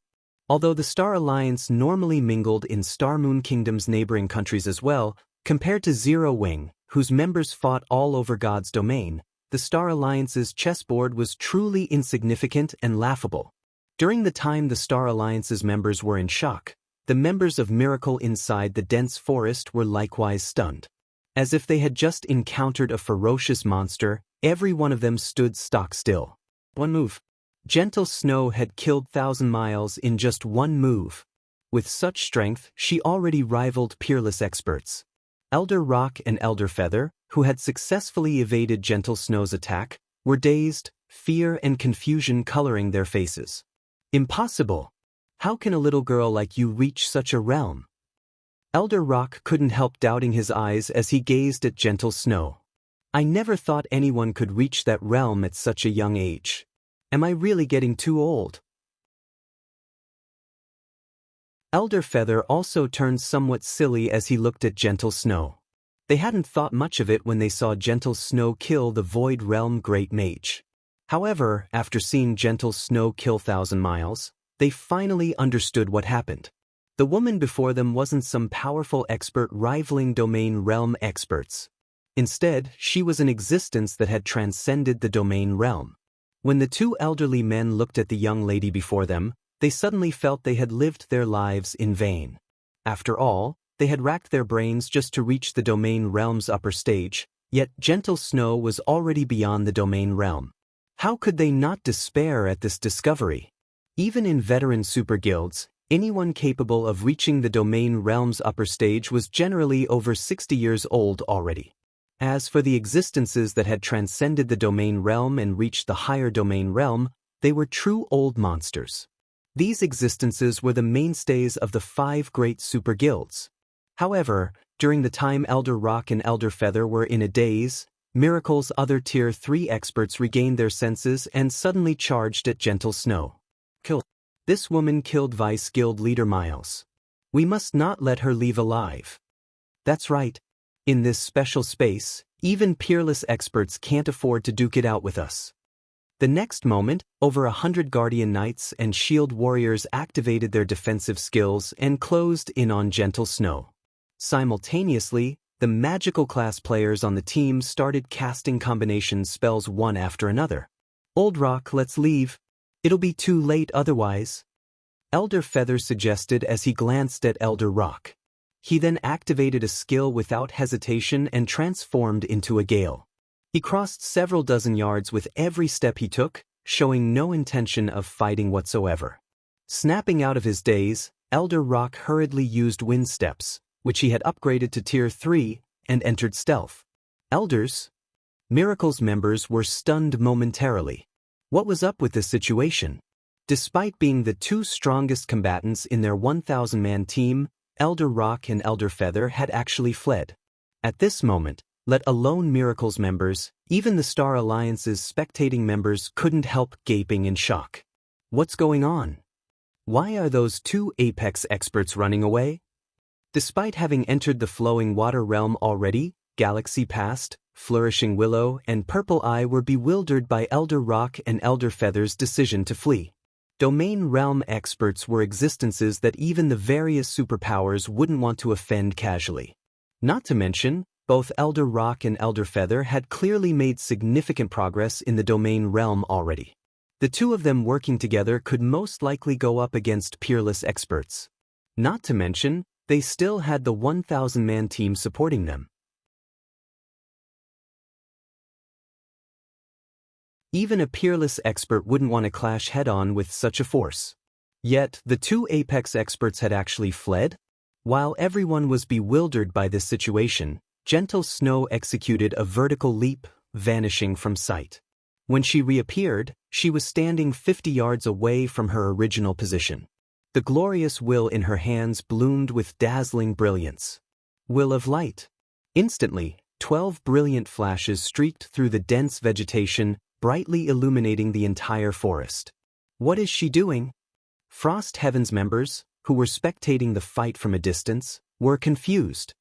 Although the Star Alliance normally mingled in Star Moon Kingdom's neighboring countries as well, compared to Zero Wing, whose members fought all over God's domain, the Star Alliance's chessboard was truly insignificant and laughable. During the time the Star Alliance's members were in shock, the members of Miracle inside the dense forest were likewise stunned. As if they had just encountered a ferocious monster, every one of them stood stock still. One move. Gentle Snow had killed Thousand Miles in just one move. With such strength, she already rivaled peerless experts. Elder Rock and Elder Feather, who had successfully evaded Gentle Snow's attack, were dazed, fear and confusion coloring their faces. Impossible! How can a little girl like you reach such a realm? Elder Rock couldn't help doubting his eyes as he gazed at Gentle Snow. I never thought anyone could reach that realm at such a young age. Am I really getting too old? Elder Feather also turned somewhat silly as he looked at Gentle Snow. They hadn't thought much of it when they saw Gentle Snow kill the Void Realm Great Mage. However, after seeing Gentle Snow kill Thousand Miles, they finally understood what happened. The woman before them wasn't some powerful expert rivaling Domain Realm experts. Instead, she was an existence that had transcended the Domain Realm. When the 2 elderly men looked at the young lady before them, They suddenly felt they had lived their lives in vain. After all, they had racked their brains just to reach the domain realm's upper stage, yet gentle snow was already beyond the domain realm. How could they not despair at this discovery? Even in veteran super guilds, anyone capable of reaching the domain realm's upper stage was generally over 60 years old already. As for the existences that had transcended the domain realm and reached the higher domain realm, they were true old monsters. These existences were the mainstays of the 5 great super guilds. However, during the time Elder Rock and Elder Feather were in a daze, Miracle's other Tier 3 experts regained their senses and suddenly charged at Gentle Snow. Kill. This woman killed Vice Guild leader Miles. We must not let her leave alive. That's right. In this special space, even peerless experts can't afford to duke it out with us. The next moment, over 100 Guardian Knights and Shield Warriors activated their defensive skills and closed in on Gentle Snow. Simultaneously, the magical class players on the team started casting combination spells one after another. Old Rock, let's leave. It'll be too late otherwise. Elder Feather suggested as he glanced at Elder Rock. He then activated a skill without hesitation and transformed into a gale. He crossed several dozen yards with every step he took, showing no intention of fighting whatsoever. Snapping out of his daze, Elder Rock hurriedly used wind steps, which he had upgraded to Tier 3, and entered stealth. Elders? Miracle's members were stunned momentarily. What was up with this situation? Despite being the 2 strongest combatants in their 1,000-man team, Elder Rock and Elder Feather had actually fled. At this moment, let alone Miracle's members, even the Star Alliance's spectating members couldn't help gaping in shock. What's going on? Why are those 2 Apex experts running away? Despite having entered the flowing water realm already, Galaxy Past, Flourishing Willow, and Purple Eye were bewildered by Elder Rock and Elder Feather's decision to flee. Domain realm experts were existences that even the various superpowers wouldn't want to offend casually. Not to mention, both Elder Rock and Elder Feather had clearly made significant progress in the domain realm already. The 2 of them working together could most likely go up against peerless experts. Not to mention, they still had the 1,000-man team supporting them. Even a peerless expert wouldn't want to clash head-on with such a force. Yet, the 2 Apex experts had actually fled? While everyone was bewildered by this situation, Gentle Snow executed a vertical leap, vanishing from sight. When she reappeared, she was standing 50 yards away from her original position. The glorious will in her hands bloomed with dazzling brilliance. Will of Light. Instantly, 12 brilliant flashes streaked through the dense vegetation, brightly illuminating the entire forest. What is she doing? Frost Heaven's members, who were spectating the fight from a distance, were confused.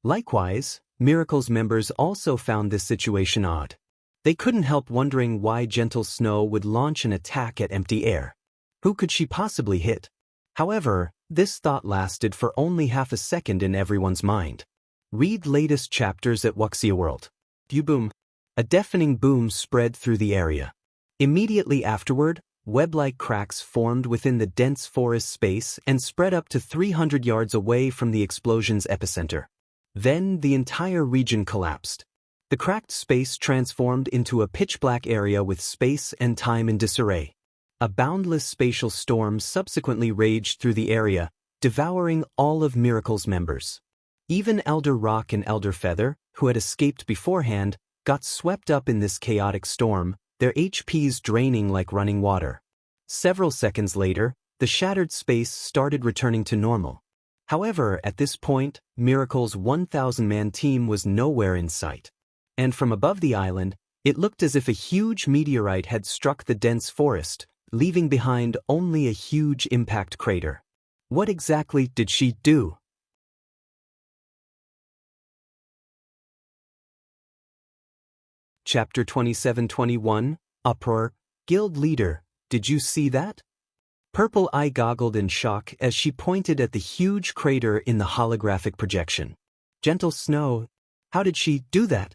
Likewise, Miracle's members also found this situation odd. They couldn't help wondering why Gentle Snow would launch an attack at empty air. Who could she possibly hit? However, this thought lasted for only half a second in everyone's mind. Read latest chapters at Wuxia World. Boom. A deafening boom spread through the area. Immediately afterward, web-like cracks formed within the dense forest space and spread up to 300 yards away from the explosion's epicenter. Then the entire region collapsed. The cracked space transformed into a pitch-black area with space and time in disarray. A boundless spatial storm subsequently raged through the area, devouring all of Miracle's members. Even Elder Rock and Elder Feather, who had escaped beforehand, got swept up in this chaotic storm, their HPs draining like running water. Several seconds later, the shattered space started returning to normal. However, at this point, Miracle's 1,000-man team was nowhere in sight. And from above the island, it looked as if a huge meteorite had struck the dense forest, leaving behind only a huge impact crater. What exactly did she do? Chapter 27-21, Uproar. Guild Leader, did you see that? Purple Eye goggled in shock as she pointed at the huge crater in the holographic projection. Gentle Snow, how did she do that?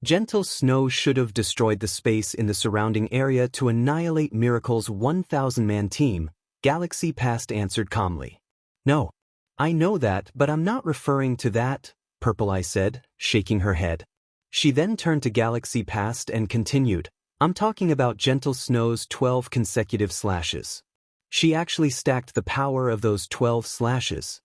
Gentle Snow should have destroyed the space in the surrounding area to annihilate Miracle's 1,000-man team, Galaxy Past answered calmly. No. I know that, but I'm not referring to that, Purple Eye said, shaking her head. She then turned to Galaxy Past and continued, I'm talking about Gentle Snow's 12 consecutive slashes. She actually stacked the power of those 12 slashes.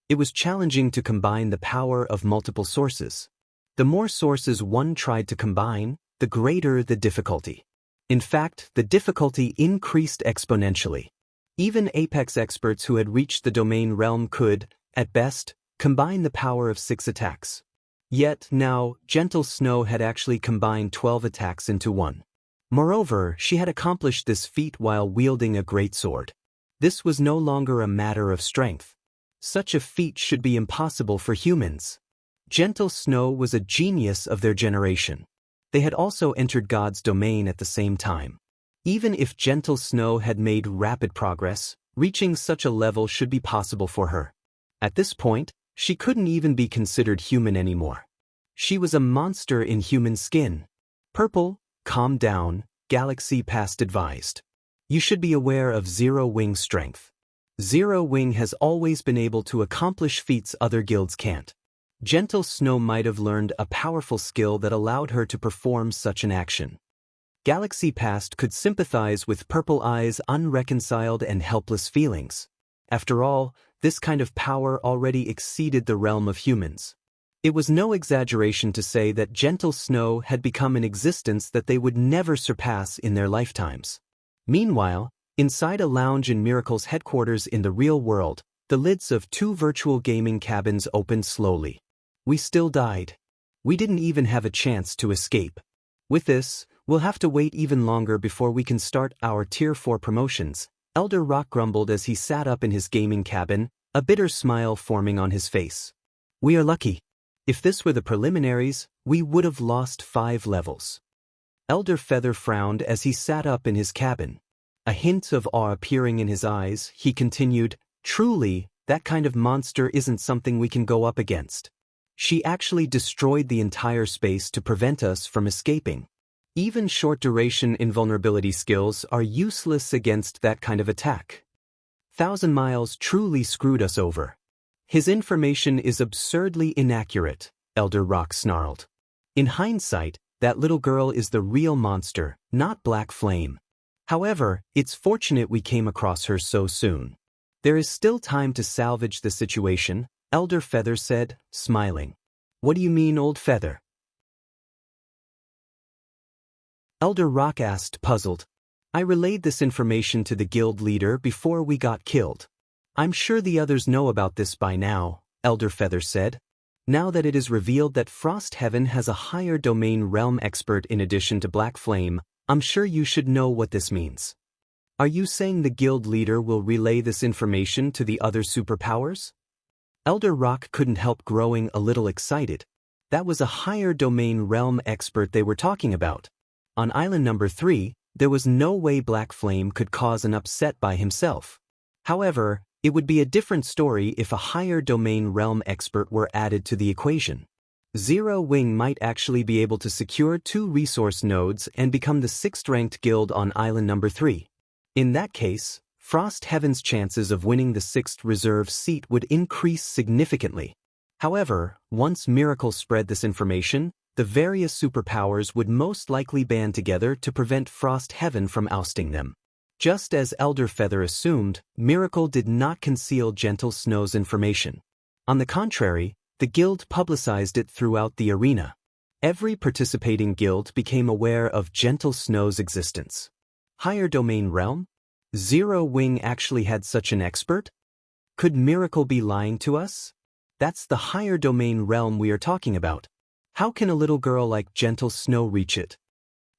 It was challenging to combine the power of multiple sources. The more sources one tried to combine, the greater the difficulty. In fact, the difficulty increased exponentially. Even Apex experts who had reached the domain realm could, at best, combine the power of 6 attacks. Yet now, Gentle Snow had actually combined 12 attacks into one. Moreover, she had accomplished this feat while wielding a greatsword. This was no longer a matter of strength. Such a feat should be impossible for humans. Gentle Snow was a genius of their generation. They had also entered God's domain at the same time. Even if Gentle Snow had made rapid progress, reaching such a level should be possible for her. At this point, she couldn't even be considered human anymore. She was a monster in human skin. Purple, calm down, Galaxy Past advised. You should be aware of Zero Wing strength. Zero Wing has always been able to accomplish feats other guilds can't. Gentle Snow might have learned a powerful skill that allowed her to perform such an action. Galaxy Past could sympathize with Purple Eye's unreconciled and helpless feelings. After all, this kind of power already exceeded the realm of humans. It was no exaggeration to say that Gentle Snow had become an existence that they would never surpass in their lifetimes. Meanwhile, inside a lounge in Miracle's headquarters in the real world, the lids of 2 virtual gaming cabins opened slowly. We still died. We didn't even have a chance to escape. With this, we'll have to wait even longer before we can start our Tier 4 promotions, Elder Rock grumbled as he sat up in his gaming cabin, a bitter smile forming on his face. We are lucky. If this were the preliminaries, we would have lost 5 levels. Elder Feather frowned as he sat up in his cabin. A hint of awe appearing in his eyes, he continued, Truly, that kind of monster isn't something we can go up against. She actually destroyed the entire space to prevent us from escaping. Even short-duration invulnerability skills are useless against that kind of attack. 1,000 Miles truly screwed us over. His information is absurdly inaccurate, Elder Rock snarled. In hindsight, that little girl is the real monster, not Black Flame. However, it's fortunate we came across her so soon. There is still time to salvage the situation, Elder Feather said, smiling. What do you mean, Old Feather? Elder Rock asked, puzzled. I relayed this information to the guild leader before we got killed. I'm sure the others know about this by now, Elder Feather said. Now that it is revealed that Frost Heaven has a higher domain realm expert in addition to Black Flame, I'm sure you should know what this means. Are you saying the guild leader will relay this information to the other superpowers? Elder Rock couldn't help growing a little excited. That was a higher domain realm expert they were talking about. On Island number 3, there was no way Black Flame could cause an upset by himself. However, it would be a different story if a higher domain realm expert were added to the equation. Zero Wing might actually be able to secure 2 resource nodes and become the 6th-ranked guild on Island number 3. In that case, Frost Heaven's chances of winning the 6th reserve seat would increase significantly. However, once Miracle spread this information, the various superpowers would most likely band together to prevent Frost Heaven from ousting them. Just as Elder Feather assumed, Miracle did not conceal Gentle Snow's information. On the contrary, the guild publicized it throughout the arena. Every participating guild became aware of Gentle Snow's existence. Higher domain realm? Zero Wing actually had such an expert? Could Miracle be lying to us? That's the higher domain realm we are talking about. How can a little girl like Gentle Snow reach it?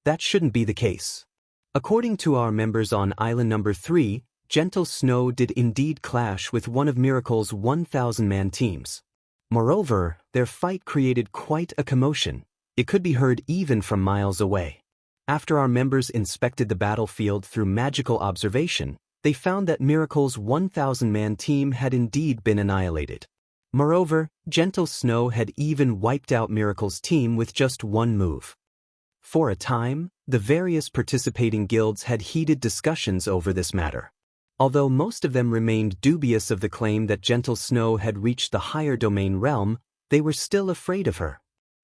That shouldn't be the case. According to our members on Island number 3, Gentle Snow did indeed clash with one of Miracle's 1,000-man teams. Moreover, their fight created quite a commotion. It could be heard even from miles away. After our members inspected the battlefield through magical observation, they found that Miracle's 1,000-man team had indeed been annihilated. Moreover, Gentle Snow had even wiped out Miracle's team with just one move. For a time, the various participating guilds had heated discussions over this matter. Although most of them remained dubious of the claim that Gentle Snow had reached the higher domain realm, they were still afraid of her.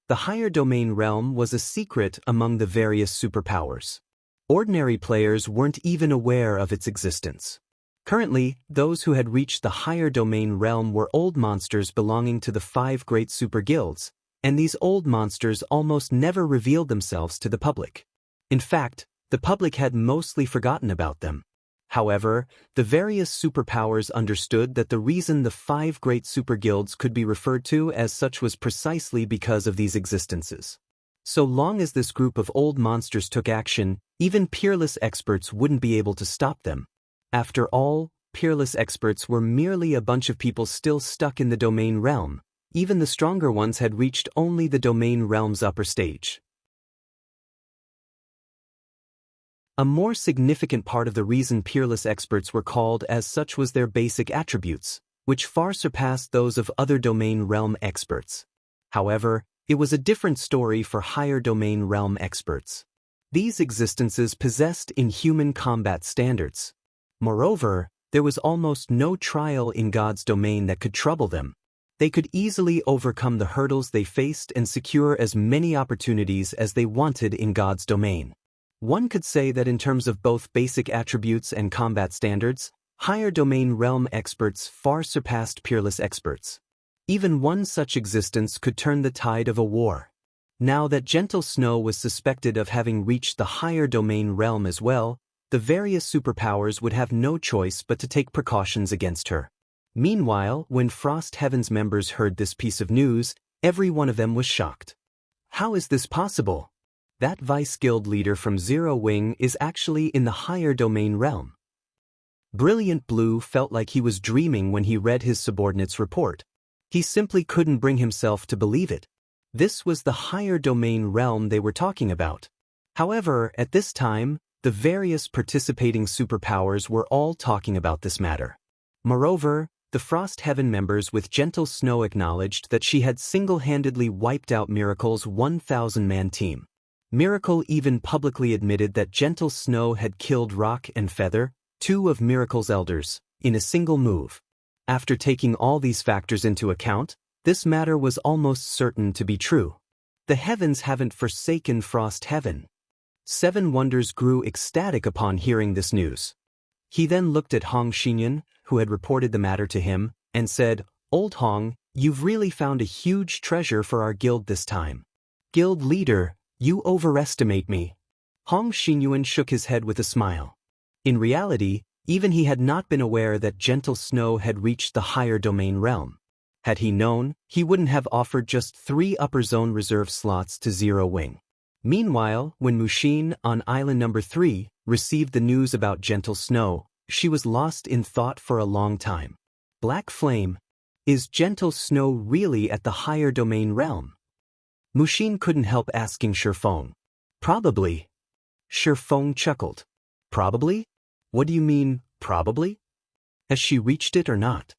The higher domain realm was a secret among the various superpowers. Ordinary players weren't even aware of its existence. Currently, those who had reached the higher domain realm were old monsters belonging to the 5 great super guilds, and these old monsters almost never revealed themselves to the public. In fact, the public had mostly forgotten about them. However, the various superpowers understood that the reason the 5 great super guilds could be referred to as such was precisely because of these existences. So long as this group of old monsters took action, even peerless experts wouldn't be able to stop them. After all, peerless experts were merely a bunch of people still stuck in the domain realm. Even the stronger ones had reached only the domain realm's upper stage. A more significant part of the reason peerless experts were called as such was their basic attributes, which far surpassed those of other domain realm experts. However, it was a different story for higher domain realm experts. These existences possessed inhuman combat standards. Moreover, there was almost no trial in God's domain that could trouble them. They could easily overcome the hurdles they faced and secure as many opportunities as they wanted in God's domain. One could say that in terms of both basic attributes and combat standards, higher domain realm experts far surpassed peerless experts. Even one such existence could turn the tide of a war. Now that Gentle Snow was suspected of having reached the higher domain realm as well, the various superpowers would have no choice but to take precautions against her. Meanwhile, when Frost Heaven's members heard this piece of news, every one of them was shocked. How is this possible? That Vice Guild leader from Zero Wing is actually in the higher domain realm. Brilliant Blue felt like he was dreaming when he read his subordinate's report. He simply couldn't bring himself to believe it. This was the higher domain realm they were talking about. However, at this time, the various participating superpowers were all talking about this matter. Moreover, the Frost Heaven members with Gentle Snow acknowledged that she had single-handedly wiped out Miracle's 1,000-man team. Miracle even publicly admitted that Gentle Snow had killed Rock and Feather, 2 of Miracle's elders, in a single move. After taking all these factors into account, this matter was almost certain to be true. The heavens haven't forsaken Frost Heaven. 7 Wonders grew ecstatic upon hearing this news. He then looked at Hong Xinyan, who had reported the matter to him, and said, "Old Hong, you've really found a huge treasure for our guild this time." "Guild leader, you overestimate me." Hong Xinyan shook his head with a smile. In reality, even he had not been aware that Gentle Snow had reached the higher domain realm. Had he known, he wouldn't have offered just 3 upper zone reserve slots to Zero Wing. Meanwhile, when Mushin, on island number 3, received the news about Gentle Snow, she was lost in thought for a long time. Black Flame, is Gentle Snow really at the higher domain realm? Mushin couldn't help asking Shi Feng. Probably. Shi Feng chuckled. Probably? What do you mean, probably? Has she reached it or not?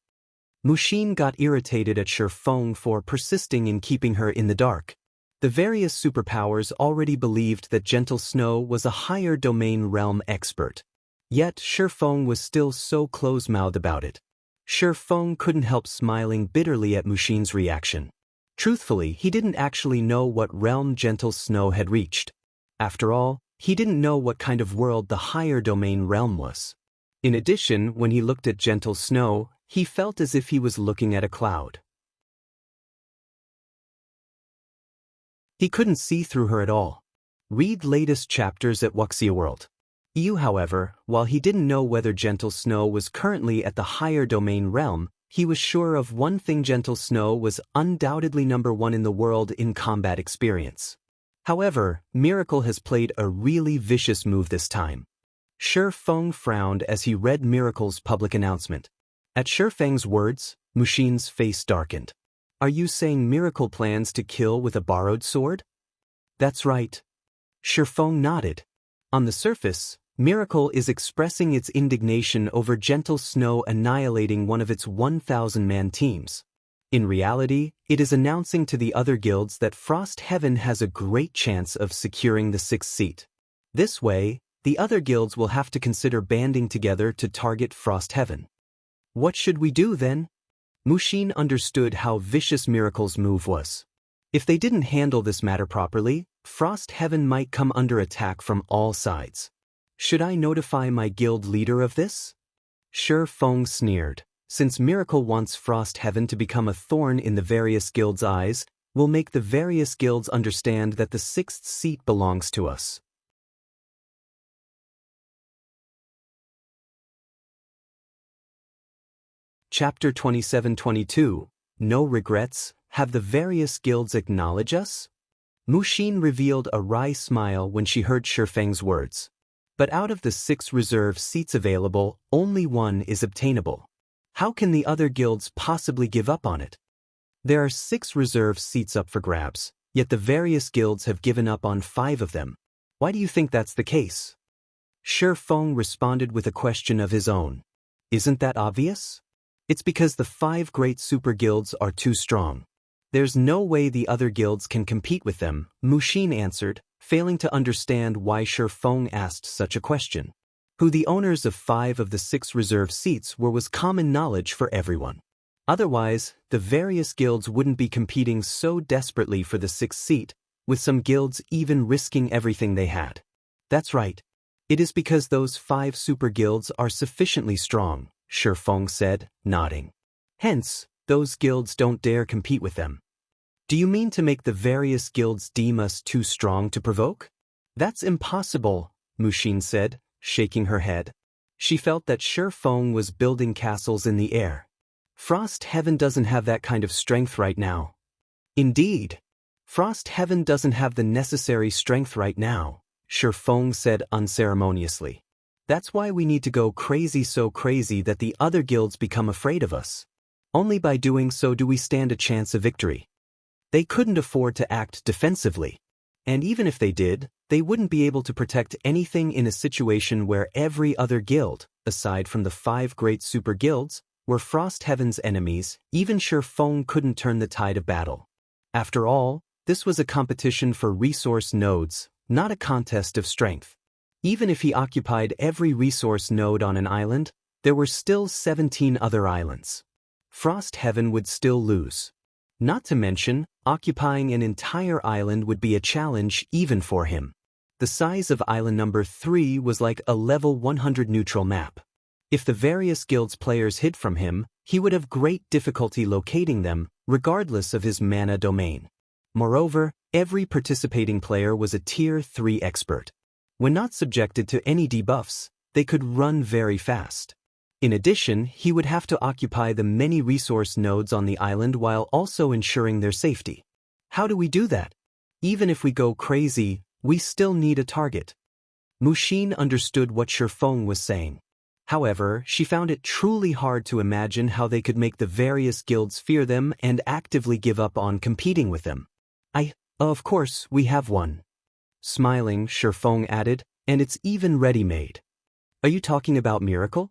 Mushin got irritated at Shi Feng for persisting in keeping her in the dark. The various superpowers already believed that Gentle Snow was a higher domain realm expert. Yet Shi Feng was still so close-mouthed about it. Shi Feng couldn't help smiling bitterly at Mushin's reaction. Truthfully, he didn't actually know what realm Gentle Snow had reached. After all, he didn't know what kind of world the higher domain realm was. In addition, when he looked at Gentle Snow, he felt as if he was looking at a cloud. He couldn't see through her at all. Read latest chapters at Wuxia World. However, while he didn't know whether Gentle Snow was currently at the higher domain realm, he was sure of one thing: Gentle Snow was undoubtedly number 1 in the world in combat experience. However, Miracle has played a really vicious move this time. Shi Feng frowned as he read Miracle's public announcement. At Shi Feng's words, Mushin's face darkened. "Are you saying Miracle plans to kill with a borrowed sword?" "That's right." Shi Feng nodded. On the surface, Miracle is expressing its indignation over Gentle Snow annihilating one of its 1,000-man teams. In reality, it is announcing to the other guilds that Frost Heaven has a great chance of securing the 6th seat. This way, the other guilds will have to consider banding together to target Frost Heaven. What should we do then? Mushin understood how vicious Miracle's move was. If they didn't handle this matter properly, Frost Heaven might come under attack from all sides. Should I notify my guild leader of this? Shi Feng sneered. Since Miracle wants Frost Heaven to become a thorn in the various guilds' eyes, we'll make the various guilds understand that the 6th seat belongs to us. Chapter 27-22, No Regrets, Have the Various Guilds Acknowledge Us? Mushin revealed a wry smile when she heard Shi Feng's words. But out of the 6 reserve seats available, only 1 is obtainable. How can the other guilds possibly give up on it? There are 6 reserve seats up for grabs, yet the various guilds have given up on 5 of them. Why do you think that's the case? Shi Feng responded with a question of his own. Isn't that obvious? It's because the 5 great super guilds are too strong. There's no way the other guilds can compete with them, Mushin answered, failing to understand why Shi Feng asked such a question. Who the owners of 5 of the 6 reserve seats were was common knowledge for everyone. Otherwise, the various guilds wouldn't be competing so desperately for the 6th seat, with some guilds even risking everything they had. That's right. It is because those 5 super guilds are sufficiently strong, Shi Feng said, nodding. Hence, those guilds don't dare compete with them. Do you mean to make the various guilds deem us too strong to provoke? That's impossible, Mushin said, shaking her head. She felt that Shi Feng was building castles in the air. Frost Heaven doesn't have that kind of strength right now. Indeed. Frost Heaven doesn't have the necessary strength right now, Shi Feng said unceremoniously. That's why we need to go crazy, so crazy that the other guilds become afraid of us. Only by doing so do we stand a chance of victory. They couldn't afford to act defensively. And even if they did, they wouldn't be able to protect anything in a situation where every other guild, aside from the 5 great super guilds, were Frost Heaven's enemies. Even Shi Feng couldn't turn the tide of battle. After all, this was a competition for resource nodes, not a contest of strength. Even if he occupied every resource node on an island, there were still 17 other islands. Frost Heaven would still lose. Not to mention, occupying an entire island would be a challenge even for him. The size of island number 3 was like a level 100 neutral map. If the various guilds players hid from him, he would have great difficulty locating them, regardless of his mana domain. Moreover, every participating player was a tier 3 expert. When not subjected to any debuffs, they could run very fast. In addition, he would have to occupy the many resource nodes on the island while also ensuring their safety. How do we do that? Even if we go crazy, we still need a target. Mushin understood what Shi Feng was saying. However, she found it truly hard to imagine how they could make the various guilds fear them and actively give up on competing with them. Of course, we have one. Smiling, Shi Feng added, and it's even ready-made. Are you talking about Miracle?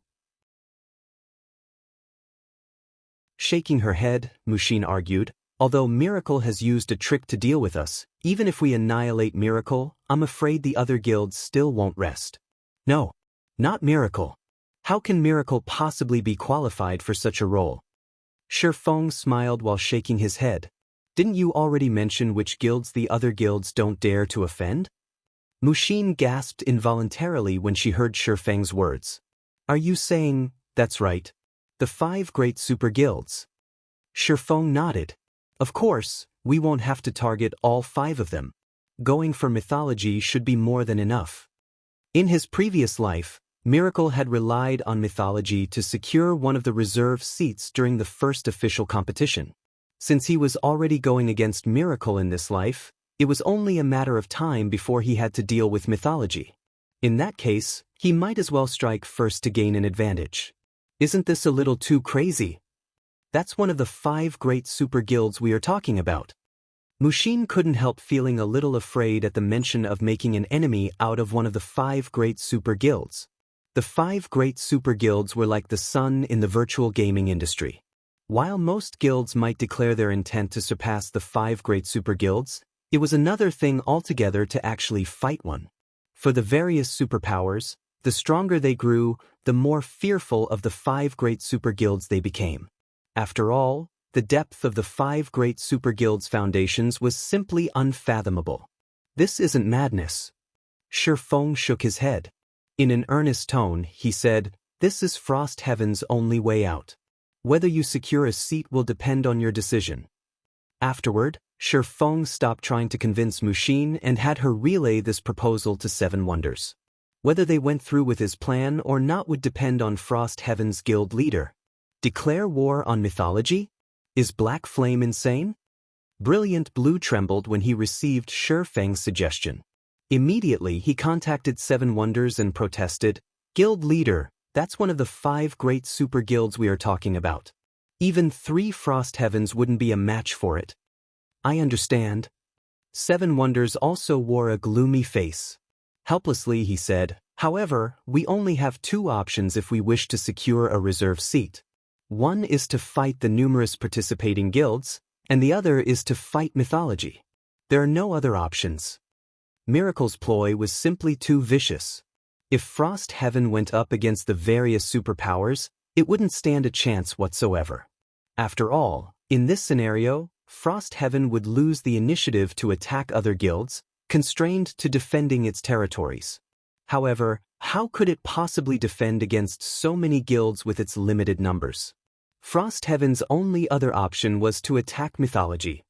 Shaking her head, Mushin argued, although Miracle has used a trick to deal with us, even if we annihilate Miracle, I'm afraid the other guilds still won't rest. No, not Miracle. How can Miracle possibly be qualified for such a role? Shi Feng smiled while shaking his head. Didn't you already mention which guilds the other guilds don't dare to offend? Mushin gasped involuntarily when she heard Shi Feng's words. Are you saying, that's right, the 5 great super guilds? Shi Feng nodded. Of course, we won't have to target all 5 of them. Going for mythology should be more than enough. In his previous life, Miracle had relied on mythology to secure one of the reserve seats during the first official competition. Since he was already going against Miracle in this life, it was only a matter of time before he had to deal with mythology. In that case, he might as well strike first to gain an advantage. Isn't this a little too crazy? That's one of the 5 great super guilds we are talking about. Mushin couldn't help feeling a little afraid at the mention of making an enemy out of one of the 5 great super guilds. The 5 great super guilds were like the sun in the virtual gaming industry. While most guilds might declare their intent to surpass the 5 great super guilds, it was another thing altogether to actually fight one. For the various superpowers, the stronger they grew, the more fearful of the 5 great super guilds they became. After all, the depth of the 5 great super guilds' foundations was simply unfathomable. This isn't madness. Shi Feng shook his head. In an earnest tone, he said, "This is Frost Heaven's only way out. Whether you secure a seat will depend on your decision." Afterward, Shi Feng stopped trying to convince Muxin and had her relay this proposal to 7 Wonders. Whether they went through with his plan or not would depend on Frost Heaven's guild leader. Declare war on mythology? Is Black Flame insane? Brilliant Blue trembled when he received Shi Feng's suggestion. Immediately he contacted 7 Wonders and protested, "Guild leader, that's one of the 5 great super guilds we are talking about. Even 3 Frost Heavens wouldn't be a match for it." "I understand." 7 Wonders also wore a gloomy face. Helplessly he said, "However, we only have 2 options if we wish to secure a reserve seat. One is to fight the numerous participating guilds, and the other is to fight mythology. There are no other options." Miracle's ploy was simply too vicious. If Frost Heaven went up against the various superpowers, it wouldn't stand a chance whatsoever. After all, in this scenario, Frost Heaven would lose the initiative to attack other guilds, constrained to defending its territories. However, how could it possibly defend against so many guilds with its limited numbers? Frost Heaven's only other option was to attack mythology.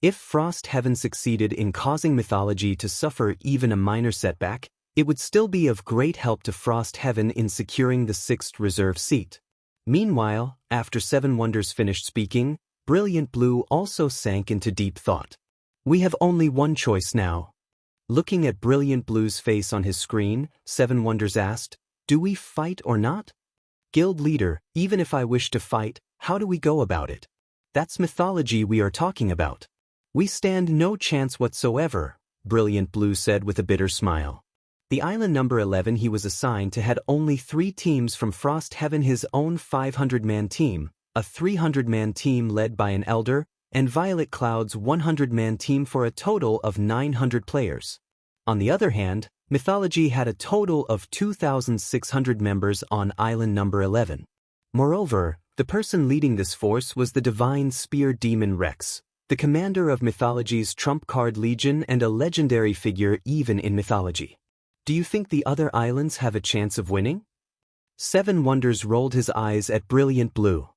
If Frost Heaven succeeded in causing mythology to suffer even a minor setback, it would still be of great help to Frost Heaven in securing the 6th reserve seat. Meanwhile, after 7 Wonders finished speaking, Brilliant Blue also sank into deep thought. "We have only one choice now." Looking at Brilliant Blue's face on his screen, 7 Wonders asked, "Do we fight or not?" "Guild leader, even if I wish to fight, how do we go about it? That's mythology we are talking about." "We stand no chance whatsoever," Brilliant Blue said with a bitter smile. The island number 11 he was assigned to had only 3 teams from Frost Heaven, his own 500-man team, a 300-man team led by an elder, and Violet Cloud's 100-man team for a total of 900 players. On the other hand, mythology had a total of 2,600 members on island number 11. Moreover, the person leading this force was the divine spear demon Rex, the commander of mythology's trump card legion and a legendary figure even in mythology. "Do you think the other islands have a chance of winning?" 7 Wonders rolled his eyes at Brilliant Blue.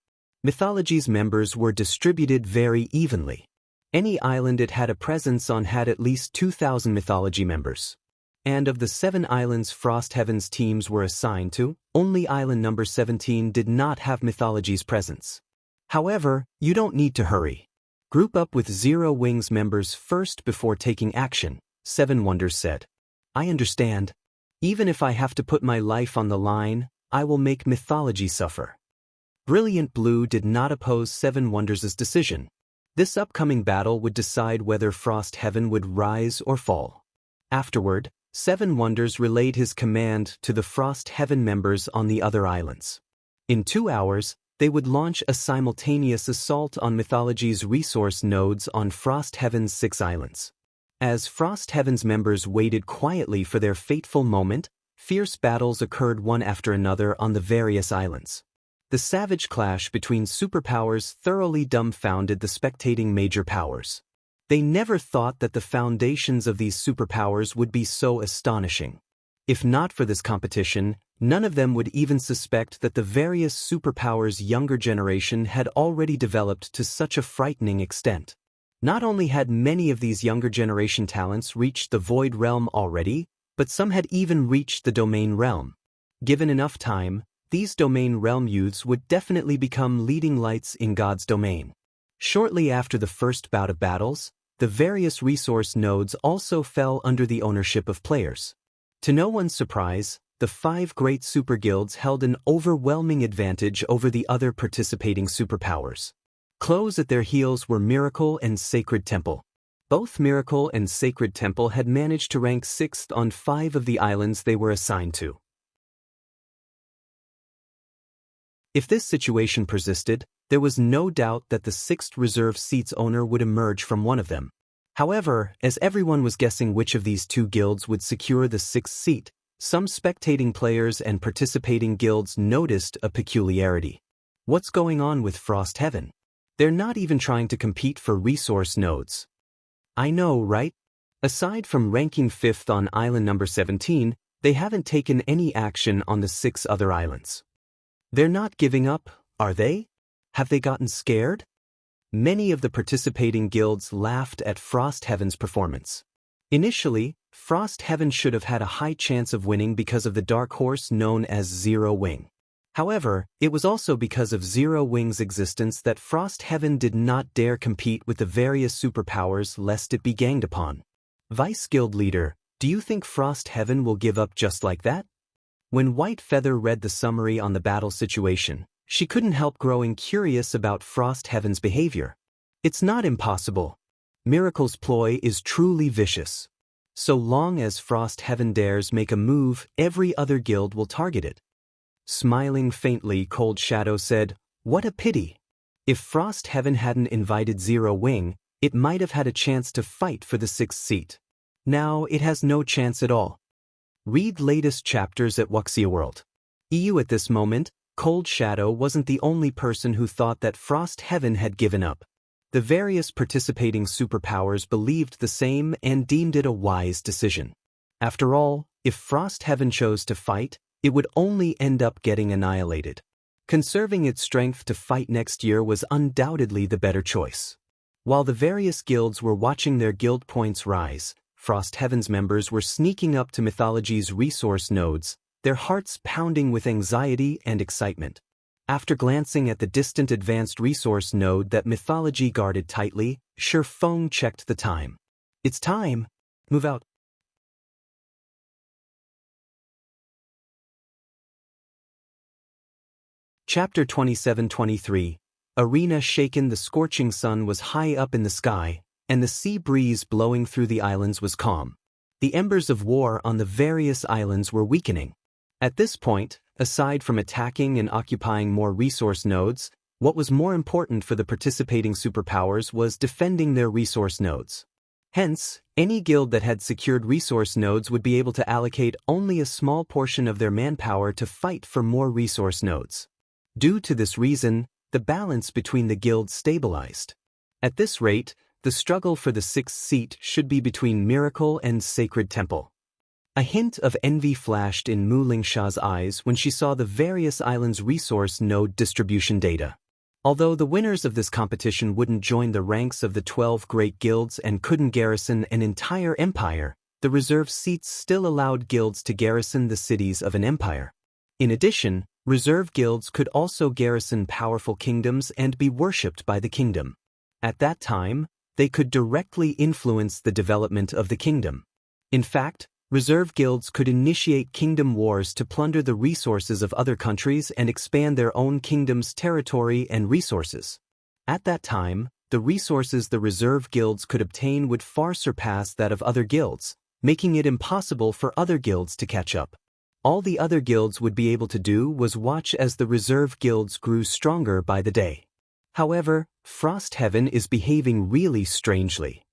Mythology's members were distributed very evenly. Any island it had a presence on had at least 2,000 mythology members. And of the 7 islands Frost Heaven's teams were assigned to, only island number 17 did not have mythology's presence. However, you don't need to hurry. Group up with Zero Wings members first before taking action, 7 Wonders said. "I understand. Even if I have to put my life on the line, I will make mythology suffer." Brilliant Blue did not oppose 7 Wonders' decision. This upcoming battle would decide whether Frost Heaven would rise or fall. Afterward, 7 Wonders relayed his command to the Frost Heaven members on the other islands. In 2 hours, they would launch a simultaneous assault on mythology's resource nodes on Frost Heaven's 6 islands. As Frost Heaven's members waited quietly for their fateful moment, fierce battles occurred one after another on the various islands. The savage clash between superpowers thoroughly dumbfounded the spectating major powers. They never thought that the foundations of these superpowers would be so astonishing. If not for this competition, none of them would even suspect that the various superpowers' younger generation had already developed to such a frightening extent. Not only had many of these younger generation talents reached the Void Realm already, but some had even reached the Domain Realm. Given enough time, these Domain Realm youths would definitely become leading lights in God's domain. Shortly after the first bout of battles, the various resource nodes also fell under the ownership of players. To no one's surprise, the 5 great super guilds held an overwhelming advantage over the other participating superpowers. Close at their heels were Miracle and Sacred Temple. Both Miracle and Sacred Temple had managed to rank 6th on 5 of the islands they were assigned to. If this situation persisted, there was no doubt that the 6th reserve seat's owner would emerge from one of them. However, as everyone was guessing which of these two guilds would secure the sixth seat, some spectating players and participating guilds noticed a peculiarity. What's going on with Frost Heaven? They're not even trying to compete for resource nodes. I know, right? Aside from ranking 5th on island number 17, they haven't taken any action on the 6 other islands. They're not giving up, are they? Have they gotten scared? Many of the participating guilds laughed at Frost Heaven's performance. Initially, Frost Heaven should have had a high chance of winning because of the dark horse known as Zero Wing. However, it was also because of Zero Wing's existence that Frost Heaven did not dare compete with the various superpowers lest it be ganged upon. Vice Guild Leader, do you think Frost Heaven will give up just like that? When White Feather read the summary on the battle situation, she couldn't help growing curious about Frost Heaven's behavior. It's not impossible. Miracle's ploy is truly vicious. So long as Frost Heaven dares make a move, every other guild will target it. Smiling faintly, Cold Shadow said, "What a pity. If Frost Heaven hadn't invited Zero Wing, it might have had a chance to fight for the 6th seat. Now it has no chance at all." Read latest chapters at Wuxia World. EU at this moment, Cold Shadow wasn't the only person who thought that Frost Heaven had given up. The various participating superpowers believed the same and deemed it a wise decision. After all, if Frost Heaven chose to fight, it would only end up getting annihilated. Conserving its strength to fight next year was undoubtedly the better choice. While the various guilds were watching their guild points rise, Frost Heaven's members were sneaking up to Mythology's resource nodes, their hearts pounding with anxiety and excitement. After glancing at the distant advanced resource node that Mythology guarded tightly, Shi Feng checked the time. "It's time. Move out." Chapter 27-23. Arena shaken. The scorching sun was high up in the sky, and the sea breeze blowing through the islands was calm. The embers of war on the various islands were weakening. At this point, aside from attacking and occupying more resource nodes, what was more important for the participating superpowers was defending their resource nodes. Hence, any guild that had secured resource nodes would be able to allocate only a small portion of their manpower to fight for more resource nodes. Due to this reason, the balance between the guilds stabilized. At this rate, the struggle for the 6th seat should be between Miracle and Sacred Temple. A hint of envy flashed in Mu Lingsha's eyes when she saw the various islands' resource node distribution data. Although the winners of this competition wouldn't join the ranks of the 12 great guilds and couldn't garrison an entire empire, the reserve seats still allowed guilds to garrison the cities of an empire. In addition, reserve guilds could also garrison powerful kingdoms and be worshipped by the kingdom. At that time, they could directly influence the development of the kingdom. In fact, reserve guilds could initiate kingdom wars to plunder the resources of other countries and expand their own kingdom's territory and resources. At that time, the resources the reserve guilds could obtain would far surpass that of other guilds, making it impossible for other guilds to catch up. All the other guilds would be able to do was watch as the reserve guilds grew stronger by the day. However, Frost Heaven is behaving really strangely.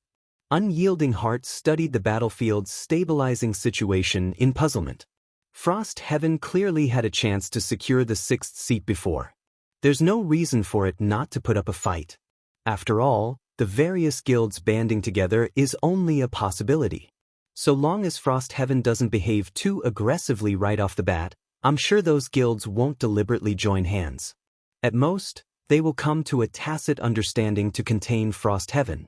Unyielding Heart studied the battlefield's stabilizing situation in puzzlement. Frost Heaven clearly had a chance to secure the 6th seat before. There's no reason for it not to put up a fight. After all, the various guilds banding together is only a possibility. So long as Frost Heaven doesn't behave too aggressively right off the bat, I'm sure those guilds won't deliberately join hands. At most, they will come to a tacit understanding to contain Frost Heaven.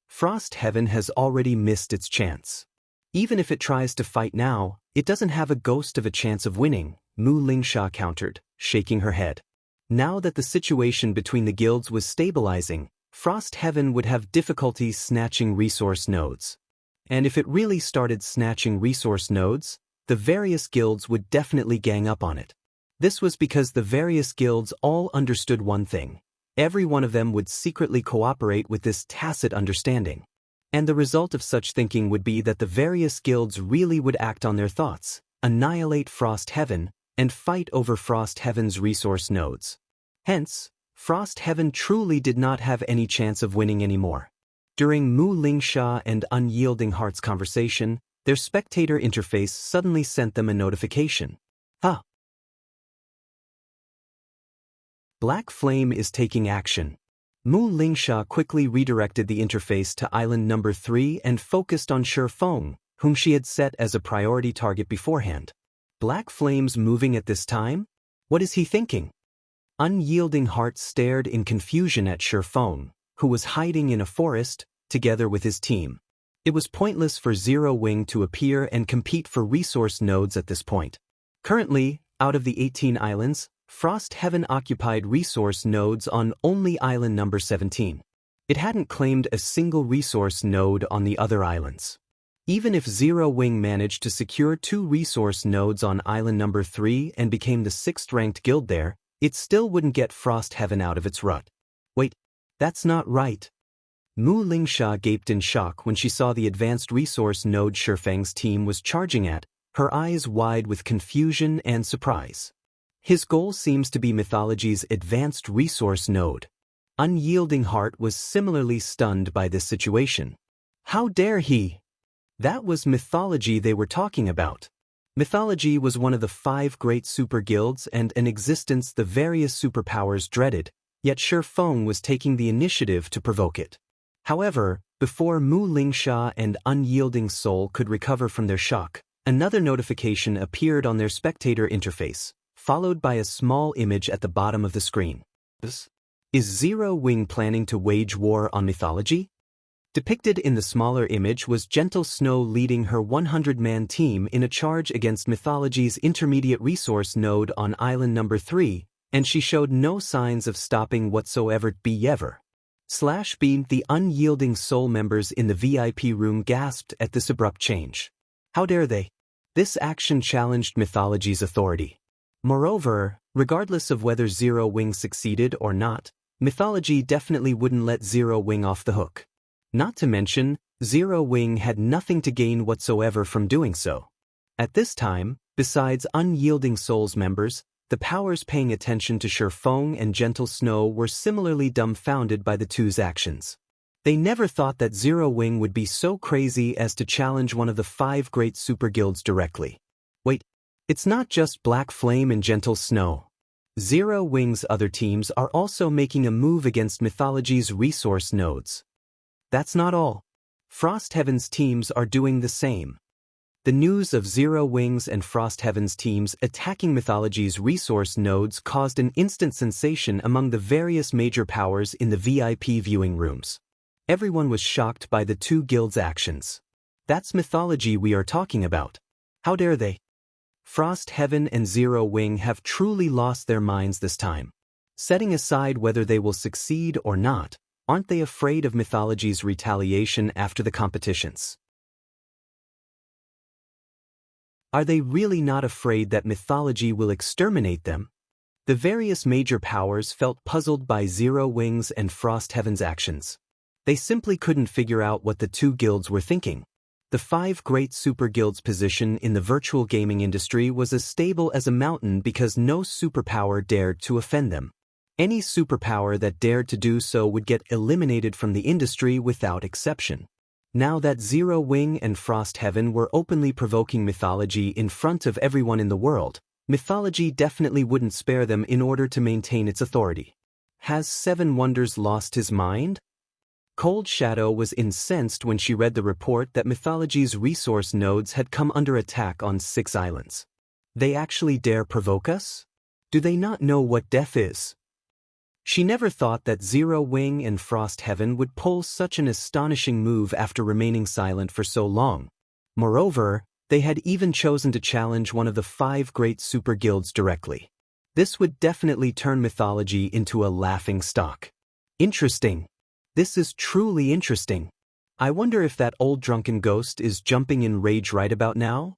Frost Heaven has already missed its chance. Even if it tries to fight now, it doesn't have a ghost of a chance of winning, Mu Lingsha countered, shaking her head. Now that the situation between the guilds was stabilizing, Frost Heaven would have difficulty snatching resource nodes. And if it really started snatching resource nodes, the various guilds would definitely gang up on it. This was because the various guilds all understood one thing. Every one of them would secretly cooperate with this tacit understanding. And the result of such thinking would be that the various guilds really would act on their thoughts, annihilate Frost Heaven, and fight over Frost Heaven's resource nodes. Hence, Frost Heaven truly did not have any chance of winning anymore. During Mu Lingsha and Unyielding Heart's conversation, their spectator interface suddenly sent them a notification. Ah! Black Flame is taking action. Mu Lingsha quickly redirected the interface to Island Number 3 and focused on Shi Feng, whom she had set as a priority target beforehand. Black Flame's moving at this time? What is he thinking? Unyielding Heart stared in confusion at Shi Feng, who was hiding in a forest, together with his team. It was pointless for Zero Wing to appear and compete for resource nodes at this point. Currently, out of the 18 islands, Frost Heaven occupied resource nodes on only island number 17. It hadn't claimed a single resource node on the other islands. Even if Zero Wing managed to secure 2 resource nodes on island number 3 and became the 6th-ranked guild there, it still wouldn't get Frost Heaven out of its rut. Wait, that's not right. Mu Lingsha gaped in shock when she saw the advanced resource node Shi Feng's team was charging at, her eyes wide with confusion and surprise. His goal seems to be mythology's advanced resource node. Unyielding Heart was similarly stunned by this situation. How dare he? That was mythology they were talking about. Mythology was one of the 5 great super guilds and an existence the various superpowers dreaded, yet Shi Feng was taking the initiative to provoke it. However, before Mu Lingsha and Unyielding Soul could recover from their shock, another notification appeared on their spectator interface, followed by a small image at the bottom of the screen. Is Zero Wing planning to wage war on mythology? Depicted in the smaller image was Gentle Snow leading her 100-man team in a charge against mythology's intermediate resource node on island number 3, and she showed no signs of stopping whatsoever. The Unyielding Soul members in the VIP room gasped at this abrupt change. How dare they? This action challenged mythology's authority. Moreover, regardless of whether Zero Wing succeeded or not, mythology definitely wouldn't let Zero Wing off the hook. Not to mention, Zero Wing had nothing to gain whatsoever from doing so. At this time, besides Unyielding Soul's members, the powers paying attention to Shi Feng and Gentle Snow were similarly dumbfounded by the two's actions. They never thought that Zero Wing would be so crazy as to challenge one of the 5 great super guilds directly. Wait, it's not just Black Flame and Gentle Snow. Zero Wing's other teams are also making a move against mythology's resource nodes. That's not all. Frost Heaven's teams are doing the same. The news of Zero Wing's and Frost Heaven's teams attacking mythology's resource nodes caused an instant sensation among the various major powers in the VIP viewing rooms. Everyone was shocked by the 2 guilds' actions. That's mythology we are talking about. How dare they? Frost Heaven and Zero Wing have truly lost their minds this time. Setting aside whether they will succeed or not, aren't they afraid of mythology's retaliation after the competitions? Are they really not afraid that mythology will exterminate them? The various major powers felt puzzled by Zero Wing's and Frost Heaven's actions. They simply couldn't figure out what the 2 guilds were thinking. The 5 great super guilds' position in the virtual gaming industry was as stable as a mountain because no superpower dared to offend them. Any superpower that dared to do so would get eliminated from the industry without exception. Now that Zero Wing and Frost Heaven were openly provoking mythology in front of everyone in the world, mythology definitely wouldn't spare them in order to maintain its authority. Has Seven Wonders lost his mind? Cold Shadow was incensed when she read the report that mythology's resource nodes had come under attack on 6 islands. They actually dare provoke us? Do they not know what death is? She never thought that Zero Wing and Frost Heaven would pull such an astonishing move after remaining silent for so long. Moreover, they had even chosen to challenge one of the 5 great super guilds directly. This would definitely turn mythology into a laughing stock. Interesting. This is truly interesting. I wonder if that old drunken ghost is jumping in rage right about now?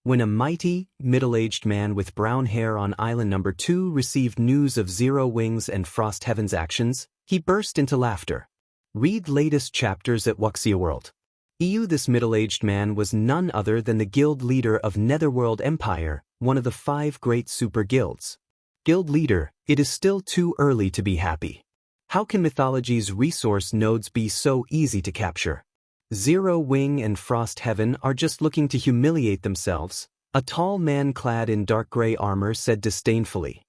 When a mighty, middle-aged man with brown hair on island number 2 received news of Zero Wing's and Frost Heaven's actions, he burst into laughter. Read latest chapters at Wuxia World. This middle-aged man was none other than the guild leader of Netherworld Empire, one of the 5 great super guilds. Guild leader, it is still too early to be happy. How can mythology's resource nodes be so easy to capture? Zero Wing and Frost Heaven are just looking to humiliate themselves, a tall man clad in dark gray armor said disdainfully.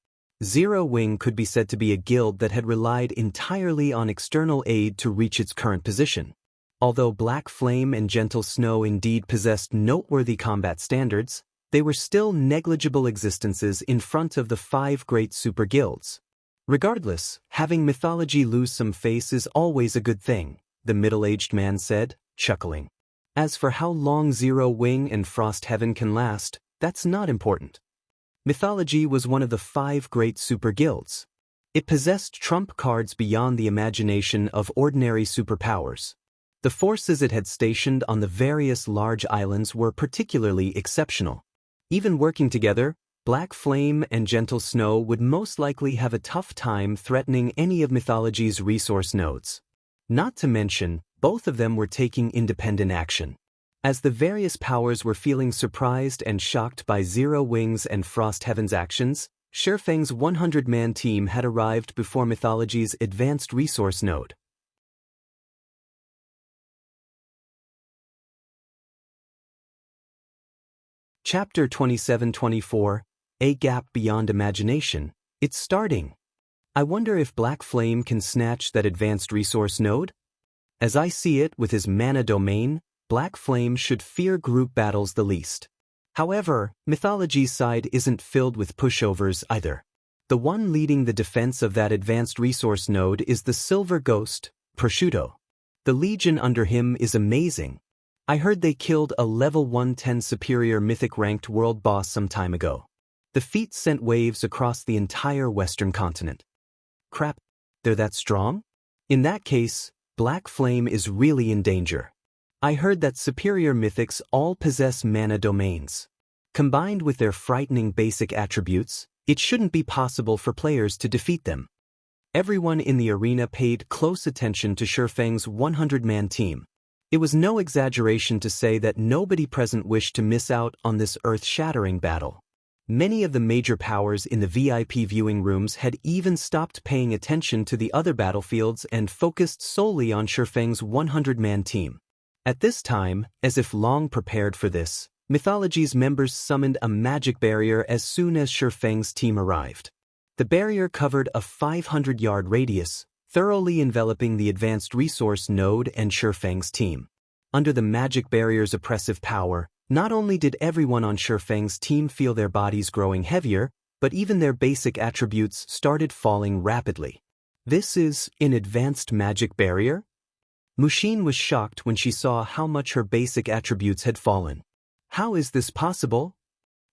Zero Wing could be said to be a guild that had relied entirely on external aid to reach its current position. Although Black Flame and Gentle Snow indeed possessed noteworthy combat standards, they were still negligible existences in front of the 5 great super guilds. Regardless, having mythology lose some face is always a good thing, the middle-aged man said, chuckling. As for how long Zero Wing and Frost Heaven can last, that's not important. Mythology was one of the 5 great super guilds. It possessed trump cards beyond the imagination of ordinary superpowers. The forces it had stationed on the various large islands were particularly exceptional. Even working together, Black Flame and Gentle Snow would most likely have a tough time threatening any of mythology's resource nodes. Not to mention, both of them were taking independent action. As the various powers were feeling surprised and shocked by Zero Wing's and Frost Heaven's actions, Shi Feng's 100-man team had arrived before mythology's advanced resource node. Chapter 27-24, A Gap Beyond Imagination. It's starting. I wonder if Black Flame can snatch that advanced resource node? As I see it, with his mana domain, Black Flame should fear group battles the least. However, mythology's side isn't filled with pushovers either. The one leading the defense of that advanced resource node is the Silver Ghost, Prosciutto. The legion under him is amazing. I heard they killed a level 110 superior mythic-ranked world boss some time ago. The feat sent waves across the entire Western continent. Crap, they're that strong? In that case, Black Flame is really in danger. I heard that superior mythics all possess mana domains. Combined with their frightening basic attributes, it shouldn't be possible for players to defeat them. Everyone in the arena paid close attention to Shi Feng's 100-man team. It was no exaggeration to say that nobody present wished to miss out on this earth-shattering battle. Many of the major powers in the VIP viewing rooms had even stopped paying attention to the other battlefields and focused solely on Shi Feng's 100-man team. At this time, as if long prepared for this, mythology's members summoned a magic barrier as soon as Shi Feng's team arrived. The barrier covered a 500-yard radius, thoroughly enveloping the advanced resource node and Shi Feng's team. Under the magic barrier's oppressive power, not only did everyone on Shi Feng's team feel their bodies growing heavier, but even their basic attributes started falling rapidly. This is an advanced magic barrier? Mushin was shocked when she saw how much her basic attributes had fallen. How is this possible?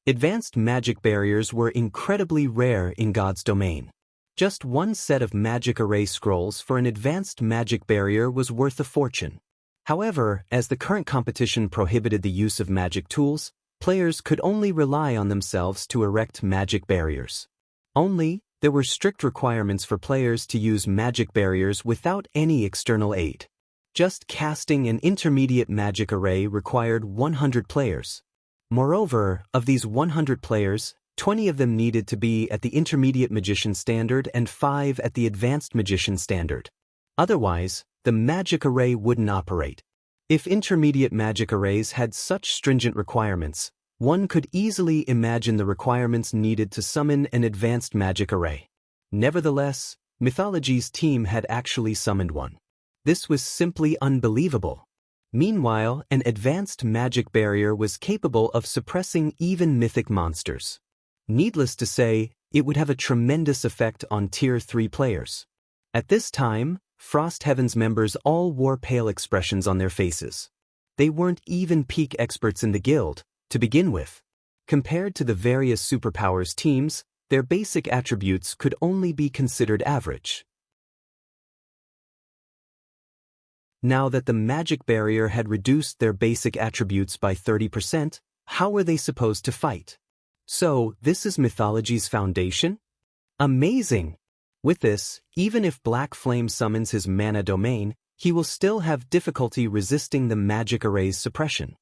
Advanced magic barriers were incredibly rare in God's domain. Just one set of magic array scrolls for an advanced magic barrier was worth a fortune. However, as the current competition prohibited the use of magic tools, players could only rely on themselves to erect magic barriers. There were strict requirements for players to use magic barriers without any external aid. Just casting an intermediate magic array required 100 players. Moreover, of these 100 players, 20 of them needed to be at the intermediate magician standard and 5 at the advanced magician standard. Otherwise, the magic array wouldn't operate. If intermediate magic arrays had such stringent requirements, one could easily imagine the requirements needed to summon an advanced magic array. Nevertheless, mythology's team had actually summoned one. This was simply unbelievable. Meanwhile, an advanced magic barrier was capable of suppressing even mythic monsters. Needless to say, it would have a tremendous effect on Tier 3 players. At this time, Frost Heaven's members all wore pale expressions on their faces. They weren't even peak experts in the guild, to begin with. Compared to the various superpowers teams, their basic attributes could only be considered average. Now that the magic barrier had reduced their basic attributes by 30%, how were they supposed to fight? So, this is mythology's foundation? Amazing! With this, even if Black Flame summons his mana domain, he will still have difficulty resisting the magic array's suppression.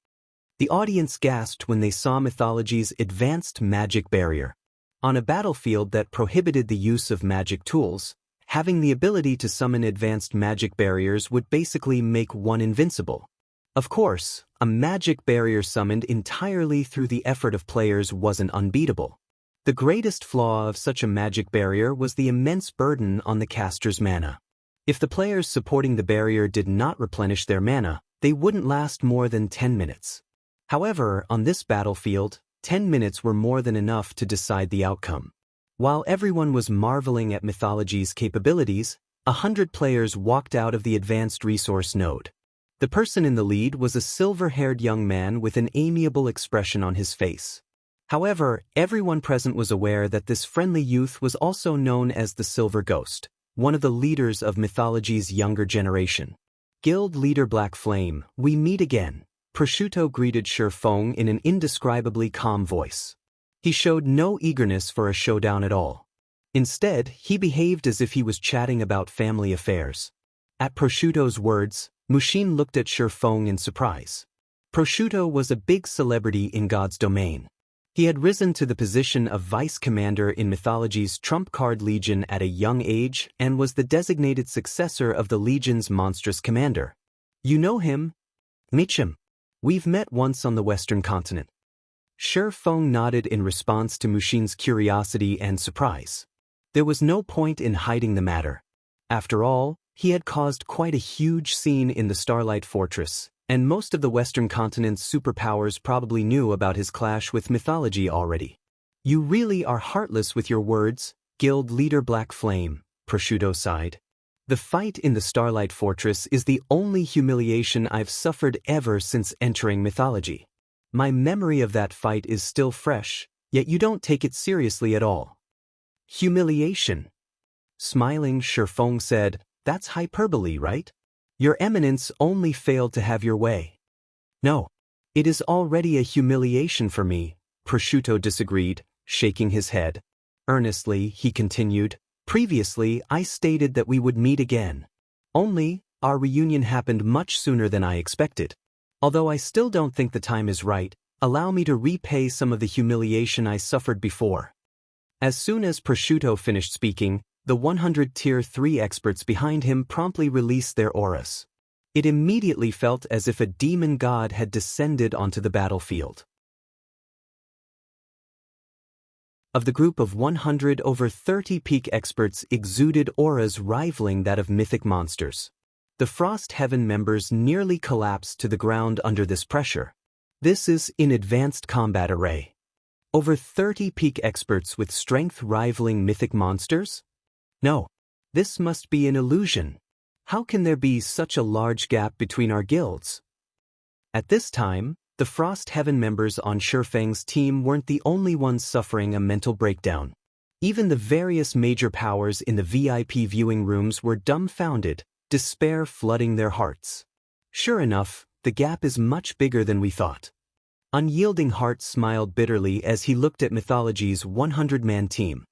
The audience gasped when they saw mythology's advanced magic barrier. On a battlefield that prohibited the use of magic tools, Having the ability to summon advanced magic barriers would basically make one invincible. Of course, a magic barrier summoned entirely through the effort of players wasn't unbeatable. The greatest flaw of such a magic barrier was the immense burden on the caster's mana. If the players supporting the barrier did not replenish their mana, they wouldn't last more than 10 minutes. However, on this battlefield, 10 minutes were more than enough to decide the outcome. While everyone was marveling at Mythology's capabilities, 100 players walked out of the advanced resource node. The person in the lead was a silver-haired young man with an amiable expression on his face. However, everyone present was aware that this friendly youth was also known as the Silver Ghost, one of the leaders of Mythology's younger generation. Guild leader Black Flame, we meet again, Prosciutto greeted Shi Feng in an indescribably calm voice. He showed no eagerness for a showdown at all. Instead, he behaved as if he was chatting about family affairs. At Prosciutto's words, Mushin looked at Shi Feng in surprise. Prosciutto was a big celebrity in God's domain. He had risen to the position of vice commander in Mythology's trump card legion at a young age and was the designated successor of the legion's monstrous commander. You know him? Mitchum. We've met once on the Western continent. Shi Feng nodded in response to Mushin's curiosity and surprise. There was no point in hiding the matter. After all, he had caused quite a huge scene in the Starlight Fortress, and most of the Western continent's superpowers probably knew about his clash with Mythology already. You really are heartless with your words, Guild leader Black Flame, Prosciutto sighed. The fight in the Starlight Fortress is the only humiliation I've suffered ever since entering Mythology. My memory of that fight is still fresh, yet you don't take it seriously at all. Humiliation. Smiling, Shi Feng said, that's hyperbole, right? Your Eminence only failed to have your way. No. It is already a humiliation for me, Prosciutto disagreed, shaking his head. Earnestly, he continued, previously I stated that we would meet again. Only, our reunion happened much sooner than I expected. Although I still don't think the time is right, allow me to repay some of the humiliation I suffered before. As soon as Prosciutto finished speaking, the 100 Tier 3 experts behind him promptly released their auras. It immediately felt as if a demon god had descended onto the battlefield. Of the group of 100, over 30 peak experts exuded auras rivaling that of mythic monsters. The Frost Heaven members nearly collapsed to the ground under this pressure. This is in advanced combat array. Over 30 peak experts with strength rivaling mythic monsters? No. This must be an illusion. How can there be such a large gap between our guilds? At this time, the Frost Heaven members on Shi Feng's team weren't the only ones suffering a mental breakdown. Even the various major powers in the VIP viewing rooms were dumbfounded, despair flooding their hearts. Sure enough, the gap is much bigger than we thought. Unyielding Heart smiled bitterly as he looked at Mythology's 100-man team.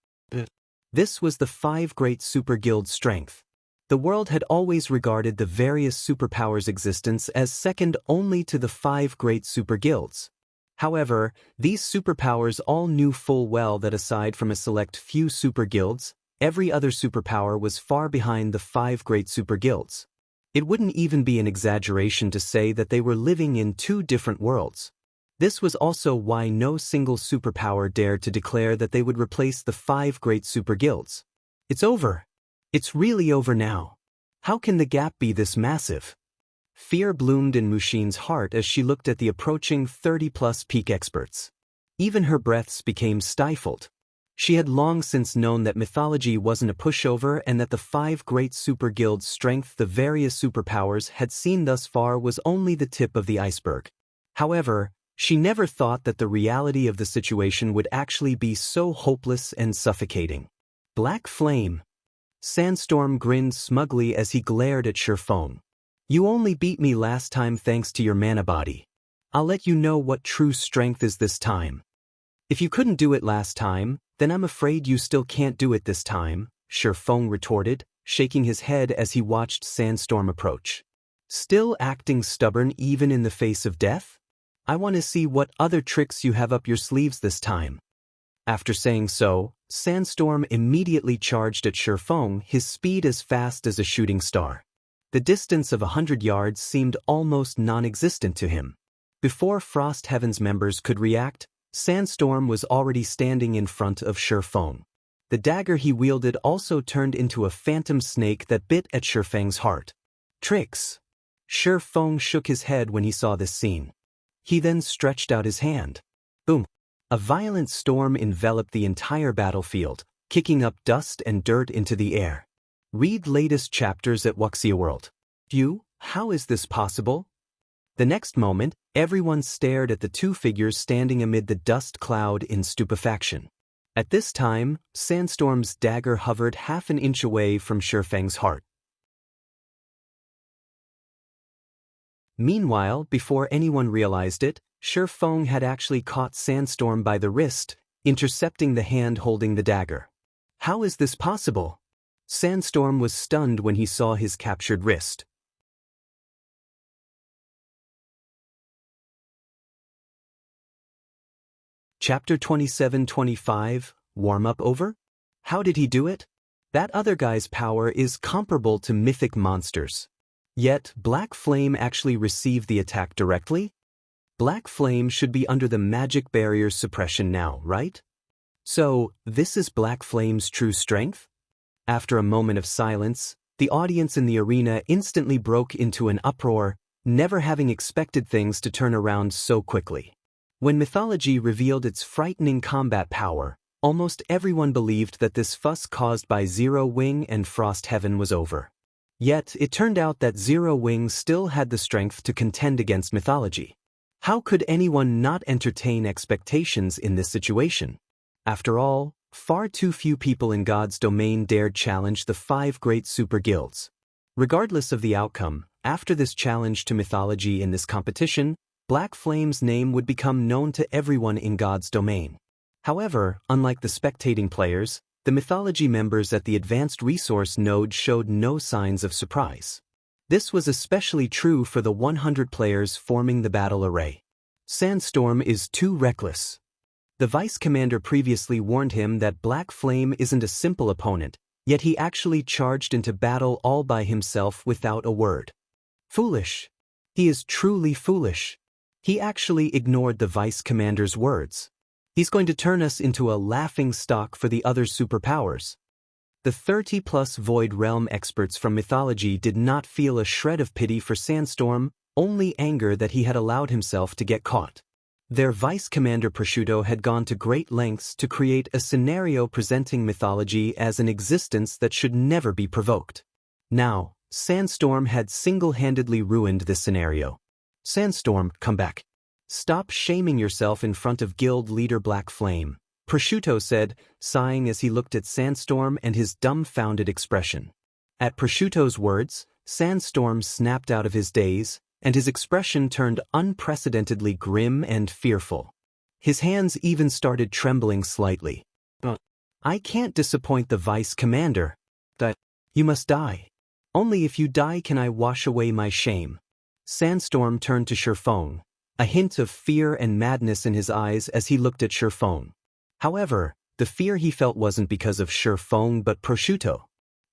This was the 5 great super guilds' strength. The world had always regarded the various superpowers' existence as second only to the 5 great super guilds. However, these superpowers all knew full well that aside from a select few super guilds, every other superpower was far behind the 5 great super guilds. It wouldn't even be an exaggeration to say that they were living in 2 different worlds. This was also why no single superpower dared to declare that they would replace the 5 great super guilds. It's over. It's really over now. How can the gap be this massive? Fear bloomed in Mushin's heart as she looked at the approaching 30-plus peak experts. Even her breaths became stifled. She had long since known that Mythology wasn't a pushover and that the 5 great super guilds' strength the various superpowers had seen thus far was only the tip of the iceberg. However, she never thought that the reality of the situation would actually be so hopeless and suffocating. Black Flame. Sandstorm grinned smugly as he glared at Shi Feng. You only beat me last time thanks to your mana body. I'll let you know what true strength is this time. If you couldn't do it last time, then I'm afraid you still can't do it this time, Shi Feng retorted, shaking his head as he watched Sandstorm approach. Still acting stubborn even in the face of death? I want to see what other tricks you have up your sleeves this time. After saying so, Sandstorm immediately charged at Shi Feng, his speed as fast as a shooting star. The distance of 100 yards seemed almost non-existent to him. Before Frost Heaven's members could react, Sandstorm was already standing in front of Shi Feng. The dagger he wielded also turned into a phantom snake that bit at Shi Feng's heart. Tricks! Shi Feng shook his head when he saw this scene. He then stretched out his hand. Boom! A violent storm enveloped the entire battlefield, kicking up dust and dirt into the air. Read latest chapters at Wuxia World. How is this possible? The next moment, everyone stared at the two figures standing amid the dust cloud in stupefaction. At this time, Sandstorm's dagger hovered half an inch away from Shi Feng's heart. Meanwhile, before anyone realized it, Shi Feng had actually caught Sandstorm by the wrist, intercepting the hand holding the dagger. How is this possible? Sandstorm was stunned when he saw his captured wrist. Chapter 27-25, Warm-up over? How did he do it? That other guy's power is comparable to mythic monsters. Yet, Black Flame actually received the attack directly? Black Flame should be under the magic barrier's suppression now, right? So, this is Black Flame's true strength? After a moment of silence, the audience in the arena instantly broke into an uproar, never having expected things to turn around so quickly. When mythology revealed its frightening combat power, almost everyone believed that this fuss caused by Zero Wing and Frost Heaven was over. Yet, it turned out that Zero Wing still had the strength to contend against mythology. How could anyone not entertain expectations in this situation? After all, far too few people in God's domain dared challenge the 5 great super guilds. Regardless of the outcome, after this challenge to mythology in this competition, Black Flame's name would become known to everyone in God's domain. However, unlike the spectating players, the mythology members at the advanced resource node showed no signs of surprise. This was especially true for the 100 players forming the battle array. Sandstorm is too reckless. The vice commander previously warned him that Black Flame isn't a simple opponent, yet he actually charged into battle all by himself without a word. Foolish. He is truly foolish. He actually ignored the vice commander's words. He's going to turn us into a laughing stock for the other superpowers. The 30-plus Void Realm experts from mythology did not feel a shred of pity for Sandstorm, only anger that he had allowed himself to get caught. Their vice commander Prosciutto had gone to great lengths to create a scenario presenting mythology as an existence that should never be provoked. Now, Sandstorm had single-handedly ruined this scenario. Sandstorm, come back. Stop shaming yourself in front of guild leader Black Flame, Prosciutto said, sighing as he looked at Sandstorm and his dumbfounded expression. At Prosciutto's words, Sandstorm snapped out of his daze, and his expression turned unprecedentedly grim and fearful. His hands even started trembling slightly. I can't disappoint the vice commander. You must die. Only if you die can I wash away my shame. Sandstorm turned to Shi Feng, a hint of fear and madness in his eyes as he looked at Shi Feng. However, the fear he felt wasn't because of Shi Feng but Prosciutto.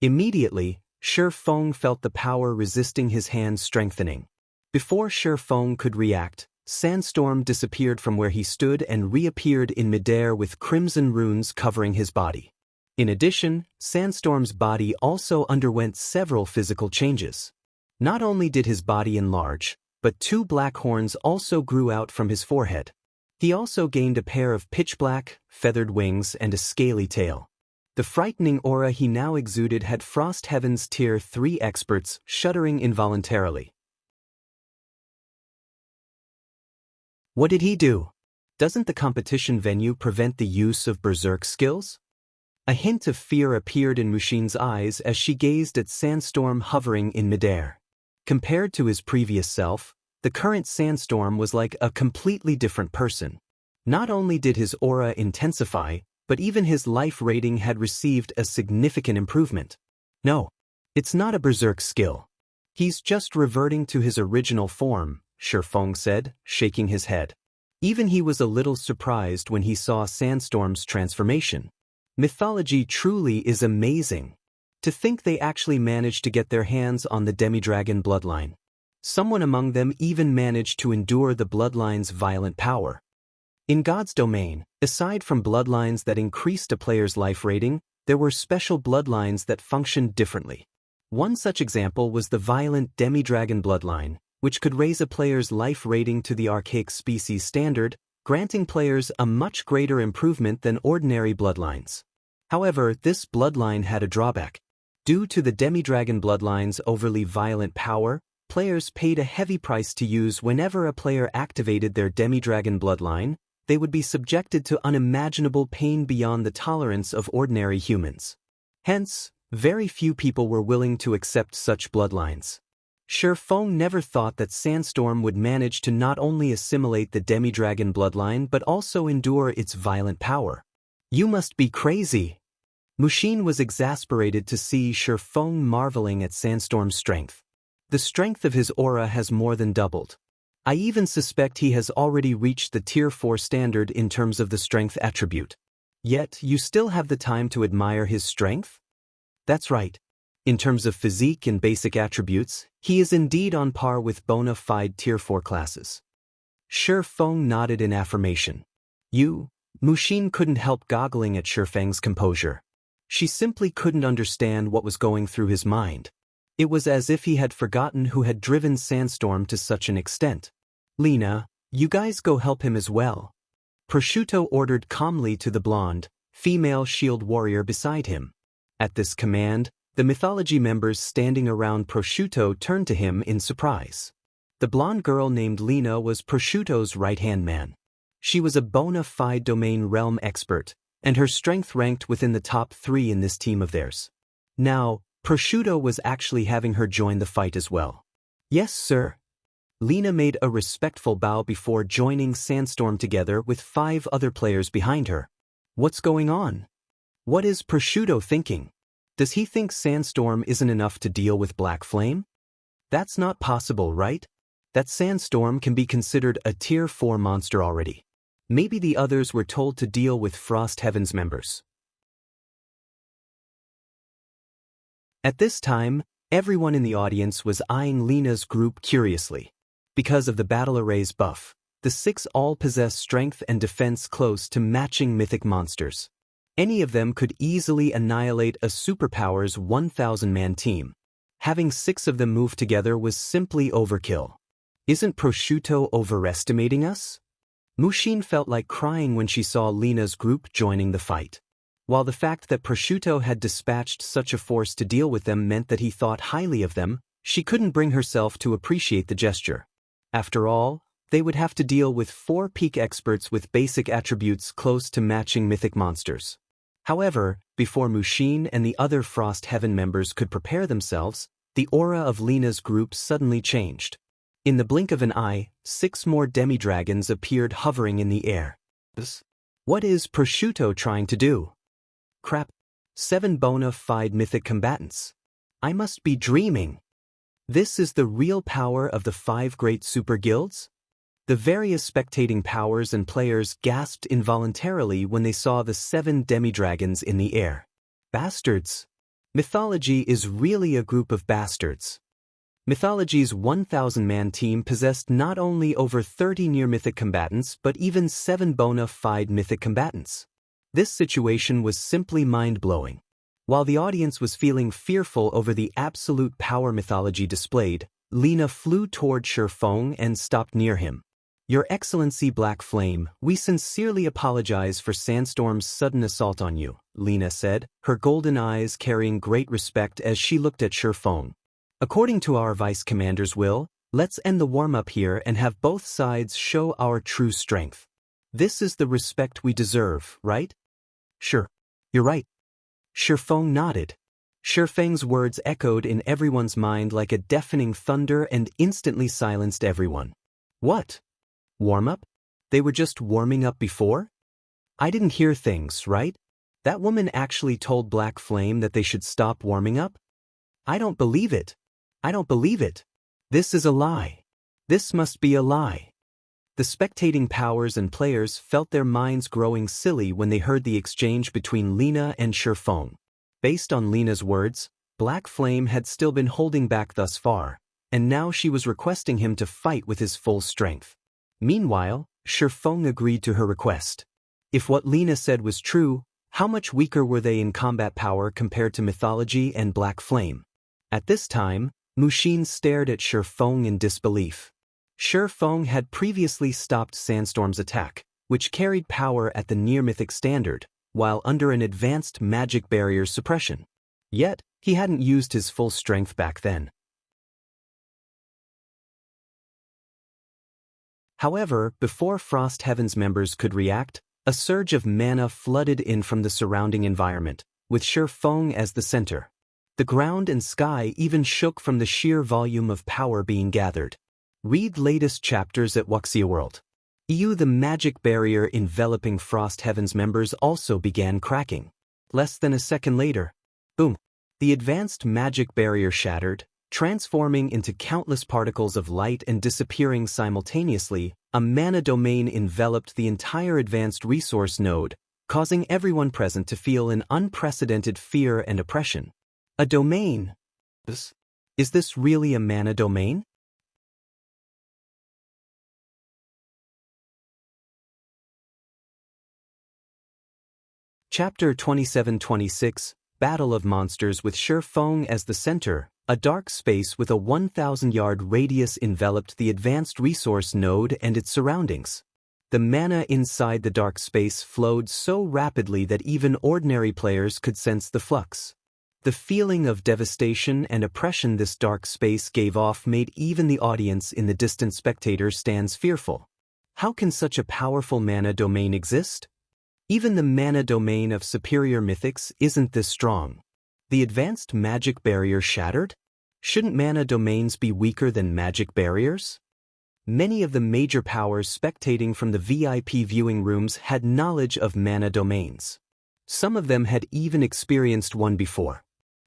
Immediately, Shi Feng felt the power resisting his hand strengthening. Before Shi Feng could react, Sandstorm disappeared from where he stood and reappeared in midair with crimson runes covering his body. In addition, Sandstorm's body also underwent several physical changes. Not only did his body enlarge, but 2 black horns also grew out from his forehead. He also gained a pair of pitch-black, feathered wings and a scaly tail. The frightening aura he now exuded had Frost Heaven's Tier 3 experts shuddering involuntarily. What did he do? Doesn't the competition venue prevent the use of berserk skills? A hint of fear appeared in Mushin's eyes as she gazed at Sandstorm hovering in midair. Compared to his previous self, the current Sandstorm was like a completely different person. Not only did his aura intensify, but even his life rating had received a significant improvement. No, it's not a berserk skill. He's just reverting to his original form, Shi Feng said, shaking his head. Even he was a little surprised when he saw Sandstorm's transformation. Mythology truly is amazing. To think they actually managed to get their hands on the demi-dragon bloodline. Someone among them even managed to endure the bloodline's violent power. In God's domain, aside from bloodlines that increased a player's life rating, there were special bloodlines that functioned differently. One such example was the violent demi-dragon bloodline, which could raise a player's life rating to the archaic species standard, granting players a much greater improvement than ordinary bloodlines. However, this bloodline had a drawback. Due to the demi-dragon bloodline's overly violent power, players paid a heavy price to use whenever a player activated their demi-dragon bloodline. They would be subjected to unimaginable pain beyond the tolerance of ordinary humans. Hence, very few people were willing to accept such bloodlines. Shi Feng never thought that Sandstorm would manage to not only assimilate the demi-dragon bloodline but also endure its violent power. You must be crazy. Wuxia was exasperated to see Shi Feng marveling at Sandstorm's strength. The strength of his aura has more than doubled. I even suspect he has already reached the Tier 4 standard in terms of the strength attribute. Yet, you still have the time to admire his strength? That's right. In terms of physique and basic attributes, he is indeed on par with bona fide Tier 4 classes. Shi Feng nodded in affirmation. Wuxia couldn't help goggling at Shi Feng's composure. She simply couldn't understand what was going through his mind. It was as if he had forgotten who had driven Sandstorm to such an extent. Lina, you guys go help him as well. Prosciutto ordered calmly to the blonde, female shield warrior beside him. At this command, the mythology members standing around Prosciutto turned to him in surprise. The blonde girl named Lina was Prosciutto's right-hand man. She was a bona fide domain realm expert, and her strength ranked within the top 3 in this team of theirs. Now, Prosciutto was actually having her join the fight as well. Yes, sir. Lina made a respectful bow before joining Sandstorm together with 5 other players behind her. What's going on? What is Prosciutto thinking? Does he think Sandstorm isn't enough to deal with Black Flame? That's not possible, right? That Sandstorm can be considered a Tier 4 monster already. Maybe the others were told to deal with Frost Heaven's members. At this time, everyone in the audience was eyeing Lina's group curiously. Because of the battle array's buff, the 6 all possess strength and defense close to matching mythic monsters. Any of them could easily annihilate a superpower's 1,000-man team. Having 6 of them move together was simply overkill. Isn't Prosciutto overestimating us? Wuxia felt like crying when she saw Lina's group joining the fight. While the fact that Prosciutto had dispatched such a force to deal with them meant that he thought highly of them, she couldn't bring herself to appreciate the gesture. After all, they would have to deal with 4 peak experts with basic attributes close to matching mythic monsters. However, before Wuxia and the other Frost Heaven members could prepare themselves, the aura of Lina's group suddenly changed. In the blink of an eye, 6 more demi-dragons appeared hovering in the air. What is Prosciutto trying to do? Crap. 7 bona fide mythic combatants. I must be dreaming. This is the real power of the 5 great super guilds? The various spectating powers and players gasped involuntarily when they saw the 7 demi-dragons in the air. Bastards. Mythology is really a group of bastards. Mythology's 1,000-man team possessed not only over 30 near-mythic combatants but even 7 bona fide mythic combatants. This situation was simply mind-blowing. While the audience was feeling fearful over the absolute power Mythology displayed, Lina flew toward Shi Feng and stopped near him. Your Excellency Black Flame, we sincerely apologize for Sandstorm's sudden assault on you, Lina said, her golden eyes carrying great respect as she looked at Shi Feng. According to our Vice Commander's will, let's end the warm-up here and have both sides show our true strength. This is the respect we deserve, right? Sure. You're right. Shi Feng nodded. Shi Feng's words echoed in everyone's mind like a deafening thunder and instantly silenced everyone. What? Warm-up? They were just warming up before? I didn't hear things, right? That woman actually told Black Flame that they should stop warming up? I don't believe it. I don't believe it. This is a lie. This must be a lie. The spectating powers and players felt their minds growing silly when they heard the exchange between Lina and Shi Feng. Based on Lina's words, Black Flame had still been holding back thus far, and now she was requesting him to fight with his full strength. Meanwhile, Shi Feng agreed to her request. If what Lina said was true, how much weaker were they in combat power compared to Mythology and Black Flame? At this time, Mushin stared at Shi Feng in disbelief. Shi Feng had previously stopped Sandstorm's attack, which carried power at the near-mythic standard, while under an advanced magic barrier suppression. Yet, he hadn't used his full strength back then. However, before Frost Heaven's members could react, a surge of mana flooded in from the surrounding environment, with Shi Feng as the center. The ground and sky even shook from the sheer volume of power being gathered. Read latest chapters at Wuxia World. The magic barrier enveloping Frost Heaven's members also began cracking. Less than a second later, boom! The advanced magic barrier shattered, transforming into countless particles of light and disappearing simultaneously. A mana domain enveloped the entire advanced resource node, causing everyone present to feel an unprecedented fear and oppression. A domain? Is this really a mana domain? Chapter 27-26, Battle of Monsters with Shi Feng as the center. A dark space with a 1,000-yard radius enveloped the advanced resource node and its surroundings. The mana inside the dark space flowed so rapidly that even ordinary players could sense the flux. The feeling of devastation and oppression this dark space gave off made even the audience in the distant spectator stands fearful. How can such a powerful mana domain exist? Even the mana domain of superior mythics isn't this strong. The advanced magic barrier shattered? Shouldn't mana domains be weaker than magic barriers? Many of the major powers spectating from the VIP viewing rooms had knowledge of mana domains. Some of them had even experienced one before.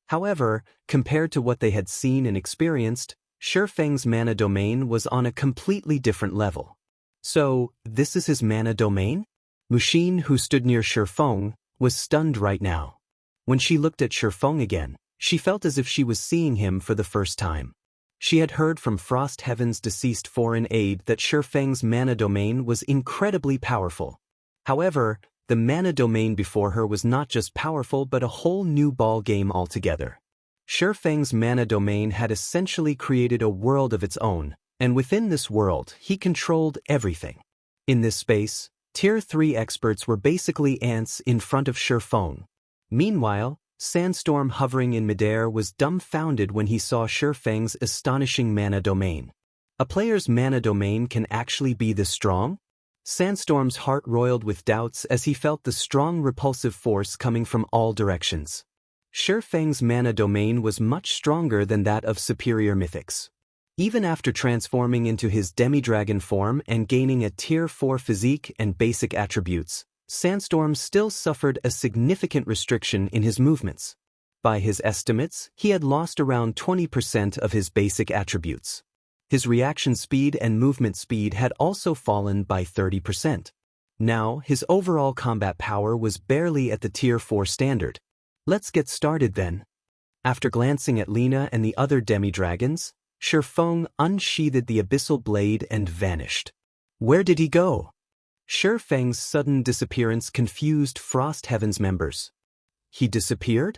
However, compared to what they had seen and experienced, Shi Feng's mana domain was on a completely different level. So, this is his mana domain? Mushin, who stood near Shi Feng, was stunned right now. When she looked at Shi Feng again, she felt as if she was seeing him for the first time. She had heard from Frost Heaven's deceased foreign aide that Shi Feng's mana domain was incredibly powerful. However, the mana domain before her was not just powerful but a whole new ball game altogether. Shi Feng's mana domain had essentially created a world of its own, and within this world, he controlled everything. In this space, Tier 3 experts were basically ants in front of Shi Feng. Meanwhile, Sandstorm hovering in midair was dumbfounded when he saw Shi Feng's astonishing mana domain. A player's mana domain can actually be this strong? Sandstorm's heart roiled with doubts as he felt the strong repulsive force coming from all directions. Shi Feng's mana domain was much stronger than that of superior mythics. Even after transforming into his demi-dragon form and gaining a Tier 4 physique and basic attributes, Sandstorm still suffered a significant restriction in his movements. By his estimates, he had lost around 20% of his basic attributes. His reaction speed and movement speed had also fallen by 30%. Now, his overall combat power was barely at the Tier 4 standard. Let's get started then. After glancing at Lina and the other demi-dragons, Shi Feng unsheathed the abyssal blade and vanished. Where did he go? Shi Feng's sudden disappearance confused Frost Heaven's members. He disappeared?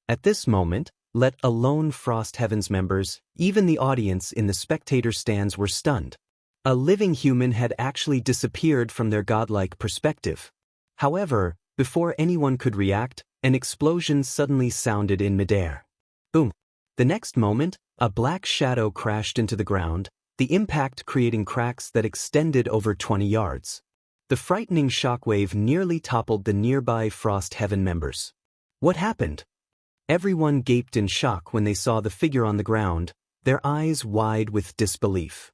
At this moment, let alone Frost Heaven's members, even the audience in the spectator stands were stunned. A living human had actually disappeared from their godlike perspective. However, before anyone could react, an explosion suddenly sounded in midair. Boom! The next moment, a black shadow crashed into the ground, the impact creating cracks that extended over 20 yards. The frightening shockwave nearly toppled the nearby Frost Heaven members. What happened? Everyone gaped in shock when they saw the figure on the ground, their eyes wide with disbelief.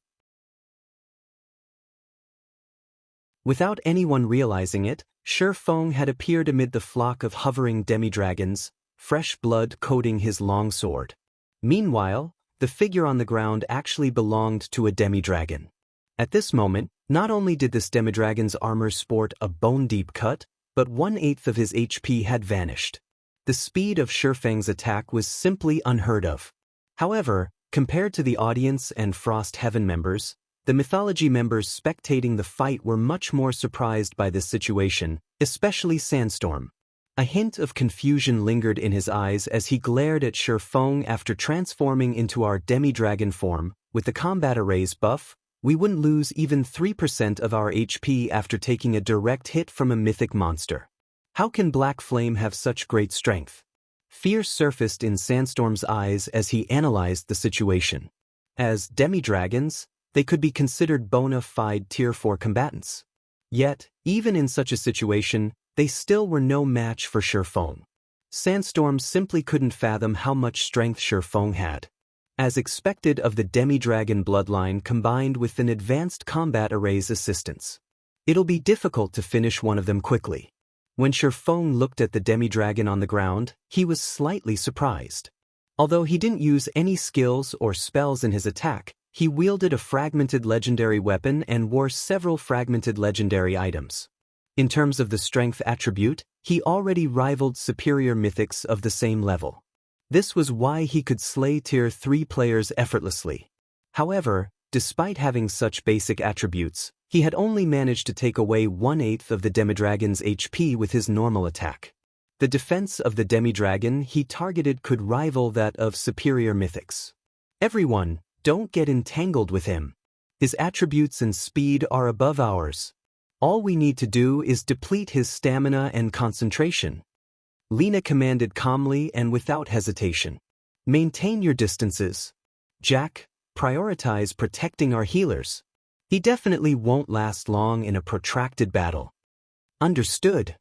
Without anyone realizing it, Shi Feng had appeared amid the flock of hovering demi-dragons, fresh blood coating his long sword. Meanwhile, the figure on the ground actually belonged to a demi-dragon. At this moment, Not only did this demidragon's armor sport a bone-deep cut, but 1/8 of his HP had vanished. The speed of Shi Feng's attack was simply unheard of. However, compared to the audience and Frost Heaven members, the mythology members spectating the fight were much more surprised by this situation, especially Sandstorm. A hint of confusion lingered in his eyes as he glared at Shi Feng after transforming into our demi-dragon form. With the combat arrays buff, we wouldn't lose even 3% of our HP after taking a direct hit from a mythic monster. How can Black Flame have such great strength? Fear surfaced in Sandstorm's eyes as he analyzed the situation. As demi-dragons, they could be considered bona fide Tier 4 combatants. Yet, even in such a situation, they still were no match for Shi Feng. Sandstorm simply couldn't fathom how much strength Shi Feng had. As expected of the demi-dragon bloodline combined with an advanced combat array's assistance, it'll be difficult to finish one of them quickly. When Shi Feng looked at the demi-dragon on the ground, he was slightly surprised. Although he didn't use any skills or spells in his attack, he wielded a fragmented legendary weapon and wore several fragmented legendary items. In terms of the strength attribute, he already rivaled superior mythics of the same level. This was why he could slay Tier 3 players effortlessly. However, despite having such basic attributes, he had only managed to take away 1/8 of the demidragon's HP with his normal attack. The defense of the demidragon he targeted could rival that of superior mythics. Everyone, don't get entangled with him. His attributes and speed are above ours. All we need to do is deplete his stamina and concentration. Lina commanded calmly and without hesitation. Maintain your distances. Jack, prioritize protecting our healers. He definitely won't last long in a protracted battle. Understood.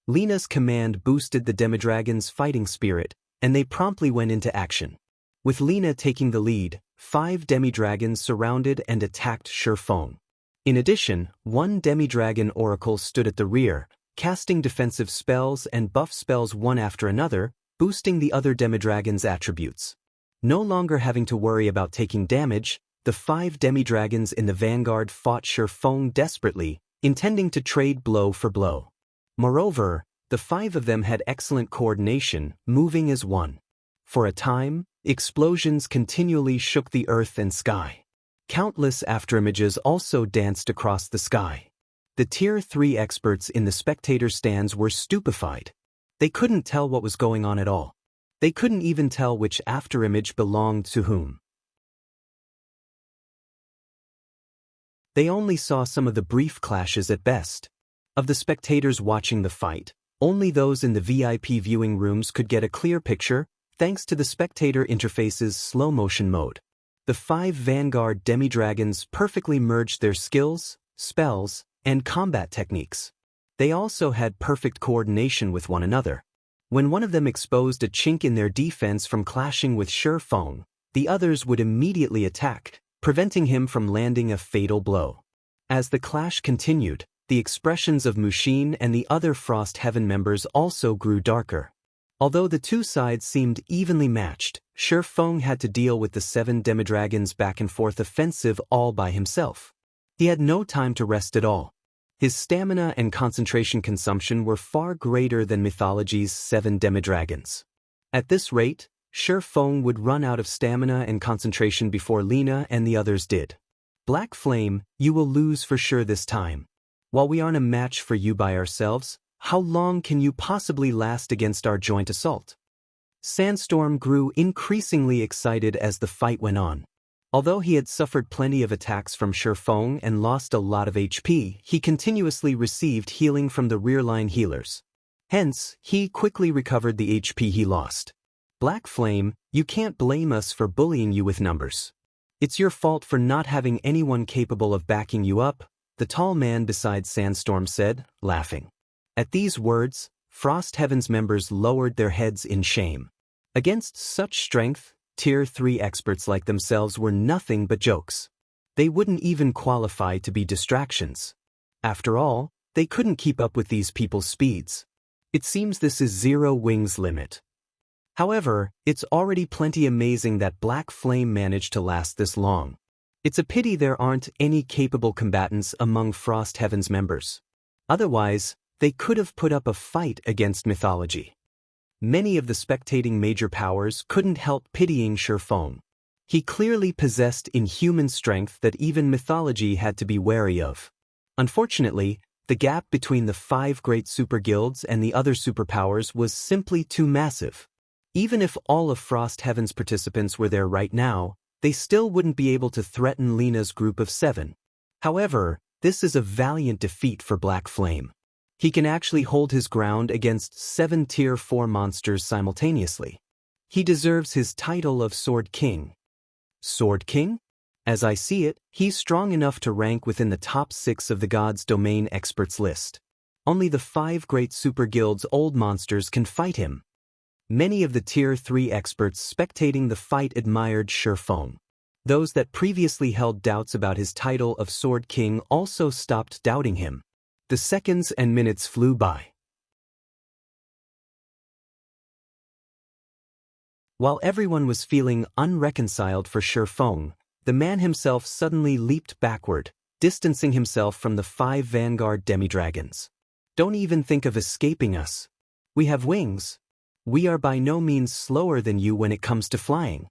Lina's command boosted the demidragon's fighting spirit, and they promptly went into action. With Lina taking the lead, 5 demidragons surrounded and attacked Shi Feng. In addition, 1 demidragon oracle stood at the rear, casting defensive spells and buff spells one after another, boosting the other demidragon's attributes. No longer having to worry about taking damage, the 5 demidragons in the vanguard fought Shi Feng desperately, intending to trade blow for blow. Moreover, the 5 of them had excellent coordination, moving as one. For a time, explosions continually shook the earth and sky. Countless afterimages also danced across the sky. The Tier 3 experts in the spectator stands were stupefied. They couldn't tell what was going on at all. They couldn't even tell which afterimage belonged to whom. They only saw some of the brief clashes at best. Of the spectators watching the fight, only those in the VIP viewing rooms could get a clear picture, thanks to the spectator interface's slow-motion mode. The 5 Vanguard demi-dragons perfectly merged their skills, spells, and combat techniques. They also had perfect coordination with one another. When one of them exposed a chink in their defense from clashing with Shi Feng, the others would immediately attack, preventing him from landing a fatal blow. As the clash continued, the expressions of Mushin and the other Frost Heaven members also grew darker. Although the two sides seemed evenly matched, Shi Feng had to deal with the 7 demidragons' back-and-forth offensive all by himself. He had no time to rest at all. His stamina and concentration consumption were far greater than mythology's 7 demidragons. At this rate, Shi Feng would run out of stamina and concentration before Lina and the others did. Black Flame, you will lose for sure this time. While we aren't a match for you by ourselves, how long can you possibly last against our joint assault? Sandstorm grew increasingly excited as the fight went on. Although he had suffered plenty of attacks from Shi Feng and lost a lot of HP, he continuously received healing from the rear-line healers. Hence, he quickly recovered the HP he lost. Black Flame, you can't blame us for bullying you with numbers. It's your fault for not having anyone capable of backing you up, the tall man beside Sandstorm said, laughing. At these words, Frost Heaven's members lowered their heads in shame. Against such strength, Tier 3 experts like themselves were nothing but jokes. They wouldn't even qualify to be distractions. After all, they couldn't keep up with these people's speeds. It seems this is Zero Wing's limit. However, it's already plenty amazing that Black Flame managed to last this long. It's a pity there aren't any capable combatants among Frost Heaven's members. Otherwise, they could have put up a fight against mythology. Many of the spectating major powers couldn't help pitying Shi Feng. He clearly possessed inhuman strength that even mythology had to be wary of. Unfortunately, the gap between the 5 great super guilds and the other superpowers was simply too massive. Even if all of Frost Heaven's participants were there right now, they still wouldn't be able to threaten Lina's group of 7. However, this is a valiant defeat for Black Flame. He can actually hold his ground against 7 Tier 4 monsters simultaneously. He deserves his title of Sword King. Sword King? As I see it, he's strong enough to rank within the top 6 of the God's Domain experts list. Only the 5 great super guilds' old monsters can fight him. Many of the Tier 3 experts spectating the fight admired Shi Feng. Those that previously held doubts about his title of Sword King also stopped doubting him. The seconds and minutes flew by. While everyone was feeling unreconciled for Shi Feng, the man himself suddenly leaped backward, distancing himself from the 5 vanguard demi-dragons. Don't even think of escaping us. We have wings. We are by no means slower than you when it comes to flying.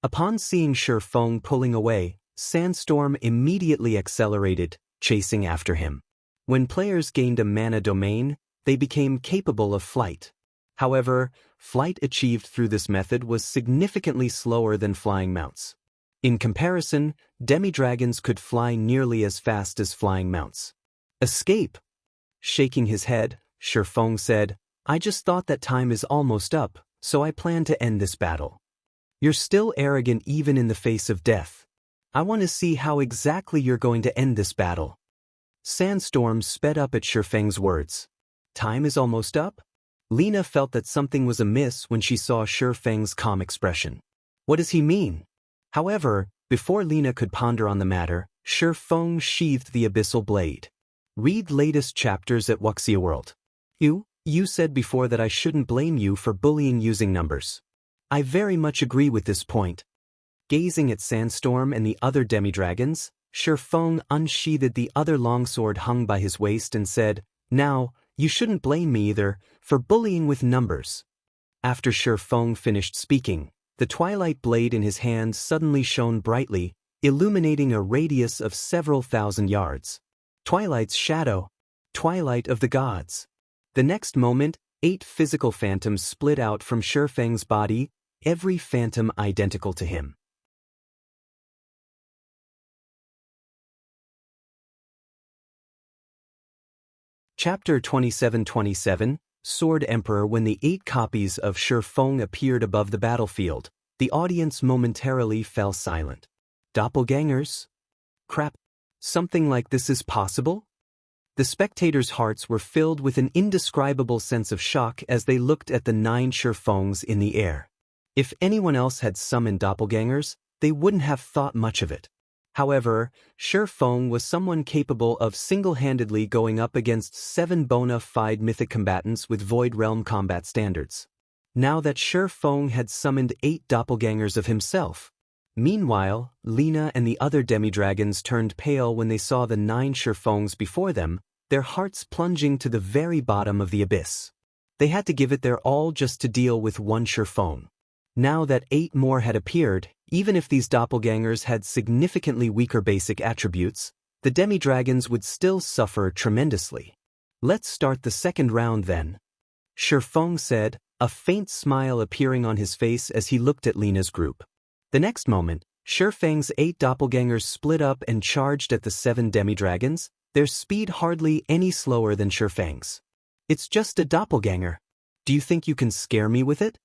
Upon seeing Shi Feng pulling away, Sandstorm immediately accelerated, chasing after him. When players gained a mana domain, they became capable of flight. However, flight achieved through this method was significantly slower than flying mounts. In comparison, demi-dragons could fly nearly as fast as flying mounts. Escape! Shaking his head, Shi Feng said, I just thought that time is almost up, so I plan to end this battle. You're still arrogant even in the face of death. I want to see how exactly you're going to end this battle. Sandstorm sped up at Shi Feng's words. Time is almost up? Lina felt that something was amiss when she saw Shi Feng's calm expression. What does he mean? However, before Lina could ponder on the matter, Shi Feng sheathed the abyssal blade. Read latest chapters at Wuxia World. You said before that I shouldn't blame you for bullying using numbers. I very much agree with this point. Gazing at Sandstorm and the other demi-dragons, Shi Feng unsheathed the other longsword hung by his waist and said, Now, you shouldn't blame me either, for bullying with numbers. After Shi Feng finished speaking, the twilight blade in his hand suddenly shone brightly, illuminating a radius of several thousand yards. Twilight's shadow. Twilight of the gods. The next moment, 8 physical phantoms split out from Shi Feng's body, every phantom identical to him. Chapter 27:27, Sword Emperor. When the 8 copies of Shi Feng appeared above the battlefield, the audience momentarily fell silent. Doppelgangers? Crap. Something like this is possible? The spectators' hearts were filled with an indescribable sense of shock as they looked at the 9 Shi Fengs in the air. If anyone else had summoned doppelgangers, they wouldn't have thought much of it. However, Shi Feng was someone capable of single-handedly going up against 7 bona fide mythic combatants with Void Realm combat standards. Now that Shi Feng had summoned 8 doppelgangers of himself. Meanwhile, Lina and the other demi-dragons turned pale when they saw the 9 Shi Fengs before them, their hearts plunging to the very bottom of the abyss. They had to give it their all just to deal with 1 Shi Feng. Now that 8 more had appeared, even if these doppelgangers had significantly weaker basic attributes, the demi-dragons would still suffer tremendously. Let's start the second round then. Shi Feng said, a faint smile appearing on his face as he looked at Lina's group. The next moment, Shi Feng's 8 doppelgangers split up and charged at the 7 demi-dragons, their speed hardly any slower than Shi Feng's. It's just a doppelganger. Do you think you can scare me with it?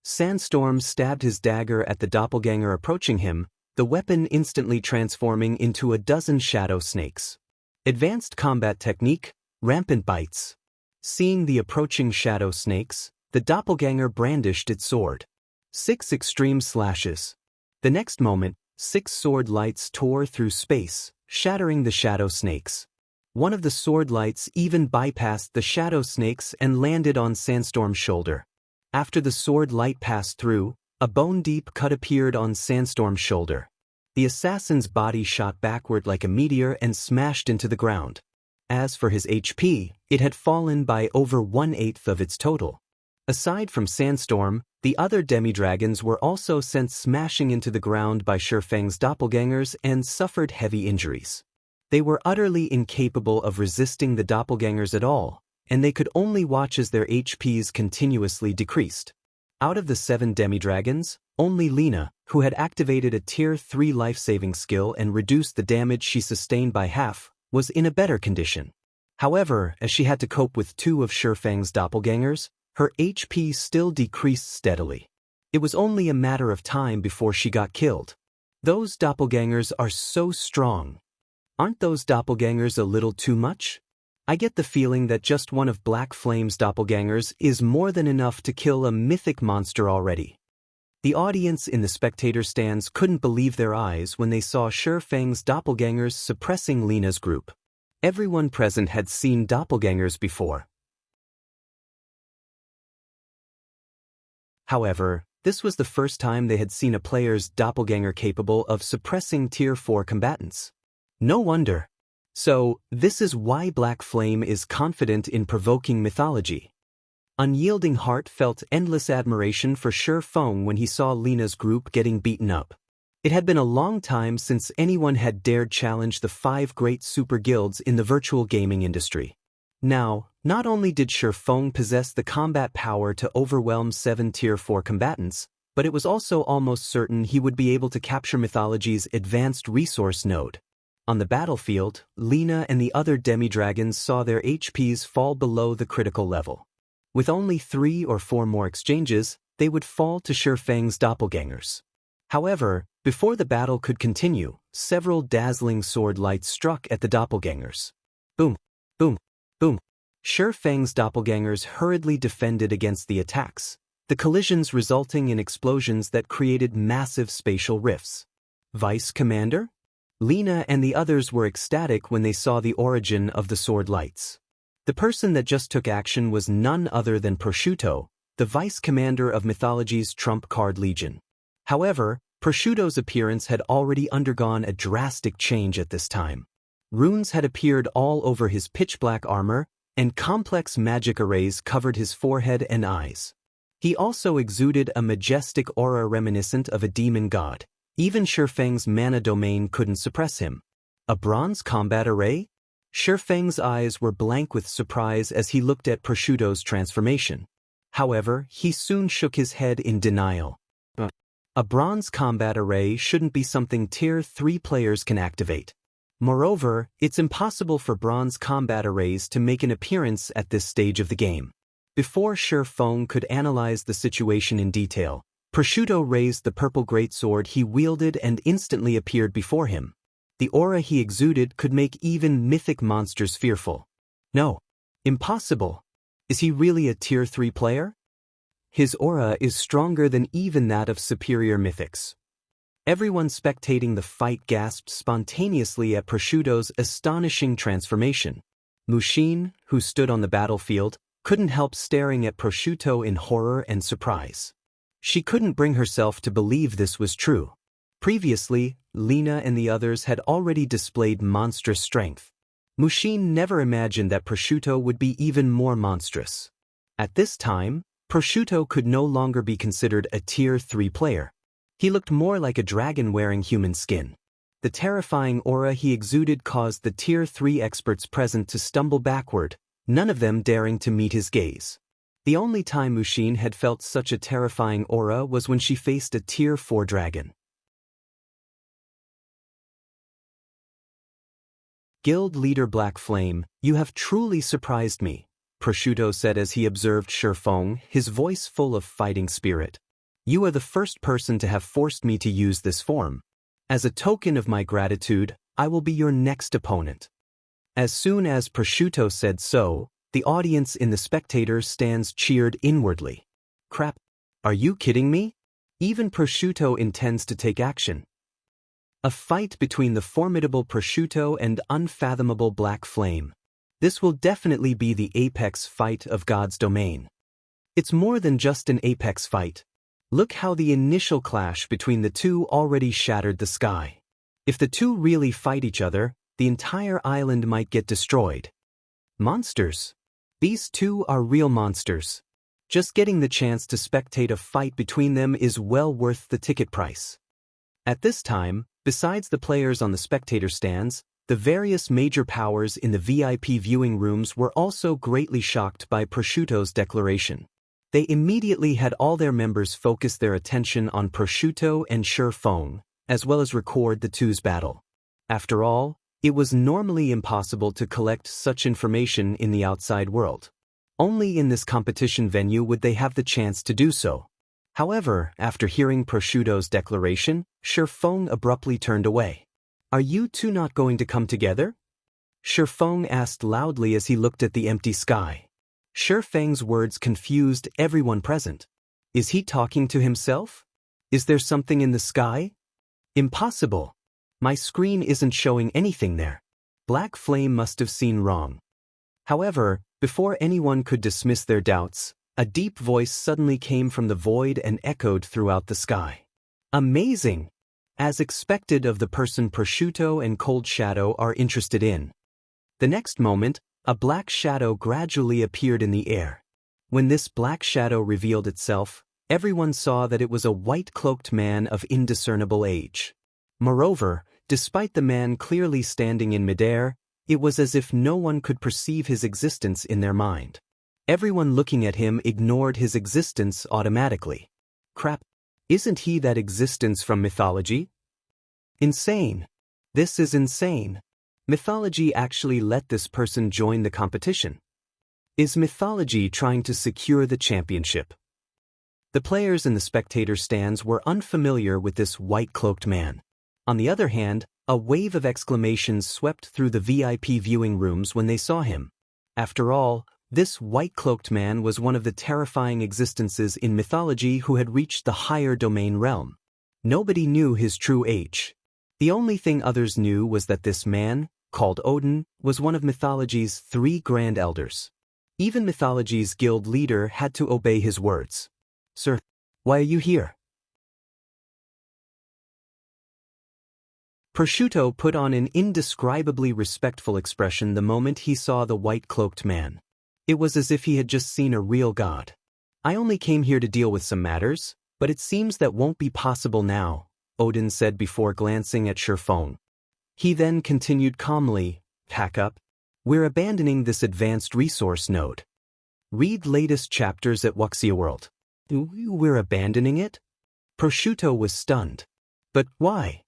Sandstorm stabbed his dagger at the doppelganger approaching him, the weapon instantly transforming into a dozen shadow snakes. Advanced combat technique, rampant bites. Seeing the approaching shadow snakes, the doppelganger brandished its sword. 6 extreme slashes. The next moment, 6 sword lights tore through space, shattering the shadow snakes. One of the sword lights even bypassed the shadow snakes and landed on Sandstorm's shoulder. After the sword light passed through, a bone-deep cut appeared on Sandstorm's shoulder. The assassin's body shot backward like a meteor and smashed into the ground. As for his HP, it had fallen by over 1/8 of its total. Aside from Sandstorm, the other demi-dragons were also sent smashing into the ground by Shi Feng's doppelgangers and suffered heavy injuries. They were utterly incapable of resisting the doppelgangers at all, and they could only watch as their HPs continuously decreased. Out of the 7 demi-dragons, only Lina, who had activated a Tier 3 life-saving skill and reduced the damage she sustained by half, was in a better condition. However, as she had to cope with 2 of Shi Feng's doppelgangers, her HP still decreased steadily. It was only a matter of time before she got killed. Those doppelgangers are so strong. Aren't those doppelgangers a little too much? I get the feeling that just one of Black Flame's doppelgangers is more than enough to kill a mythic monster already. The audience in the spectator stands couldn't believe their eyes when they saw Shi Feng's doppelgangers suppressing Lina's group. Everyone present had seen doppelgangers before. However, this was the first time they had seen a player's doppelganger capable of suppressing Tier 4 combatants. No wonder. So, this is why Black Flame is confident in provoking mythology. Unyielding Heart felt endless admiration for Shi Feng when he saw Lina's group getting beaten up. It had been a long time since anyone had dared challenge the 5 great super guilds in the virtual gaming industry. Now, not only did Shi Feng possess the combat power to overwhelm 7 Tier 4 combatants, but it was also almost certain he would be able to capture mythology's advanced resource node. On the battlefield, Lina and the other demi-dragons saw their HPs fall below the critical level. With only 3 or 4 more exchanges, they would fall to Shi Feng's doppelgangers. However, before the battle could continue, several dazzling sword lights struck at the doppelgangers. Boom, boom, boom. Shi Feng's doppelgangers hurriedly defended against the attacks, the collisions resulting in explosions that created massive spatial rifts. Vice Commander? Lina and the others were ecstatic when they saw the origin of the sword lights. The person that just took action was none other than Prosciutto, the Vice Commander of Mythology's Trump Card Legion. However, Prosciutto's appearance had already undergone a drastic change at this time. Runes had appeared all over his pitch-black armor, and complex magic arrays covered his forehead and eyes. He also exuded a majestic aura reminiscent of a demon god. Even Shi Feng's mana domain couldn't suppress him. A bronze combat array? Shi Feng's eyes were blank with surprise as he looked at Prosciutto's transformation. However, he soon shook his head in denial. A bronze combat array shouldn't be something Tier 3 players can activate. Moreover, it's impossible for bronze combat arrays to make an appearance at this stage of the game. Before Shi Feng could analyze the situation in detail, Prosciutto raised the purple greatsword he wielded and instantly appeared before him. The aura he exuded could make even mythic monsters fearful. No. Impossible. Is he really a Tier 3 player? His aura is stronger than even that of superior mythics. Everyone spectating the fight gasped spontaneously at Prosciutto's astonishing transformation. Mushin, who stood on the battlefield, couldn't help staring at Prosciutto in horror and surprise. She couldn't bring herself to believe this was true. Previously, Lina and the others had already displayed monstrous strength. Mushin never imagined that Prosciutto would be even more monstrous. At this time, Prosciutto could no longer be considered a Tier 3 player. He looked more like a dragon wearing human skin. The terrifying aura he exuded caused the Tier 3 experts present to stumble backward, none of them daring to meet his gaze. The only time Mushin had felt such a terrifying aura was when she faced a Tier 4 dragon. Guild leader Black Flame, you have truly surprised me, Prosciutto said as he observed Shi Feng, his voice full of fighting spirit. You are the first person to have forced me to use this form. As a token of my gratitude, I will be your next opponent. As soon as Prosciutto said so, the audience in the spectator stands cheered inwardly. Crap. Are you kidding me? Even Prosciutto intends to take action. A fight between the formidable Prosciutto and unfathomable Black Flame. This will definitely be the apex fight of God's domain. It's more than just an apex fight. Look how the initial clash between the two already shattered the sky. If the two really fight each other, the entire island might get destroyed. Monsters. These two are real monsters. Just getting the chance to spectate a fight between them is well worth the ticket price. At this time, besides the players on the spectator stands, the various major powers in the VIP viewing rooms were also greatly shocked by Prosciutto's declaration. They immediately had all their members focus their attention on Prosciutto and Shi Feng, as well as record the two's battle. After all, it was normally impossible to collect such information in the outside world. Only in this competition venue would they have the chance to do so. However, after hearing Prosciutto's declaration, Shi Feng abruptly turned away. "Are you two not going to come together?" Shi Feng asked loudly as he looked at the empty sky. Shi Feng's words confused everyone present. Is he talking to himself? Is there something in the sky? Impossible. My screen isn't showing anything there. Black Flame must have seen wrong. However, before anyone could dismiss their doubts, a deep voice suddenly came from the void and echoed throughout the sky. Amazing! As expected of the person Prosciutto and Cold Shadow are interested in. The next moment, a black shadow gradually appeared in the air. When this black shadow revealed itself, everyone saw that it was a white-cloaked man of indiscernible age. Moreover, despite the man clearly standing in midair, it was as if no one could perceive his existence in their mind. Everyone looking at him ignored his existence automatically. Crap, isn't he that existence from mythology? Insane. This is insane. Mythology actually let this person join the competition. Is mythology trying to secure the championship? The players in the spectator stands were unfamiliar with this white-cloaked man. On the other hand, a wave of exclamations swept through the VIP viewing rooms when they saw him. After all, this white-cloaked man was one of the terrifying existences in mythology who had reached the higher domain realm. Nobody knew his true age. The only thing others knew was that this man, called Odin, was one of mythology's 3 grand elders. Even mythology's guild leader had to obey his words. "Sir, why are you here?" Prosciutto put on an indescribably respectful expression the moment he saw the white-cloaked man. It was as if he had just seen a real god. "I only came here to deal with some matters, but it seems that won't be possible now," Odin said before glancing at Shi Feng. He then continued calmly, "Pack up. We're abandoning this advanced resource node. Read latest chapters at Wuxia World." "We're abandoning it?" Prosciutto was stunned. But why?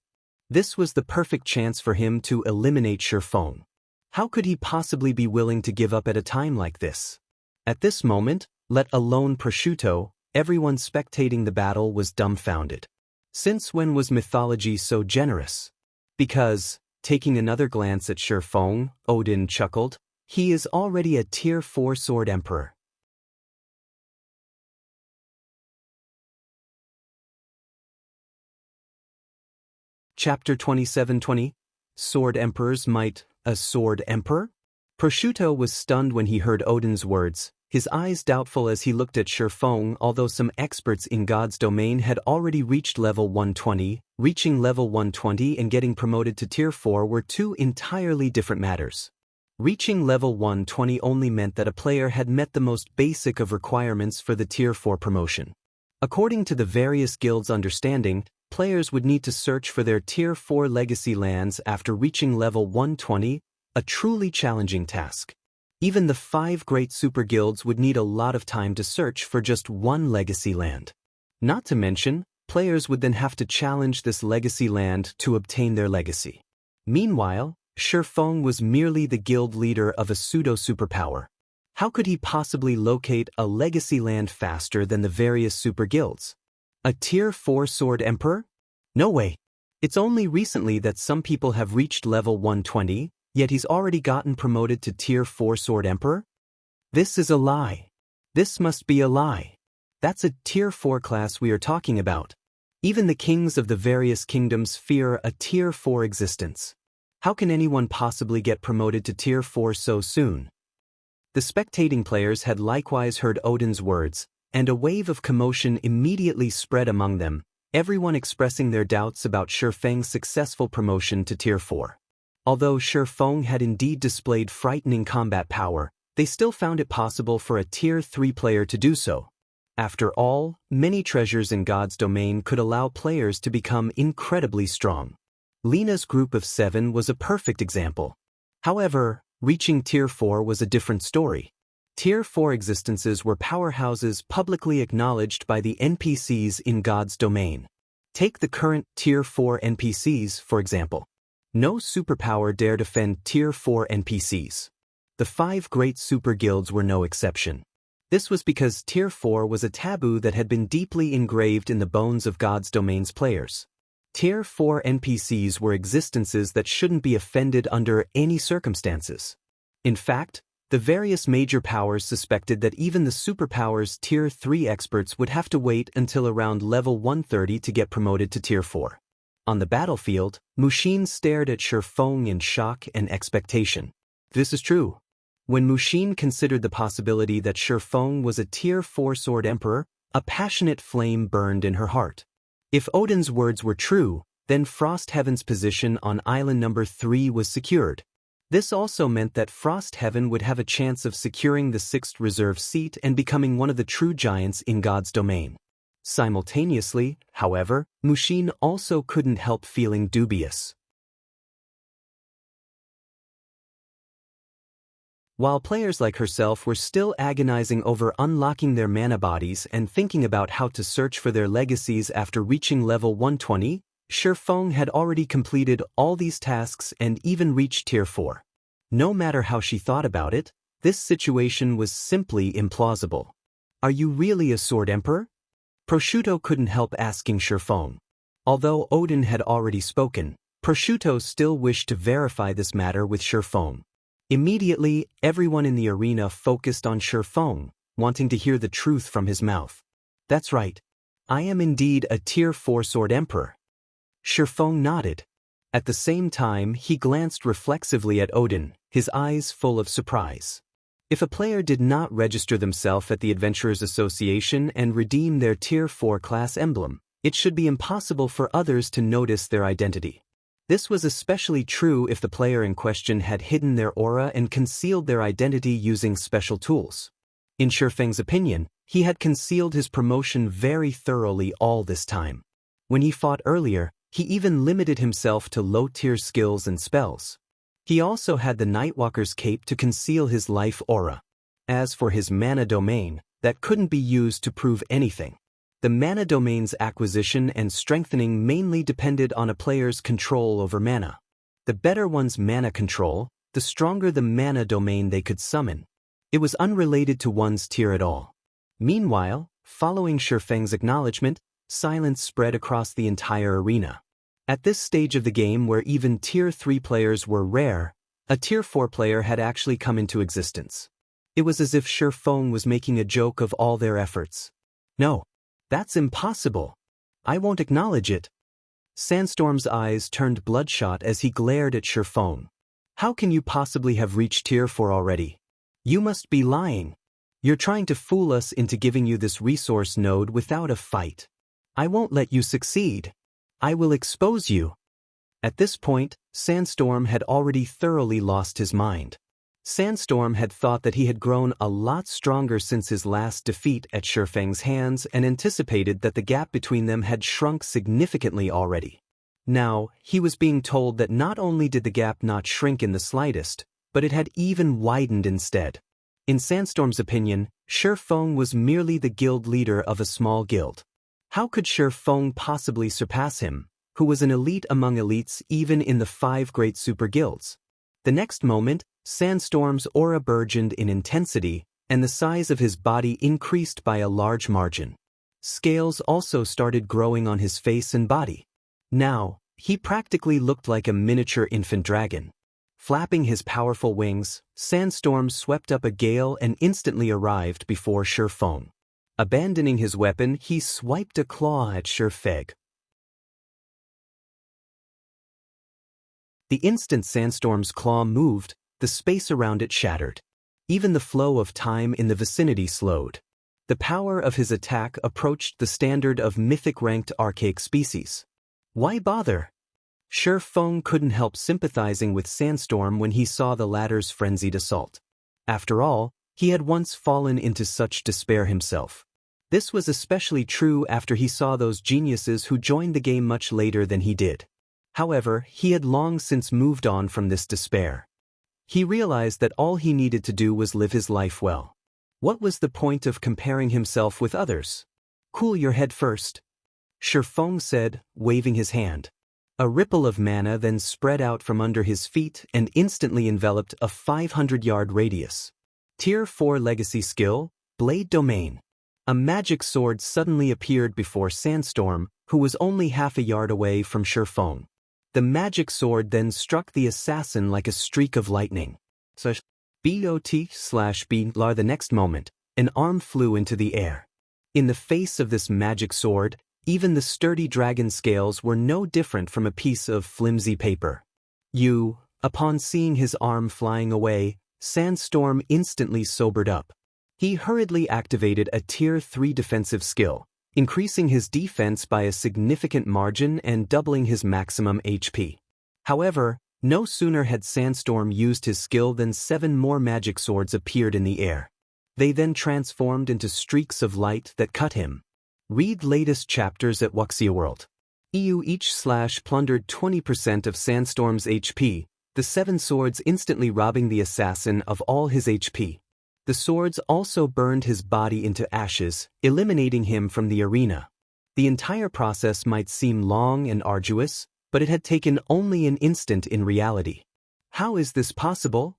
This was the perfect chance for him to eliminate Shi Feng. How could he possibly be willing to give up at a time like this? At this moment, let alone Prosciutto, everyone spectating the battle was dumbfounded. Since when was mythology so generous? Because, taking another glance at Shi Feng, Odin chuckled, he is already a Tier 4 Sword Emperor. Chapter 27-20 Sword Emperors Might, a Sword Emperor? Prosciutto was stunned when he heard Odin's words, his eyes doubtful as he looked at Shi Feng. Although some experts in God's domain had already reached level 120, reaching level 120 and getting promoted to Tier 4 were two entirely different matters. Reaching level 120 only meant that a player had met the most basic of requirements for the Tier 4 promotion. According to the various guilds' understanding, players would need to search for their Tier 4 legacy lands after reaching level 120, a truly challenging task. Even the 5 great super guilds would need a lot of time to search for just one legacy land. Not to mention, players would then have to challenge this legacy land to obtain their legacy. Meanwhile, Shi Feng was merely the guild leader of a pseudo-superpower. How could he possibly locate a legacy land faster than the various super guilds? A Tier 4 Sword Emperor? No way. It's only recently that some people have reached level 120, yet he's already gotten promoted to Tier 4 Sword Emperor? This is a lie. This must be a lie. That's a Tier 4 class we are talking about. Even the kings of the various kingdoms fear a Tier 4 existence. How can anyone possibly get promoted to Tier 4 so soon? The spectating players had likewise heard Odin's words, and a wave of commotion immediately spread among them, everyone expressing their doubts about Shi Feng's successful promotion to Tier 4. Although Shi Feng had indeed displayed frightening combat power, they still found it possible for a Tier 3 player to do so. After all, many treasures in God's domain could allow players to become incredibly strong. Lina's group of 7 was a perfect example. However, reaching Tier 4 was a different story. Tier 4 existences were powerhouses publicly acknowledged by the NPCs in God's domain. Take the current Tier 4 NPCs, for example. No superpower dare defend Tier 4 NPCs. The 5 great super guilds were no exception. This was because Tier 4 was a taboo that had been deeply engraved in the bones of God's domain's players. Tier 4 NPCs were existences that shouldn't be offended under any circumstances. In fact, the various major powers suspected that even the superpowers Tier 3 experts would have to wait until around level 130 to get promoted to Tier 4. On the battlefield, Mushin stared at Shi Feng in shock and expectation. This is true. When Mushin considered the possibility that Shi Feng was a Tier 4 Sword Emperor, a passionate flame burned in her heart. If Odin's words were true, then Frost Heaven's position on Island number 3 was secured. This also meant that Frost Heaven would have a chance of securing the 6th reserve seat and becoming one of the true giants in God's domain. Simultaneously, however, Mushin also couldn't help feeling dubious. While players like herself were still agonizing over unlocking their mana bodies and thinking about how to search for their legacies after reaching level 120, Shi Feng had already completed all these tasks and even reached Tier 4. No matter how she thought about it, this situation was simply implausible. Are you really a Sword Emperor? Prosciutto couldn't help asking Shi Feng. Although Odin had already spoken, Prosciutto still wished to verify this matter with Shi Feng. Immediately, everyone in the arena focused on Shi Feng, wanting to hear the truth from his mouth. That's right. I am indeed a Tier 4 Sword Emperor. Shi Feng nodded. At the same time, he glanced reflexively at Odin, his eyes full of surprise. If a player did not register themselves at the Adventurers Association and redeem their Tier 4 class emblem, it should be impossible for others to notice their identity. This was especially true if the player in question had hidden their aura and concealed their identity using special tools. In Shi Feng's opinion, he had concealed his promotion very thoroughly all this time. When he fought earlier, he even limited himself to low-tier skills and spells. He also had the Nightwalker's cape to conceal his life aura. As for his mana domain, that couldn't be used to prove anything. The mana domain's acquisition and strengthening mainly depended on a player's control over mana. The better one's mana control, the stronger the mana domain they could summon. It was unrelated to one's tier at all. Meanwhile, following Shi Feng's acknowledgement, silence spread across the entire arena. At this stage of the game where even Tier 3 players were rare, a Tier 4 player had actually come into existence. It was as if Shi Feng was making a joke of all their efforts. No, that's impossible. I won't acknowledge it. Sandstorm's eyes turned bloodshot as he glared at Shi Feng. How can you possibly have reached Tier 4 already? You must be lying. You're trying to fool us into giving you this resource node without a fight. I won't let you succeed. I will expose you. At this point, Sandstorm had already thoroughly lost his mind. Sandstorm had thought that he had grown a lot stronger since his last defeat at Shi Feng's hands and anticipated that the gap between them had shrunk significantly already. Now, he was being told that not only did the gap not shrink in the slightest, but it had even widened instead. In Sandstorm's opinion, Shi Feng was merely the guild leader of a small guild. How could Shi Feng possibly surpass him, who was an elite among elites even in the 5 great super guilds? The next moment, Sandstorm's aura burgeoned in intensity, and the size of his body increased by a large margin. Scales also started growing on his face and body. Now, he practically looked like a miniature infant dragon. Flapping his powerful wings, Sandstorm swept up a gale and instantly arrived before Shi Feng. Abandoning his weapon, he swiped a claw at Shi Feng. The instant Sandstorm's claw moved, the space around it shattered. Even the flow of time in the vicinity slowed. The power of his attack approached the standard of mythic-ranked archaic species. Why bother? Shi Feng couldn't help sympathizing with Sandstorm when he saw the latter's frenzied assault. After all, he had once fallen into such despair himself. This was especially true after he saw those geniuses who joined the game much later than he did. However, he had long since moved on from this despair. He realized that all he needed to do was live his life well. What was the point of comparing himself with others? Cool your head first, Shi Feng said, waving his hand. A ripple of mana then spread out from under his feet and instantly enveloped a 500-yard radius. Tier 4 Legacy Skill, Blade Domain. A magic sword suddenly appeared before Sandstorm, who was only half a yard away from Shi Feng. The magic sword then struck the assassin like a streak of lightning. BOT/B-lar. The next moment, an arm flew into the air. In the face of this magic sword, even the sturdy dragon scales were no different from a piece of flimsy paper. Upon seeing his arm flying away, Sandstorm instantly sobered up. He hurriedly activated a Tier 3 defensive skill, increasing his defense by a significant margin and doubling his maximum HP. However, no sooner had Sandstorm used his skill than 7 more magic swords appeared in the air. They then transformed into streaks of light that cut him. Read latest chapters at Wuxia World. Each/plundered 20% of Sandstorm's HP, the 7 swords instantly robbing the assassin of all his HP. The swords also burned his body into ashes, eliminating him from the arena. The entire process might seem long and arduous, but it had taken only an instant in reality. How is this possible?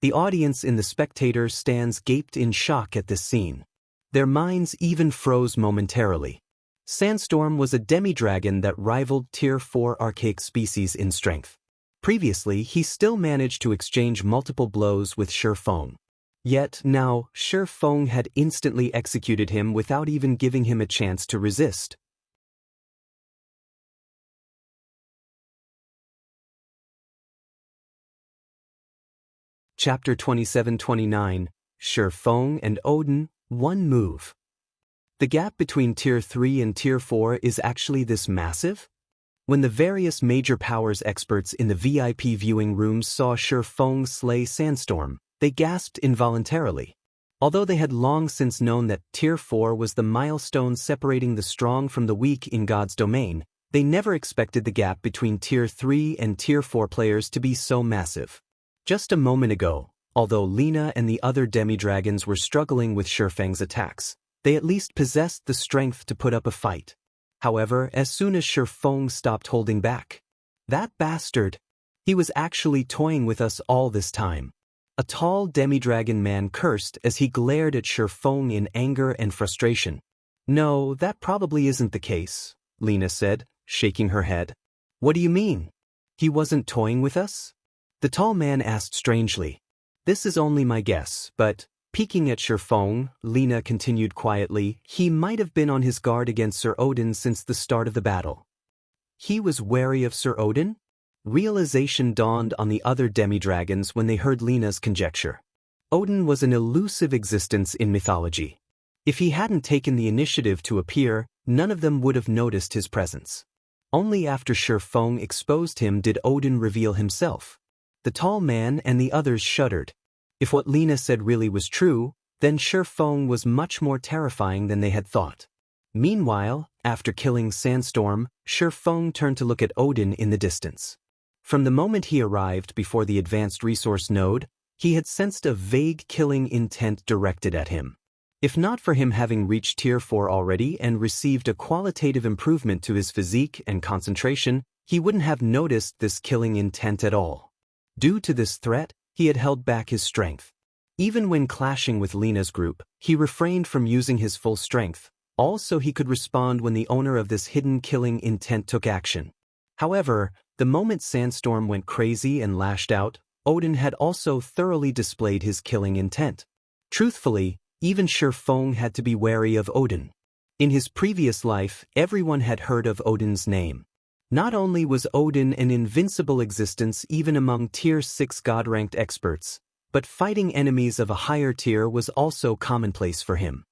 The audience in the spectator stands gaped in shock at this scene. Their minds even froze momentarily. Sandstorm was a demi-dragon that rivaled Tier 4 archaic species in strength. Previously, he still managed to exchange multiple blows with Shi Feng. Yet now, Shi Feng had instantly executed him without even giving him a chance to resist. Chapter 27-29, Shi Feng and Odin, One Move. The gap between Tier 3 and Tier 4 is actually this massive? When the various major powers experts in the VIP viewing rooms saw Shi Feng slay Sandstorm, they gasped involuntarily. Although they had long since known that Tier 4 was the milestone separating the strong from the weak in God's domain, they never expected the gap between Tier 3 and Tier 4 players to be so massive. Just a moment ago, although Lina and the other demi-dragons were struggling with Shi Feng's attacks, they at least possessed the strength to put up a fight. However, as soon as Shi Feng stopped holding back, that bastard! He was actually toying with us all this time. A tall demi-dragon man cursed as he glared at Shi Feng in anger and frustration. No, that probably isn't the case, Lina said, shaking her head. What do you mean? He wasn't toying with us? The tall man asked strangely. This is only my guess, but, peeking at Shi Feng, Lina continued quietly, he might have been on his guard against Sir Odin since the start of the battle. He was wary of Sir Odin? Realization dawned on the other demi-dragons when they heard Lina's conjecture. Odin was an elusive existence in mythology. If he hadn't taken the initiative to appear, none of them would have noticed his presence. Only after Shi Feng exposed him did Odin reveal himself. The tall man and the others shuddered. If what Lina said really was true, then Shi Feng was much more terrifying than they had thought. Meanwhile, after killing Sandstorm, Shi Feng turned to look at Odin in the distance. From the moment he arrived before the advanced resource node, he had sensed a vague killing intent directed at him. If not for him having reached Tier 4 already and received a qualitative improvement to his physique and concentration, he wouldn't have noticed this killing intent at all. Due to this threat, he had held back his strength. Even when clashing with Lina's group, he refrained from using his full strength, all so he could respond when the owner of this hidden killing intent took action. However, the moment Sandstorm went crazy and lashed out, Odin had also thoroughly displayed his killing intent. Truthfully, even Shi Feng had to be wary of Odin. In his previous life, everyone had heard of Odin's name. Not only was Odin an invincible existence even among Tier 6 God-ranked experts, but fighting enemies of a higher tier was also commonplace for him.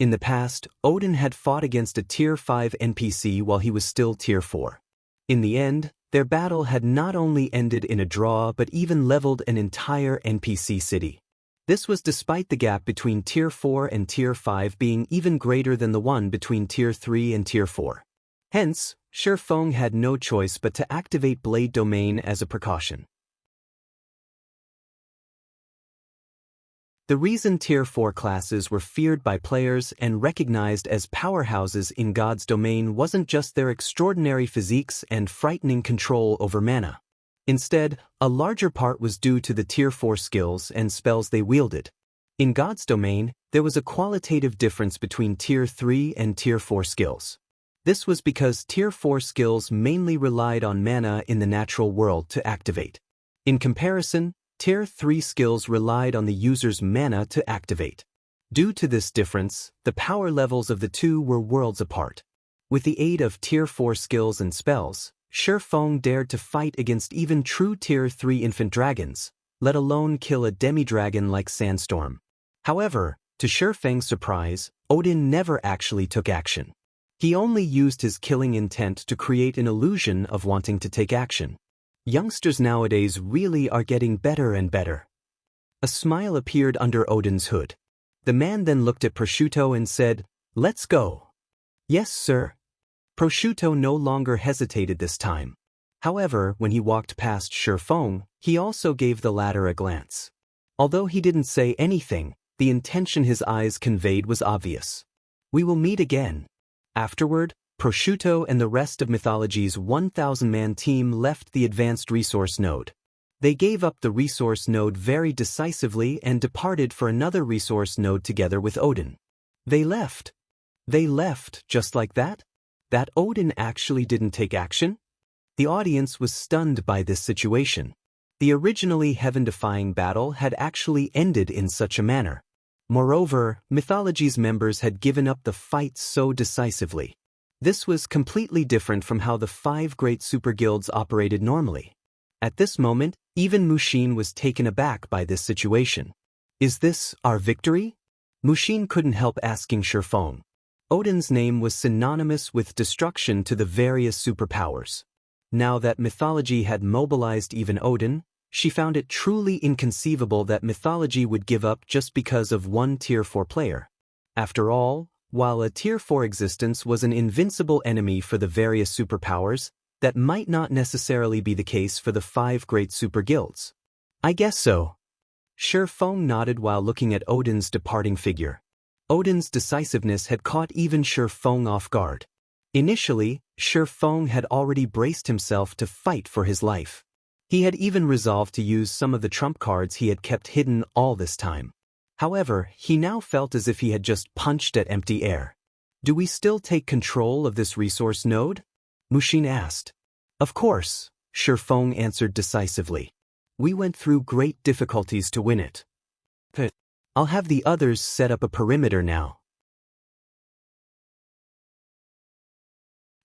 In the past, Odin had fought against a Tier 5 NPC while he was still Tier 4. In the end, their battle had not only ended in a draw but even leveled an entire NPC city. This was despite the gap between Tier 4 and Tier 5 being even greater than the one between Tier 3 and Tier 4. Hence, Shi Feng had no choice but to activate Blade Domain as a precaution. The reason Tier 4 classes were feared by players and recognized as powerhouses in God's domain wasn't just their extraordinary physiques and frightening control over mana. Instead, a larger part was due to the Tier 4 skills and spells they wielded. In God's domain, there was a qualitative difference between Tier 3 and Tier 4 skills. This was because Tier 4 skills mainly relied on mana in the natural world to activate. In comparison, Tier 3 skills relied on the user's mana to activate. Due to this difference, the power levels of the two were worlds apart. With the aid of Tier 4 skills and spells, Shi Feng dared to fight against even true Tier 3 infant dragons, let alone kill a demi-dragon like Sandstorm. However, to Shi Feng's surprise, Odin never actually took action. He only used his killing intent to create an illusion of wanting to take action. Youngsters nowadays really are getting better and better. A smile appeared under Odin's hood. The man then looked at Prosciutto and said, "Let's go." "Yes, sir." Prosciutto no longer hesitated this time. However, when he walked past Shi Feng, he also gave the latter a glance. Although he didn't say anything, the intention his eyes conveyed was obvious. "We will meet again." Afterward, Prosciutto and the rest of Mythology's 1,000-man team left the advanced resource node. They gave up the resource node very decisively and departed for another resource node together with Odin. They left. They left just like that? That Odin actually didn't take action? The audience was stunned by this situation. The originally heaven-defying battle had actually ended in such a manner. Moreover, Mythology's members had given up the fight so decisively. This was completely different from how the 5 great super guilds operated normally. At this moment, even Mushin was taken aback by this situation. "Is this our victory?" Mushin couldn't help asking Shi Feng. Odin's name was synonymous with destruction to the various superpowers. Now that Mythology had mobilized even Odin, she found it truly inconceivable that Mythology would give up just because of one Tier 4 player. After all, while a Tier 4 existence was an invincible enemy for the various superpowers, that might not necessarily be the case for the 5 great super guilds. "I guess so." Shi Feng nodded while looking at Odin's departing figure. Odin's decisiveness had caught even Shi Feng off guard. Initially, Shi Feng had already braced himself to fight for his life. He had even resolved to use some of the trump cards he had kept hidden all this time. However, he now felt as if he had just punched at empty air. "Do we still take control of this resource node?" Mushin asked. "Of course," Shi Feng answered decisively. "We went through great difficulties to win it. I'll have the others set up a perimeter now."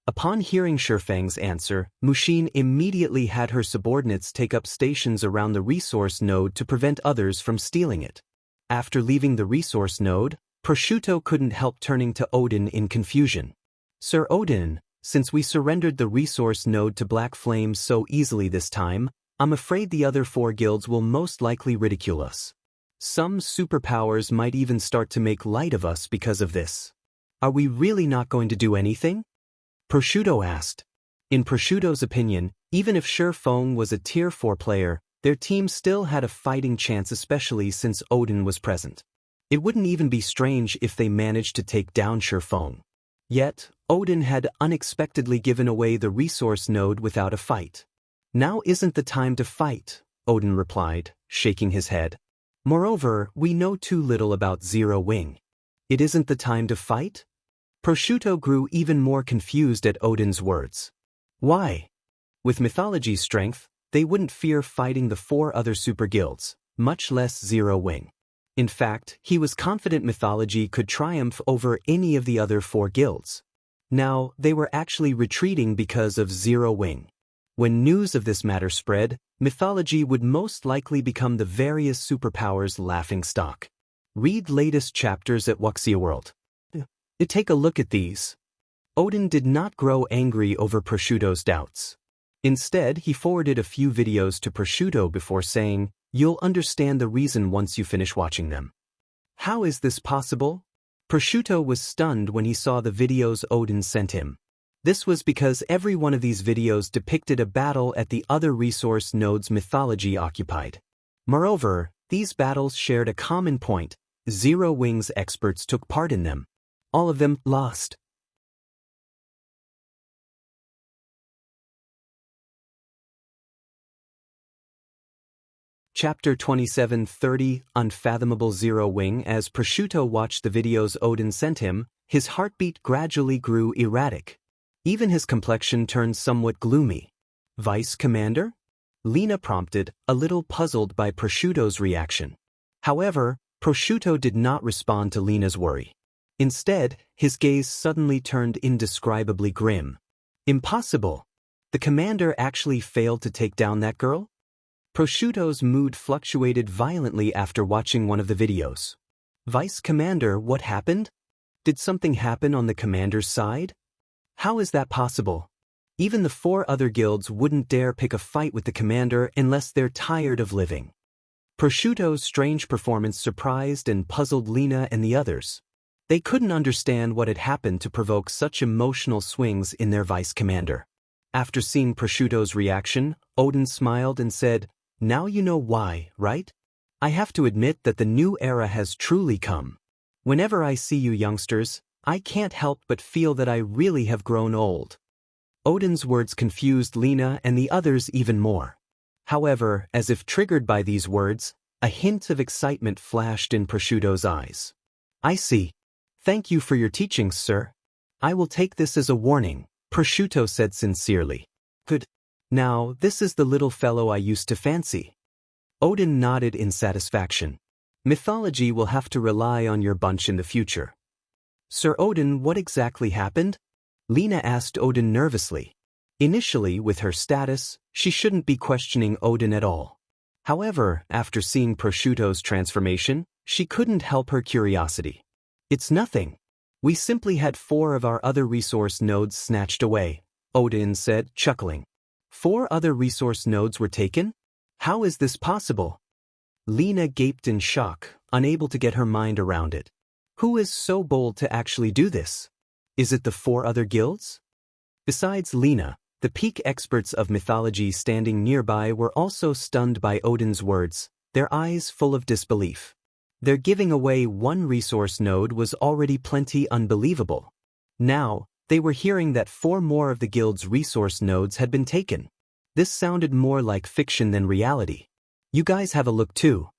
Upon hearing Shi Feng's answer, Mushin immediately had her subordinates take up stations around the resource node to prevent others from stealing it. After leaving the resource node, Prosciutto couldn't help turning to Odin in confusion. "Sir Odin, since we surrendered the resource node to Black Flame so easily this time, I'm afraid the other 4 guilds will most likely ridicule us. Some superpowers might even start to make light of us because of this. Are we really not going to do anything?" Prosciutto asked. In Prosciutto's opinion, even if Shi Feng was a Tier 4 player, their team still had a fighting chance, especially since Odin was present. It wouldn't even be strange if they managed to take down Shi Feng. Yet, Odin had unexpectedly given away the resource node without a fight. "Now isn't the time to fight," Odin replied, shaking his head. "Moreover, we know too little about Zero Wing." "It isn't the time to fight?" Prosciutto grew even more confused at Odin's words. Why? With Mythology's strength, they wouldn't fear fighting the 4 other super guilds, much less Zero Wing. In fact, he was confident Mythology could triumph over any of the other 4 guilds. Now, they were actually retreating because of Zero Wing. When news of this matter spread, Mythology would most likely become the various superpowers' laughingstock. Read latest chapters at Wuxia World. Take a look at these. Odin did not grow angry over Prosciutto's doubts. Instead, he forwarded a few videos to Prosciutto before saying, "You'll understand the reason once you finish watching them." How is this possible? Prosciutto was stunned when he saw the videos Odin sent him. This was because every one of these videos depicted a battle at the other resource node's mythology occupied. Moreover, these battles shared a common point: Zero Wings experts took part in them. All of them lost. Chapter 27:30 Unfathomable Zero Wing. As Prosciutto watched the videos Odin sent him, his heartbeat gradually grew erratic. Even his complexion turned somewhat gloomy. "Vice Commander?" Lina prompted, a little puzzled by Prosciutto's reaction. However, Prosciutto did not respond to Lina's worry. Instead, his gaze suddenly turned indescribably grim. "Impossible! The commander actually failed to take down that girl?" Prosciutto's mood fluctuated violently after watching one of the videos. "Vice Commander, what happened? Did something happen on the commander's side? How is that possible? Even the 4 other guilds wouldn't dare pick a fight with the commander unless they're tired of living." Prosciutto's strange performance surprised and puzzled Lina and the others. They couldn't understand what had happened to provoke such emotional swings in their vice commander. After seeing Prosciutto's reaction, Odin smiled and said, "Now you know why, right? I have to admit that the new era has truly come. Whenever I see you youngsters, I can't help but feel that I really have grown old." Odin's words confused Lina and the others even more. However, as if triggered by these words, a hint of excitement flashed in Prosciutto's eyes. "I see. Thank you for your teachings, sir. I will take this as a warning," Prosciutto said sincerely. "Good. Now, this is the little fellow I used to fancy." Odin nodded in satisfaction. "Mythology will have to rely on your bunch in the future." "Sir Odin, what exactly happened?" Lina asked Odin nervously. Initially, with her status, she shouldn't be questioning Odin at all. However, after seeing Prosciutto's transformation, she couldn't help her curiosity. "It's nothing. We simply had 4 of our other resource nodes snatched away," Odin said, chuckling. 4 other resource nodes were taken? How is this possible? Lina gaped in shock, unable to get her mind around it. Who is so bold to actually do this? Is it the 4 other guilds? Besides Lina, the peak experts of mythology standing nearby were also stunned by Odin's words, their eyes full of disbelief. Their giving away 1 resource node was already plenty unbelievable. Now, they were hearing that 4 more of the guild's resource nodes had been taken. This sounded more like fiction than reality. "You guys have a look too."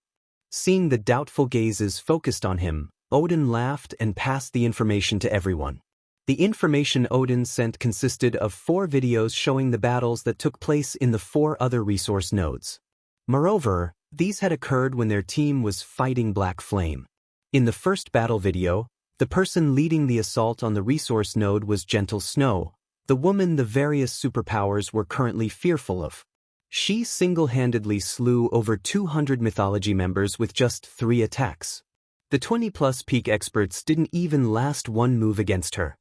Seeing the doubtful gazes focused on him, Odin laughed and passed the information to everyone. The information Odin sent consisted of 4 videos showing the battles that took place in the 4 other resource nodes. Moreover, these had occurred when their team was fighting Black Flame. In the first battle video, the person leading the assault on the resource node was Gentle Snow, the woman the various superpowers were currently fearful of. She single-handedly slew over 200 mythology members with just 3 attacks. The 20-plus peak experts didn't even last 1 move against her.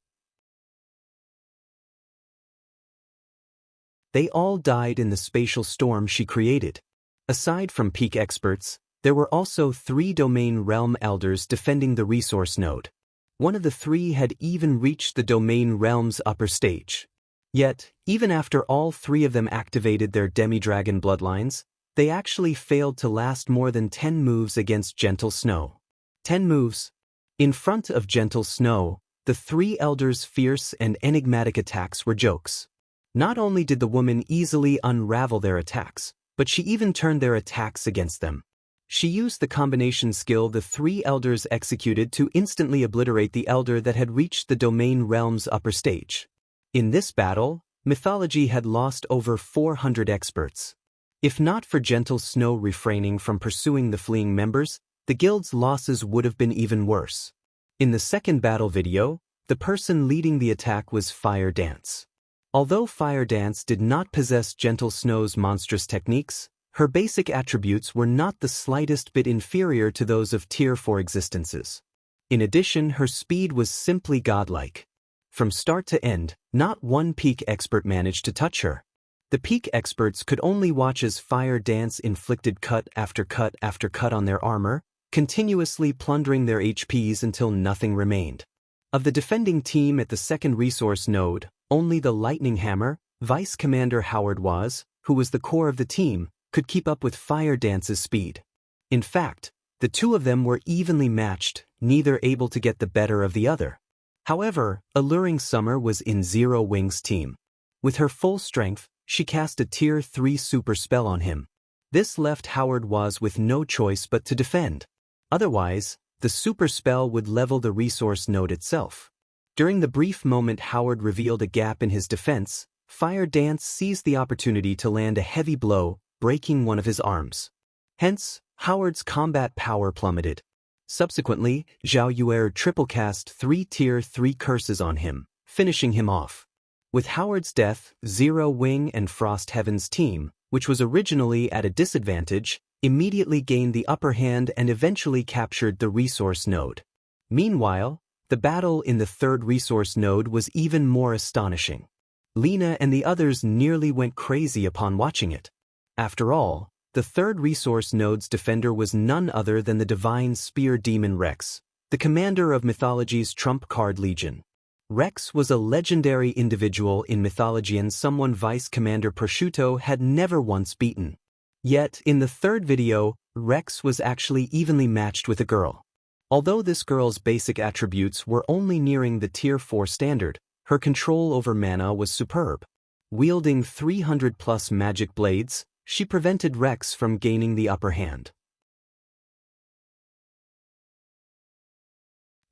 They all died in the spatial storm she created. Aside from peak experts, there were also 3 domain realm elders defending the resource node. One of the 3 had even reached the domain realm's upper stage. Yet, even after all 3 of them activated their demi-dragon bloodlines, they actually failed to last more than 10 moves against Gentle Snow. 10 moves. In front of Gentle Snow, the 3 elders' fierce and enigmatic attacks were jokes. Not only did the woman easily unravel their attacks, but she even turned their attacks against them. She used the combination skill the 3 elders executed to instantly obliterate the elder that had reached the domain realm's upper stage. In this battle, mythology had lost over 400 experts. If not for Gentle Snow refraining from pursuing the fleeing members, the guild's losses would have been even worse. In the second battle video, the person leading the attack was Fire Dance. Although Fire Dance did not possess Gentle Snow's monstrous techniques, her basic attributes were not the slightest bit inferior to those of Tier 4 existences. In addition, her speed was simply godlike. From start to end, not one peak expert managed to touch her. The peak experts could only watch as Fire Dance inflicted cut after cut after cut on their armor, continuously plundering their HPs until nothing remained. Of the defending team at the second resource node, only the Lightning Hammer, Vice Commander Howard Waz, who was the core of the team, could keep up with Fire Dance's speed. In fact, the two of them were evenly matched, neither able to get the better of the other. However, Alluring Summer was in Zero Wing's team. With her full strength, she cast a Tier 3 super spell on him. This left Howard Waz with no choice but to defend. Otherwise, the super spell would level the resource node itself. During the brief moment Howard revealed a gap in his defense, Fire Dance seized the opportunity to land a heavy blow, breaking one of his arms. Hence, Howard's combat power plummeted. Subsequently, Zhao Yuer triple cast 3 Tier 3 curses on him, finishing him off. With Howard's death, Zero Wing and Frost Heaven's team, which was originally at a disadvantage, immediately gained the upper hand and eventually captured the resource node. Meanwhile, the battle in the third resource node was even more astonishing. Lina and the others nearly went crazy upon watching it. After all, the third resource node's defender was none other than the divine spear demon Rex, the commander of mythology's trump card legion. Rex was a legendary individual in mythology and someone Vice Commander Prosciutto had never once beaten. Yet, in the third video, Rex was actually evenly matched with a girl. Although this girl's basic attributes were only nearing the Tier 4 standard, her control over mana was superb. Wielding 300+ magic blades, she prevented Rex from gaining the upper hand.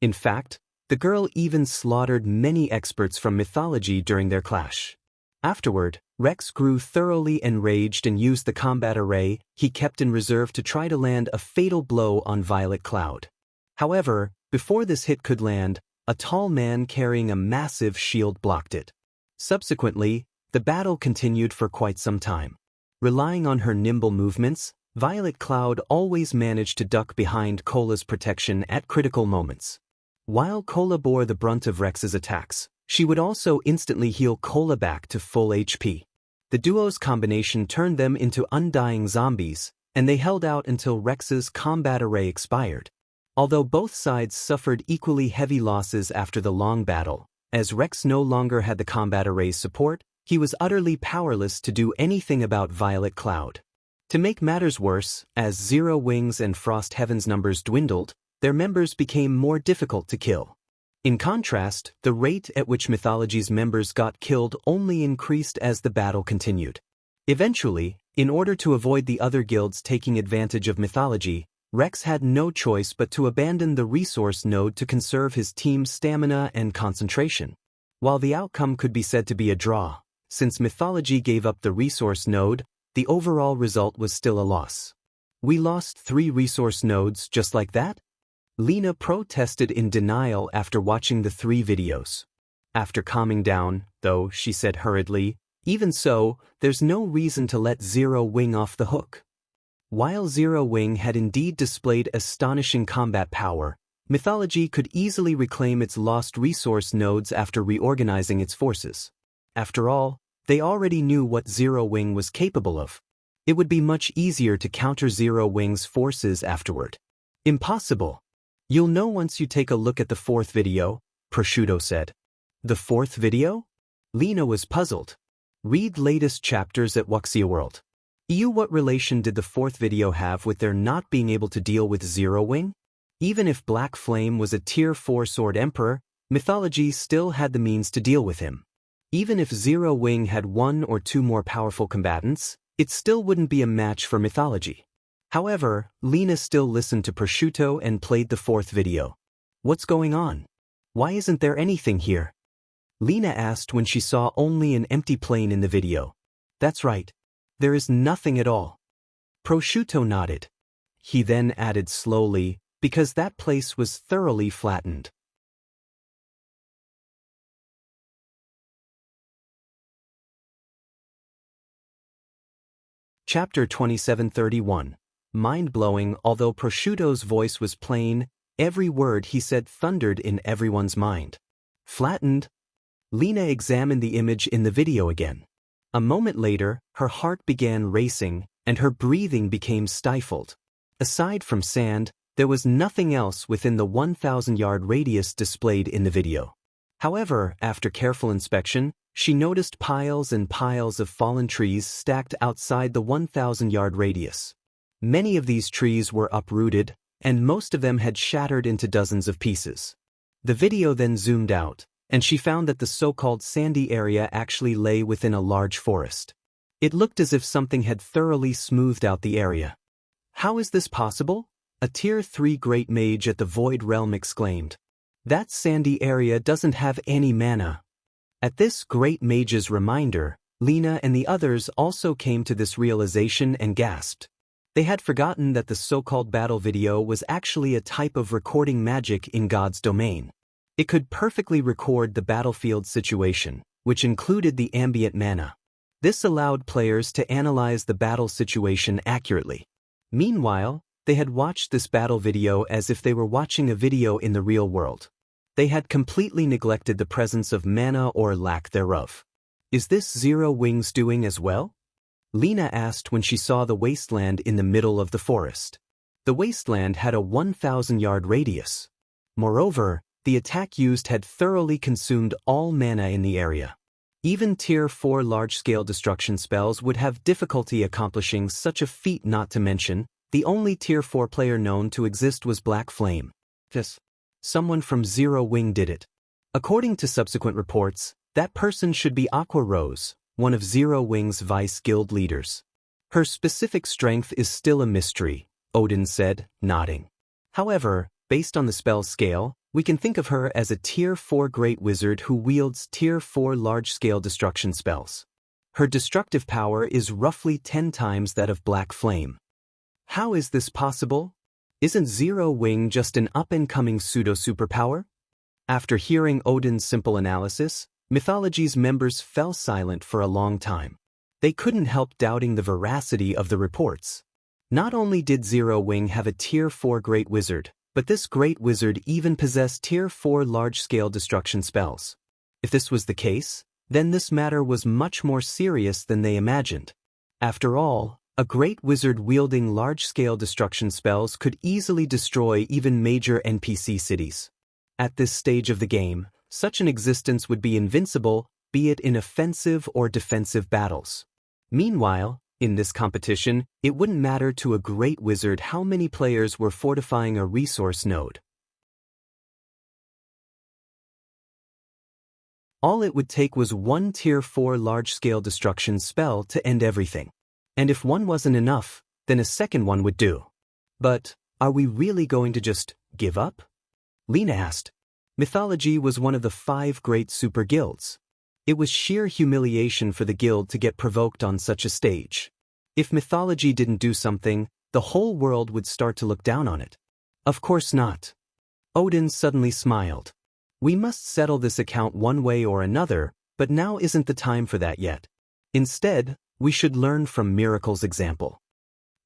In fact, the girl even slaughtered many experts from mythology during their clash. Afterward, Rex grew thoroughly enraged and used the combat array he kept in reserve to try to land a fatal blow on Violet Cloud. However, before this hit could land, a tall man carrying a massive shield blocked it. Subsequently, the battle continued for quite some time. Relying on her nimble movements, Violet Cloud always managed to duck behind Cola's protection at critical moments. While Cola bore the brunt of Rex's attacks, she would also instantly heal Cola back to full HP. The duo's combination turned them into undying zombies, and they held out until Rex's combat array expired. Although both sides suffered equally heavy losses after the long battle, as Rex no longer had the combat array's support, he was utterly powerless to do anything about Violet Cloud. To make matters worse, as Zero Wings and Frost Heaven's numbers dwindled, their members became more difficult to kill. In contrast, the rate at which mythology's members got killed only increased as the battle continued. Eventually, in order to avoid the other guilds taking advantage of mythology, Rex had no choice but to abandon the resource node to conserve his team's stamina and concentration. While the outcome could be said to be a draw, since mythology gave up the resource node, the overall result was still a loss. We lost 3 resource nodes just like that? Lina protested in denial after watching the 3 videos. After calming down, though, she said hurriedly, "Even so, there's no reason to let Zero Wing off the hook." While Zero Wing had indeed displayed astonishing combat power, mythology could easily reclaim its lost resource nodes after reorganizing its forces. After all, they already knew what Zero Wing was capable of. It would be much easier to counter Zero Wing's forces afterward. Impossible. You'll know once you take a look at the 4th video, Prosciutto said. The 4th video? Lina was puzzled. Read latest chapters at Wuxia World. What relation did the 4th video have with their not being able to deal with Zero Wing? Even if Black Flame was a Tier 4 Sword Emperor, mythology still had the means to deal with him. Even if Zero Wing had 1 or 2 more powerful combatants, it still wouldn't be a match for mythology. However, Lina still listened to Prosciutto and played the 4th video. What's going on? Why isn't there anything here? Lina asked when she saw only an empty plane in the video. That's right. There is nothing at all. Prosciutto nodded. He then added slowly, because that place was thoroughly flattened. Chapter 2731. Mind-blowing. Although Prosciutto's voice was plain, Every word he said thundered in everyone's mind. Flattened. Lina examined the image in the video again. A moment later, her heart began racing, and her breathing became stifled. Aside from sand, there was nothing else within the 1,000-yard radius displayed in the video. However, after careful inspection, she noticed piles and piles of fallen trees stacked outside the 1,000-yard radius. Many of these trees were uprooted, and most of them had shattered into dozens of pieces. The video then zoomed out, and she found that the so-called sandy area actually lay within a large forest. It looked as if something had thoroughly smoothed out the area. How is this possible? A Tier 3 Great Mage at the Void Realm exclaimed. That sandy area doesn't have any mana. At this Great Mage's reminder, Lina and the others also came to this realization and gasped. They had forgotten that the so-called battle video was actually a type of recording magic in God's domain. It could perfectly record the battlefield situation, which included the ambient mana. This allowed players to analyze the battle situation accurately. Meanwhile, they had watched this battle video as if they were watching a video in the real world. They had completely neglected the presence of mana or lack thereof. Is this Zero Wings doing as well? Lina asked when she saw the wasteland in the middle of the forest. The wasteland had a 1,000-yard radius. Moreover, the attack used had thoroughly consumed all mana in the area. Even Tier 4 large-scale destruction spells would have difficulty accomplishing such a feat, not to mention, the only Tier 4 player known to exist was Black Flame. Yes. Someone from Zero Wing did it. According to subsequent reports, that person should be Aqua Rose, one of Zero Wing's vice guild leaders. Her specific strength is still a mystery, Odin said, nodding. However, based on the spell's scale, we can think of her as a Tier 4 Great Wizard who wields Tier 4 large-scale destruction spells. Her destructive power is roughly 10 times that of Black Flame. How is this possible? Isn't Zero Wing just an up-and-coming pseudo-superpower? After hearing Odin's simple analysis, Mythology's members fell silent for a long time. They couldn't help doubting the veracity of the reports. Not only did Zero Wing have a Tier 4 Great Wizard, but this Great Wizard even possessed Tier 4 large-scale destruction spells. If this was the case, then this matter was much more serious than they imagined. After all, a Great Wizard wielding large-scale destruction spells could easily destroy even major NPC cities. At this stage of the game, such an existence would be invincible, be it in offensive or defensive battles. Meanwhile, in this competition, it wouldn't matter to a Great Wizard how many players were fortifying a resource node. All it would take was one Tier 4 large-scale destruction spell to end everything. And if one wasn't enough, then a second one would do. But, are we really going to just give up? Lina asked. Mythology was one of the 5 great super guilds. It was sheer humiliation for the guild to get provoked on such a stage. If Mythology didn't do something, the whole world would start to look down on it. Of course not. Odin suddenly smiled. We must settle this account one way or another, but now isn't the time for that yet. Instead, we should learn from Miracle's example.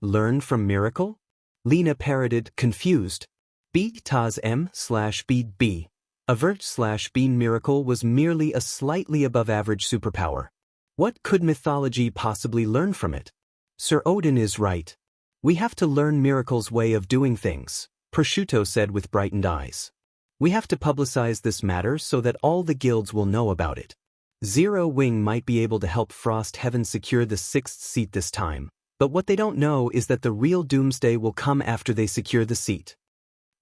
Learn from Miracle? Lina parroted, confused. Beat Taz M/Beat B. Avert/Bean Miracle was merely a slightly above-average superpower. What could Mythology possibly learn from it? Sir Odin is right. We have to learn Miracle's way of doing things, Prosciutto said with brightened eyes. We have to publicize this matter so that all the guilds will know about it. Zero Wing might be able to help Frost Heaven secure the 6th seat this time, but what they don't know is that the real doomsday will come after they secure the seat.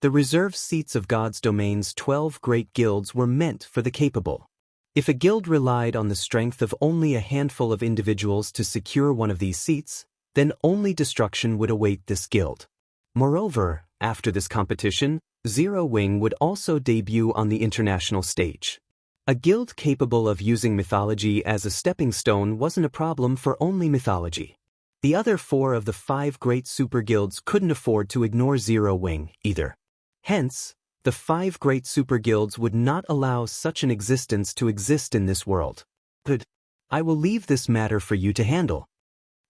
The reserved seats of God's domain's 12 great guilds were meant for the capable. If a guild relied on the strength of only a handful of individuals to secure one of these seats, then only destruction would await this guild. Moreover, after this competition, Zero Wing would also debut on the international stage. A guild capable of using Mythology as a stepping stone wasn't a problem for only Mythology. The other 4 of the 5 great super guilds couldn't afford to ignore Zero Wing either. Hence, the 5 great super guilds would not allow such an existence to exist in this world. Good. I will leave this matter for you to handle.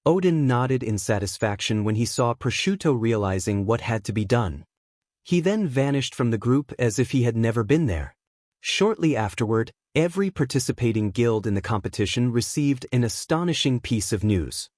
Odin nodded in satisfaction when he saw Prosciutto realizing what had to be done. He then vanished from the group as if he had never been there. Shortly afterward, every participating guild in the competition received an astonishing piece of news.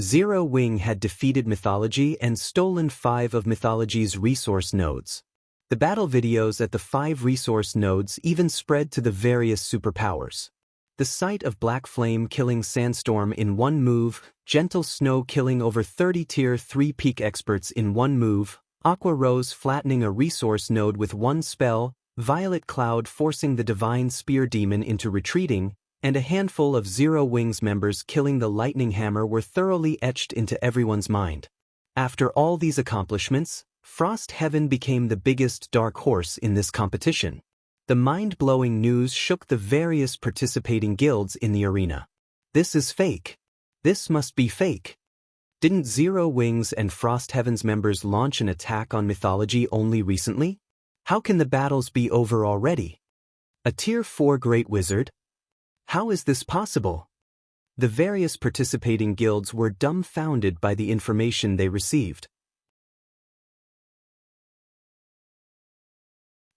Zero Wing had defeated Mythology and stolen 5 of Mythology's resource nodes. The battle videos at the 5 resource nodes even spread to the various superpowers. The sight of Black Flame killing Sandstorm in one move, Gentle Snow killing over 30 Tier 3 peak experts in one move, Aqua Rose flattening a resource node with one spell, Violet Cloud forcing the Divine Spear Demon into retreating, and a handful of Zero Wings members killing the Lightning Hammer were thoroughly etched into everyone's mind. After all these accomplishments, Frost Heaven became the biggest dark horse in this competition. The mind-blowing news shook the various participating guilds in the arena. This is fake. This must be fake. Didn't Zero Wings and Frost Heaven's members launch an attack on Mythology only recently? How can the battles be over already? A Tier 4 Great Wizard? How is this possible? The various participating guilds were dumbfounded by the information they received.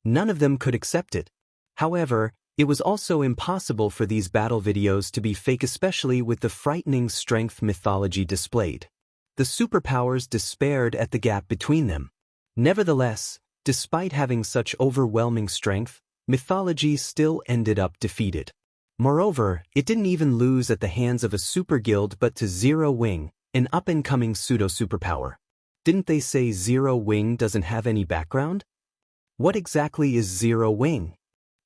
None of them could accept it. However, it was also impossible for these battle videos to be fake, especially with the frightening strength Mythology displayed. The superpowers despaired at the gap between them. Nevertheless, despite having such overwhelming strength, Mythology still ended up defeated. Moreover, it didn't even lose at the hands of a super guild but to Zero Wing, an up-and-coming pseudo-superpower. Didn't they say Zero Wing doesn't have any background? What exactly is Zero Wing?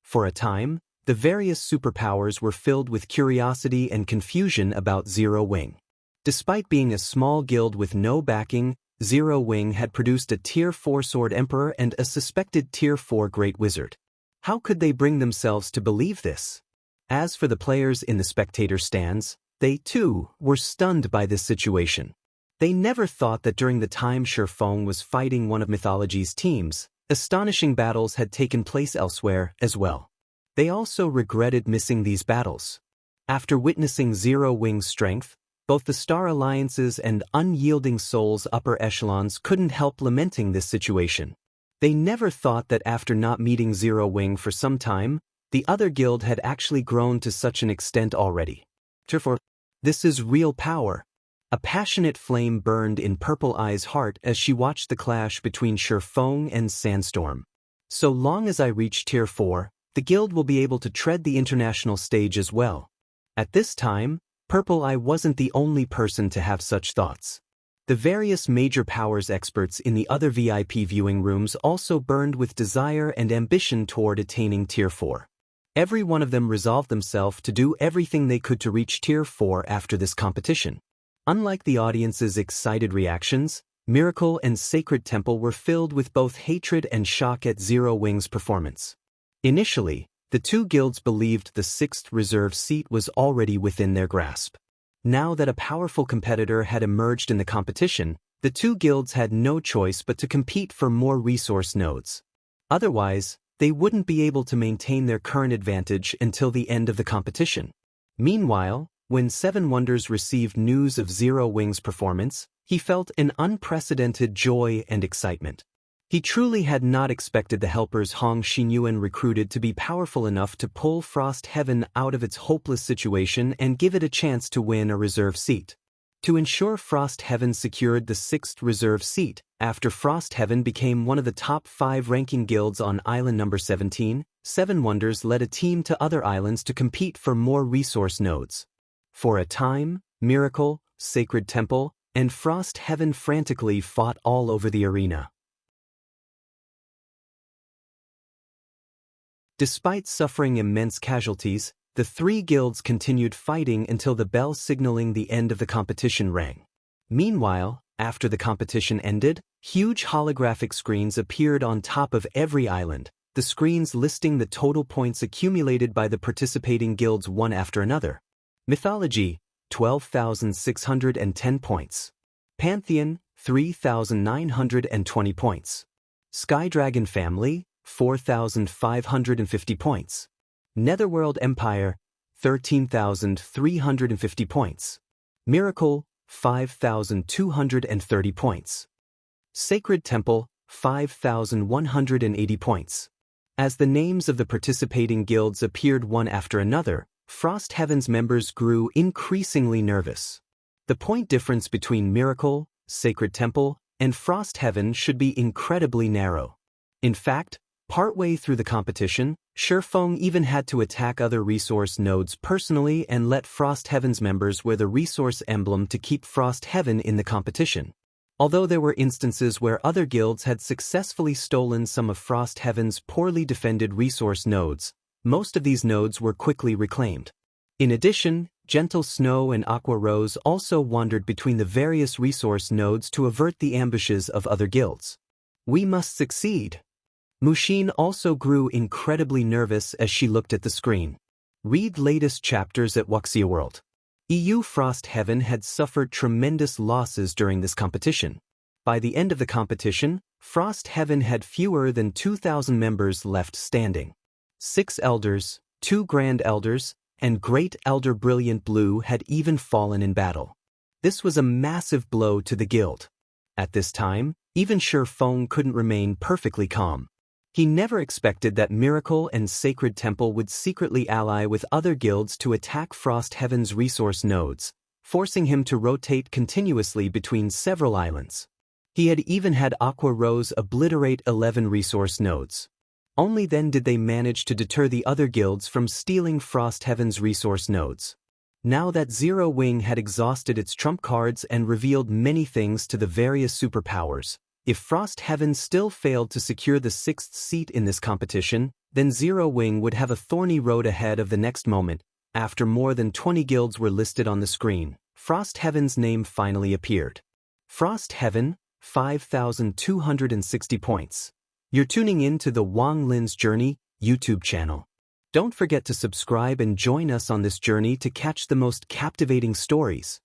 For a time, the various superpowers were filled with curiosity and confusion about Zero Wing. Despite being a small guild with no backing, Zero Wing had produced a Tier 4 Sword Emperor and a suspected Tier 4 Great Wizard. How could they bring themselves to believe this? As for the players in the spectator stands, they too were stunned by this situation. They never thought that during the time Shi Feng was fighting one of Mythology's teams, astonishing battles had taken place elsewhere as well. They also regretted missing these battles. After witnessing Zero Wing's strength, both the Star Alliances and Unyielding Souls upper echelons couldn't help lamenting this situation. They never thought that after not meeting Zero Wing for some time, the other guild had actually grown to such an extent already. Therefore, this is real power. A passionate flame burned in Purple Eye's heart as she watched the clash between Shi Feng and Sandstorm. So long as I reach Tier 4, the guild will be able to tread the international stage as well. At this time, Purple Eye wasn't the only person to have such thoughts. The various major powers experts in the other VIP viewing rooms also burned with desire and ambition toward attaining Tier 4. Every one of them resolved themselves to do everything they could to reach Tier 4 after this competition. Unlike the audience's excited reactions, Miracle and Sacred Temple were filled with both hatred and shock at Zero Wing's performance. Initially, the two guilds believed the 6th reserve seat was already within their grasp. Now that a powerful competitor had emerged in the competition, the two guilds had no choice but to compete for more resource nodes. Otherwise, they wouldn't be able to maintain their current advantage until the end of the competition. Meanwhile, when Seven Wonders received news of Zero Wing's performance, he felt an unprecedented joy and excitement. He truly had not expected the helpers Hong Xinyuan recruited to be powerful enough to pull Frost Heaven out of its hopeless situation and give it a chance to win a reserve seat. To ensure Frost Heaven secured the 6th reserve seat, after Frost Heaven became one of the top 5 ranking guilds on island number 17, Seven Wonders led a team to other islands to compete for more resource nodes. For a time, Miracle, Sacred Temple, and Frost Heaven frantically fought all over the arena. Despite suffering immense casualties, the 3 guilds continued fighting until the bell signaling the end of the competition rang. Meanwhile, after the competition ended, huge holographic screens appeared on top of every island, the screens listing the total points accumulated by the participating guilds one after another. Mythology, 12,610 points. Pantheon, 3,920 points. Skydragon Family, 4,550 points. Netherworld Empire, 13,350 points. Miracle, 5,230 points. Sacred Temple, 5,180 points. As the names of the participating guilds appeared one after another, Frost Heaven's members grew increasingly nervous. The point difference between Miracle, Sacred Temple, and Frost Heaven should be incredibly narrow. In fact, partway through the competition, Shi Feng even had to attack other resource nodes personally and let Frost Heaven's members wear the resource emblem to keep Frost Heaven in the competition. Although there were instances where other guilds had successfully stolen some of Frost Heaven's poorly defended resource nodes, most of these nodes were quickly reclaimed. In addition, Gentle Snow and Aqua Rose also wandered between the various resource nodes to avert the ambushes of other guilds. We must succeed. Mushin also grew incredibly nervous as she looked at the screen. Read latest chapters at Wuxia World. EU Frost Heaven had suffered tremendous losses during this competition. By the end of the competition, Frost Heaven had fewer than 2,000 members left standing. 6 elders, 2 Grand Elders, and Great Elder Brilliant Blue had even fallen in battle. This was a massive blow to the guild. At this time, even Shi Feng couldn't remain perfectly calm. He never expected that Miracle and Sacred Temple would secretly ally with other guilds to attack Frost Heaven's resource nodes, forcing him to rotate continuously between several islands. He had even had Aqua Rose obliterate 11 resource nodes. Only then did they manage to deter the other guilds from stealing Frost Heaven's resource nodes. Now that Zero Wing had exhausted its trump cards and revealed many things to the various superpowers, if Frost Heaven still failed to secure the 6th seat in this competition, then Zero Wing would have a thorny road ahead of the next moment. After more than 20 guilds were listed on the screen, Frost Heaven's name finally appeared. Frost Heaven, 5,260 points. You're tuning in to the Wang Lin's Journey YouTube channel. Don't forget to subscribe and join us on this journey to catch the most captivating stories.